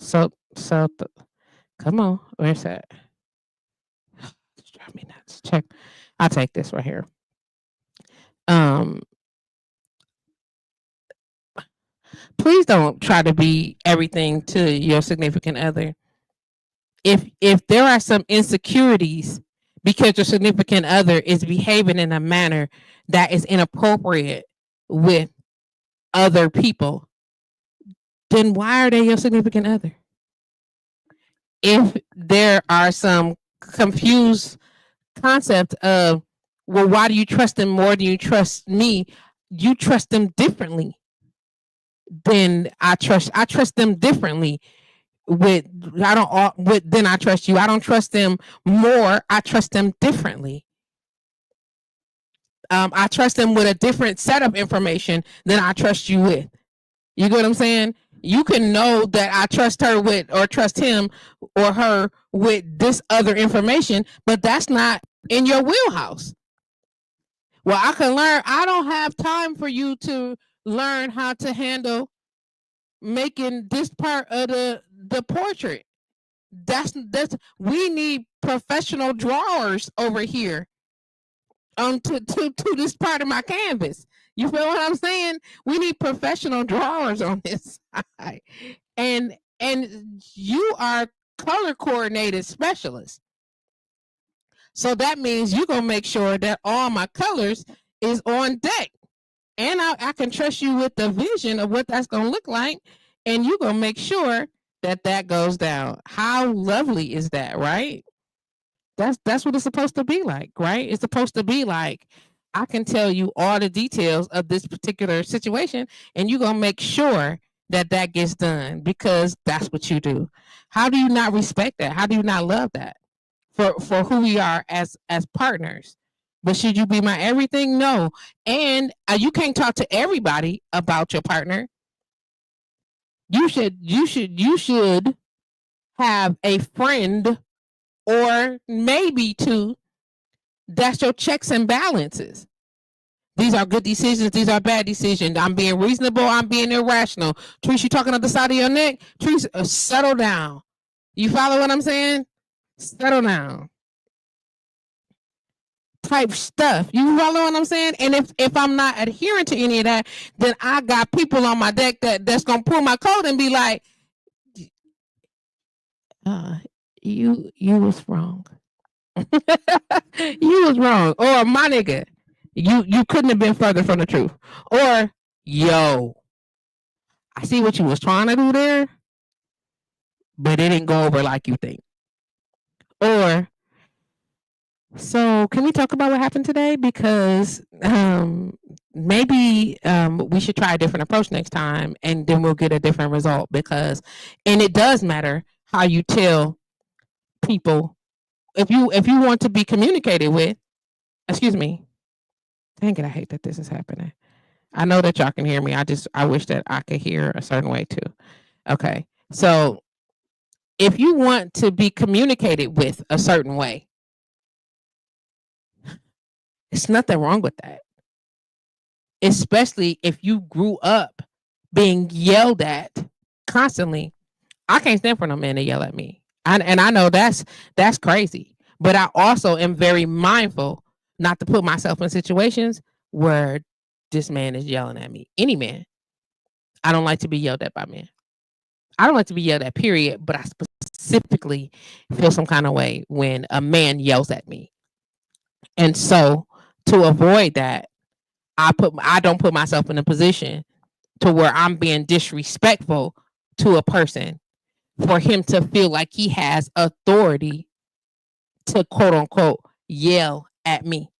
come on. Where's that? It's driving me nuts. Check. I'll take this right here. Um, please don't try to be everything to your significant other. If there are some insecurities because your significant other is behaving in a manner that is inappropriate with other people, then why are they your significant other? If there are some confused concept of, well, why do you trust them more than you trust me? You trust them differently than I trust them differently with then I trust you. I don't trust them more. I trust them differently. I trust them with a different set of information than I trust you with. You get what I'm saying? You can know that I trust her with, or trust him or her with this other information, but that's not in your wheelhouse. Well, I can learn. I don't have time for you to learn how to handle making this part of the portrait. That's we need professional drawers over here to this part of my canvas. You feel what I'm saying? We need professional drawers on this side. And you are color coordinated specialist. So that means you're gonna make sure that all my colors is on deck. And I can trust you with the vision of what that's gonna look like. And you're gonna make sure that that goes down. How lovely is that, right? That's what it's supposed to be like, right? It's supposed to be like, I can tell you all the details of this particular situation, and you're gonna make sure that that gets done because that's what you do. How do you not respect that? How do you not love that for who we are as partners? But should you be my everything? No. And you can't talk to everybody about your partner. You should have a friend or maybe two. That's your checks and balances. These are good decisions. These are bad decisions. I'm being reasonable. I'm being irrational. Trish, you talking up the side of your neck? Trish, settle down. You follow what I'm saying? Settle down. Type stuff. You follow what I'm saying? And if I'm not adhering to any of that, then I got people on my deck that's gonna pull my coat and be like, you was wrong. You was wrong. Or my nigga, you couldn't have been further from the truth. Or yo, I see what you was trying to do there, but it didn't go over like you think. Or so can we talk about what happened today? Because maybe we should try a different approach next time, and then we'll get a different result. Because, and it does matter how you tell people if you want to be communicated with. Excuse me. Dang it, I hate that this is happening. I know that y'all can hear me. I wish that I could hear a certain way too. Okay. So if you want to be communicated with a certain way, it's nothing wrong with that. Especially if you grew up being yelled at constantly. I can't stand for no man to yell at me. And I know that's crazy. But I also am very mindful not to put myself in situations where this man is yelling at me. Any man. I don't like to be yelled at by men. I don't like to be yelled at, period. But I specifically feel some kind of way when a man yells at me. And so to avoid that, I don't put myself in a position to where I'm being disrespectful to a person for him to feel like he has authority to quote unquote yell at me.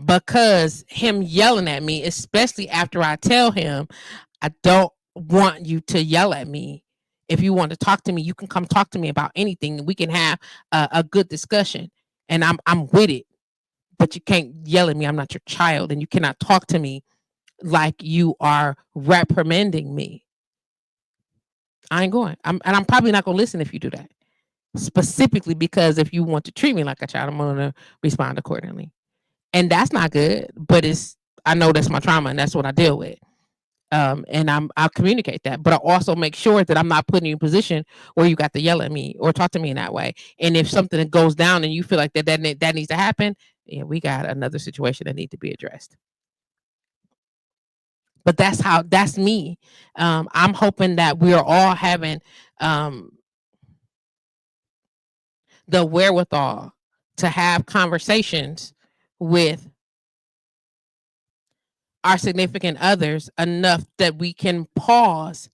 Because him yelling at me, especially after I tell him I don't want you to yell at me. If you want to talk to me, you can come talk to me about anything, and we can have a good discussion. And I'm with it, but you can't yell at me. I'm not your child, and you cannot talk to me like you are reprimanding me. I ain't going. I'm probably not gonna listen if you do that. Specifically because if you want to treat me like a child, I'm gonna respond accordingly. And that's not good, but I know that's my trauma and that's what I deal with. And I'll communicate that, but I also make sure that I'm not putting you in a position where you got to yell at me or talk to me in that way. And if something goes down and you feel like that needs to happen, yeah, we got another situation that need to be addressed. But that's me. I'm hoping that we are all having the wherewithal to have conversations with our significant others enough that we can pause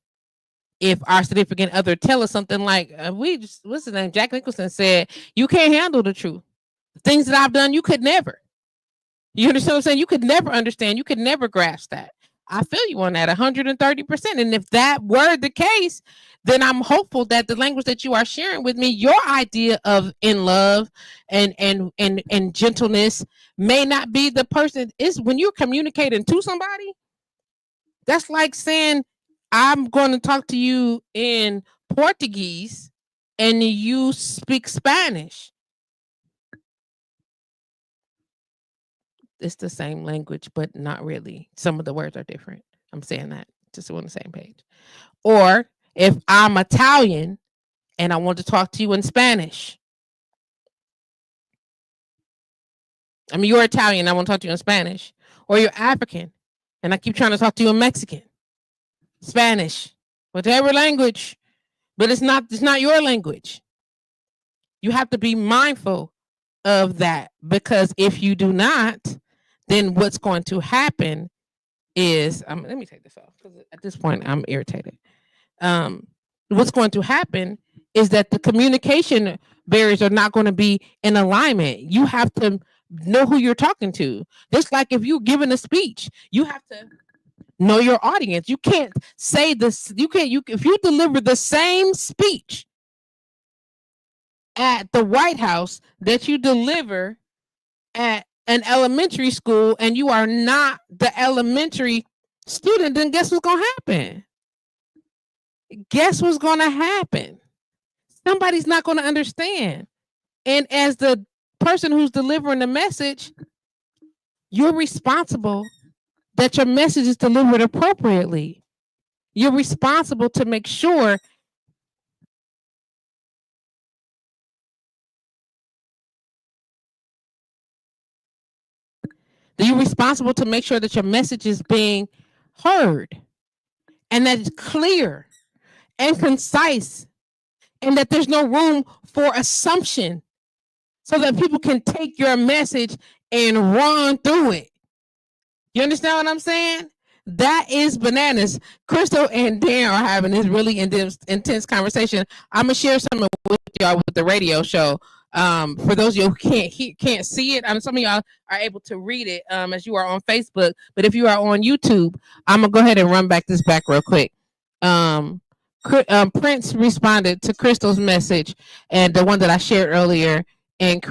if our significant other tell us something like what's his name, Jack Nicholson said, you can't handle the truth. Things that I've done, you could never. You understand what I'm saying? You could never understand. You could never grasp that. I feel you on that 130%. And if that were the case, then I'm hopeful that the language that you are sharing with me, your idea of in love and gentleness may not be the person. Is when you're communicating to somebody, that's like saying, I'm going to talk to you in Portuguese and you speak Spanish. It's the same language, but not really. Some of the words are different. I'm saying that just on the same page. Or if I'm Italian and I want to talk to you in Spanish. I mean, you're Italian, I want to talk to you in Spanish. Or you're African and I keep trying to talk to you in Mexican, Spanish, whatever language, but it's not your language. You have to be mindful of that, because if you do not, then what's going to happen is let me take this off because at this point I'm irritated. What's going to happen is that the communication barriers are not going to be in alignment. You have to know who you're talking to. Just like if you're giving a speech, you have to know your audience. You can't say this. If you deliver the same speech at the White House that you deliver at an elementary school and you are not the elementary student, then guess what's going to happen? Guess what's going to happen? Somebody's not going to understand. And as the person who's delivering the message, you're responsible that your message is delivered appropriately. You're responsible to make sure that you're responsible to make sure that your message is being heard and that it's clear and concise and that there's no room for assumption, so that people can take your message and run through it. You understand what I'm saying? That is bananas. Crystal and Dan are having this really intense conversation. I'm gonna share some with y'all with the radio show. For those of you who can't see it, some of y'all are able to read it as you are on Facebook. But if you are on YouTube, I'm gonna go ahead and run this back real quick. Prince responded to Crystal's message and the one that I shared earlier. And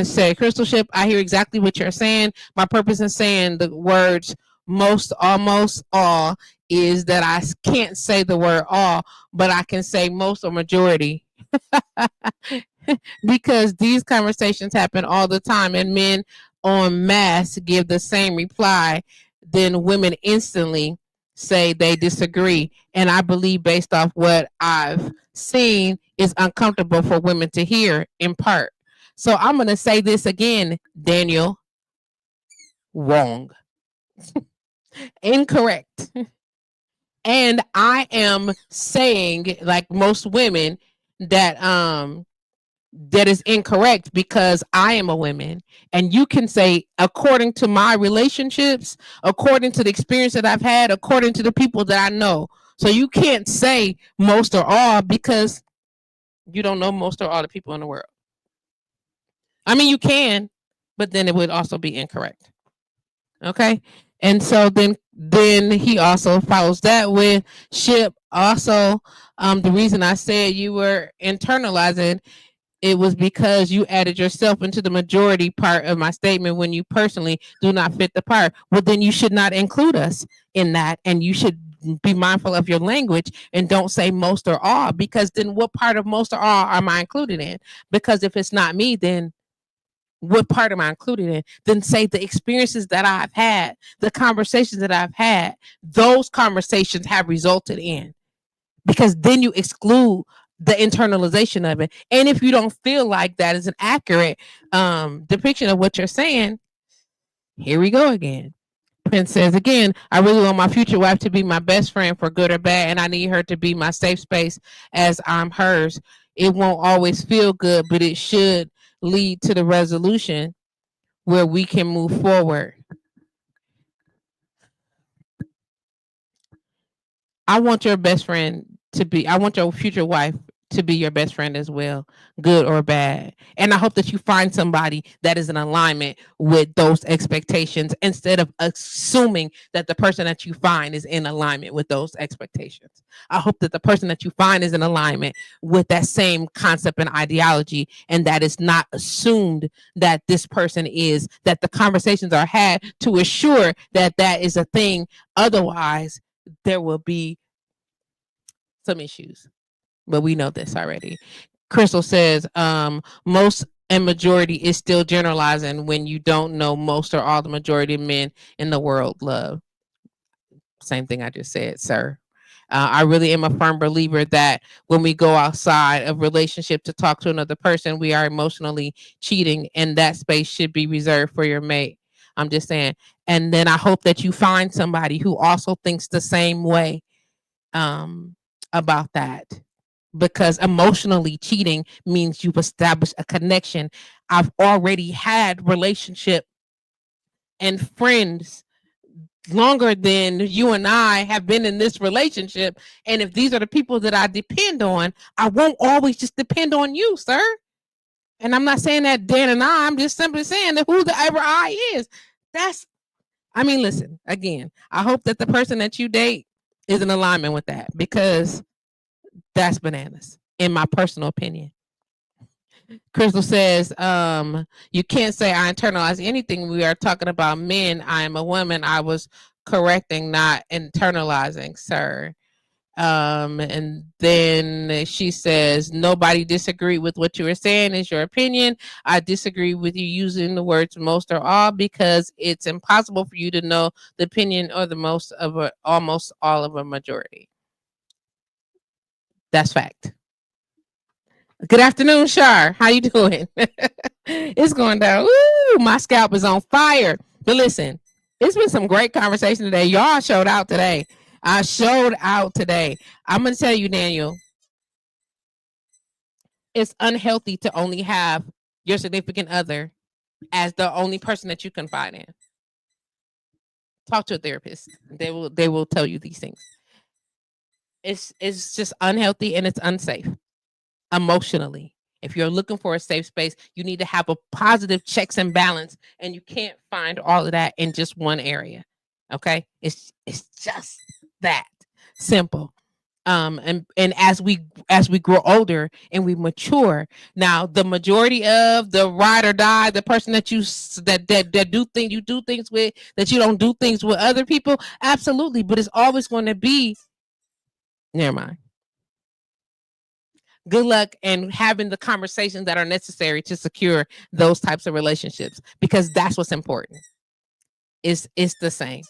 said, Crystal Ship, I hear exactly what you're saying. My purpose in saying the words most, almost, all is that I can't say the word all, but I can say most or majority. Because these conversations happen all the time, and men en masse give the same reply, then women instantly say they disagree. And I believe, based off what I've seen, is uncomfortable for women to hear in part. So I'm going to say this again, Daniel. Wrong. Incorrect. And I am saying, like most women, that that is incorrect, because I am a woman, and you can say, according to my relationships, according to the experience that I've had, according to the people that I know. So you can't say most or all, because you don't know most or all the people in the world. I mean, you can, but then it would also be incorrect. Okay. And so then he also follows that with ship. Also, the reason I said you were internalizing it was because you added yourself into the majority part of my statement when you personally do not fit the part. Well, then you should not include us in that, and you should be mindful of your language and don't say most or all, because then what part of most or all am I included in? Because if it's not me, then what part am I included in? Then say the experiences that I've had, the conversations that I've had, those conversations have resulted in, because then you exclude the internalization of it. And if you don't feel like that is an accurate depiction of what you're saying, here we go again. Prince says again, I really want my future wife to be my best friend for good or bad, and I need her to be my safe space as I'm hers. It won't always feel good, but it should lead to the resolution where we can move forward. I want your best friend I want your future wife to be your best friend as well, good or bad. And I hope that you find somebody that is in alignment with those expectations instead of assuming that the person that you find is in alignment with those expectations. I hope that the person that you find is in alignment with that same concept and ideology, and that it's not assumed that this person is, that the conversations are had to assure that that is a thing. Otherwise, there will be some issues, but we know this already. Crystal says, most and majority is still generalizing when you don't know most or all the majority of men in the world love. Same thing I just said, sir. I really am a firm believer that when we go outside of relationship to talk to another person, we are emotionally cheating, and that space should be reserved for your mate. I'm just saying. And then I hope that you find somebody who also thinks the same way um, about that, because emotionally cheating means you've established a connection. I've already had relationship and friends longer than you and I have been in this relationship. And if these are the people that I depend on, I won't always just depend on you, sir. And I'm not saying that Dan and I'm just simply saying that whoever I is. That's, I mean, listen, again, I hope that the person that you date is in alignment with that, because that's bananas, in my personal opinion. Crystal says, you can't say I internalize anything. We are talking about men. I am a woman. I was correcting, not internalizing, sir. And then she says, nobody disagreed with what you were saying, is your opinion. I disagree with you using the words most or all, because it's impossible for you to know the opinion or the most of almost all of a majority. That's fact. Good afternoon, Shar. How you doing? It's going down. Ooh, my scalp is on fire. But listen, it's been some great conversation today. Y'all showed out today. I showed out today. I'm going to tell you, Daniel, it's unhealthy to only have your significant other as the only person that you confide in. Talk to a therapist. They will tell you these things. It's just unhealthy, and it's unsafe emotionally. If you're looking for a safe space, you need to have a positive checks and balance, and you can't find all of that in just one area. Okay? It's just that simple. And as we grow older and we mature, now the majority of the ride or die, the person that that you do things with, that you don't do things with other people, absolutely, but it's always going to be, never mind. Good luck and having the conversations that are necessary to secure those types of relationships, because that's what's important. It's the same.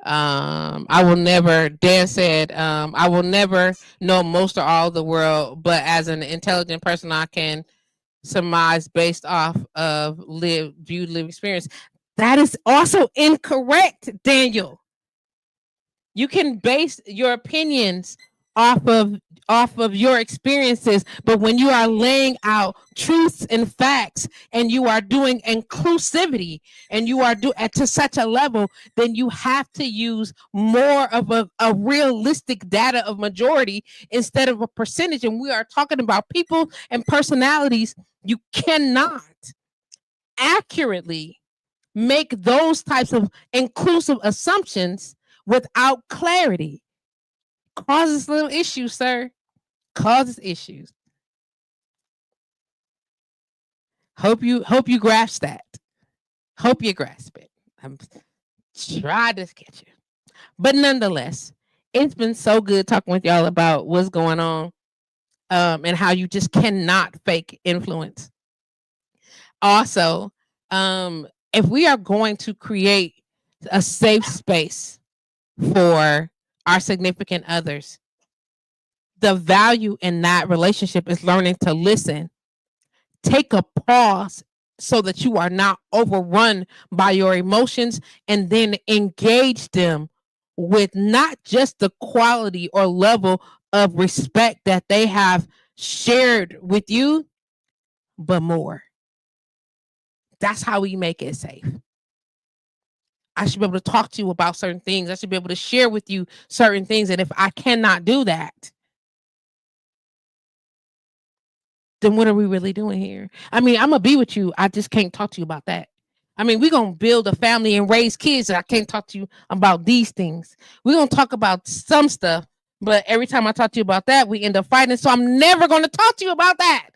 I will never, Dan said, I will never know most or all of the world, but as an intelligent person, I can surmise based off of lived experience. That is also incorrect, Daniel. You can base your opinions off of your experiences, but when you are laying out truths and facts, and you are doing inclusivity, and you are at to such a level, then you have to use more of a realistic data of majority instead of a percentage. And we are talking about people and personalities. You cannot accurately make those types of inclusive assumptions without clarity. Causes little issues, sir. Causes issues. Hope you grasp that. Hope you grasp it. I'm trying to catch you. But nonetheless, it's been so good talking with y'all about what's going on and how you just cannot fake influence. Also, if we are going to create a safe space for our significant others, the value in that relationship is learning to listen, take a pause so that you are not overrun by your emotions, and then engage them with not just the quality or level of respect that they have shared with you, but more. That's how we make it safe. I should be able to talk to you about certain things. I should be able to share with you certain things. And if I cannot do that, then what are we really doing here? I mean, I'm going to be with you. I just can't talk to you about that. I mean, we're going to build a family and raise kids. And I can't talk to you about these things. We're going to talk about some stuff. But every time I talk to you about that, we end up fighting. So I'm never going to talk to you about that.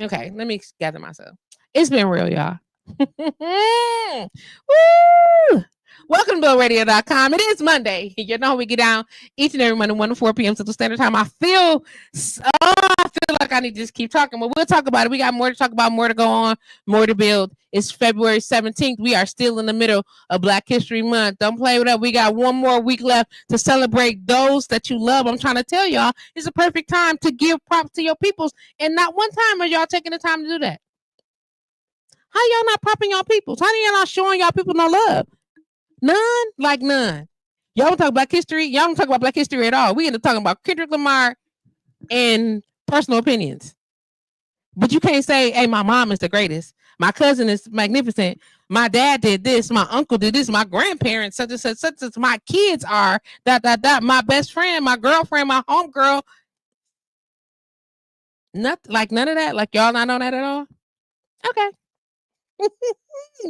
Okay, let me gather myself. It's been real, y'all. Woo! Welcome to BillRadio.com. It is Monday. You know how we get down each and every Monday, 1 to 4 p.m. Central Standard Time. I feel like I need to just keep talking, but we'll talk about it. We got more to talk about, more to go on, more to build. It's February 17th. We are still in the middle of Black History Month. Don't play with that. We got one more week left to celebrate those that you love. I'm trying to tell y'all, it's a perfect time to give props to your peoples, and not one time are y'all taking the time to do that. How y'all not propping y'all peoples? How y'all not showing y'all people no love? None? Like none. Y'all don't talk Black history. Y'all don't talk about Black history at all. We end up talking about Kendrick Lamar and personal opinions. But you can't say, hey, my mom is the greatest. My cousin is magnificent. My dad did this. My uncle did this. My grandparents, such and such, such as my kids are, my best friend, my girlfriend, my homegirl. Like none of that. Like y'all not on that at all? Okay.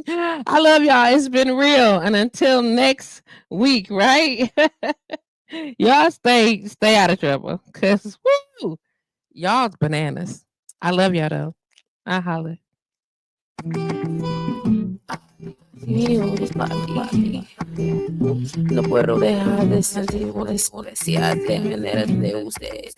I love y'all. It's been real. And until next week, right? Y'all stay out of trouble. Cause woo, y'all's bananas. I love y'all though. I holler. No puedo dejar de sentir una necesidad de manera de ustedes.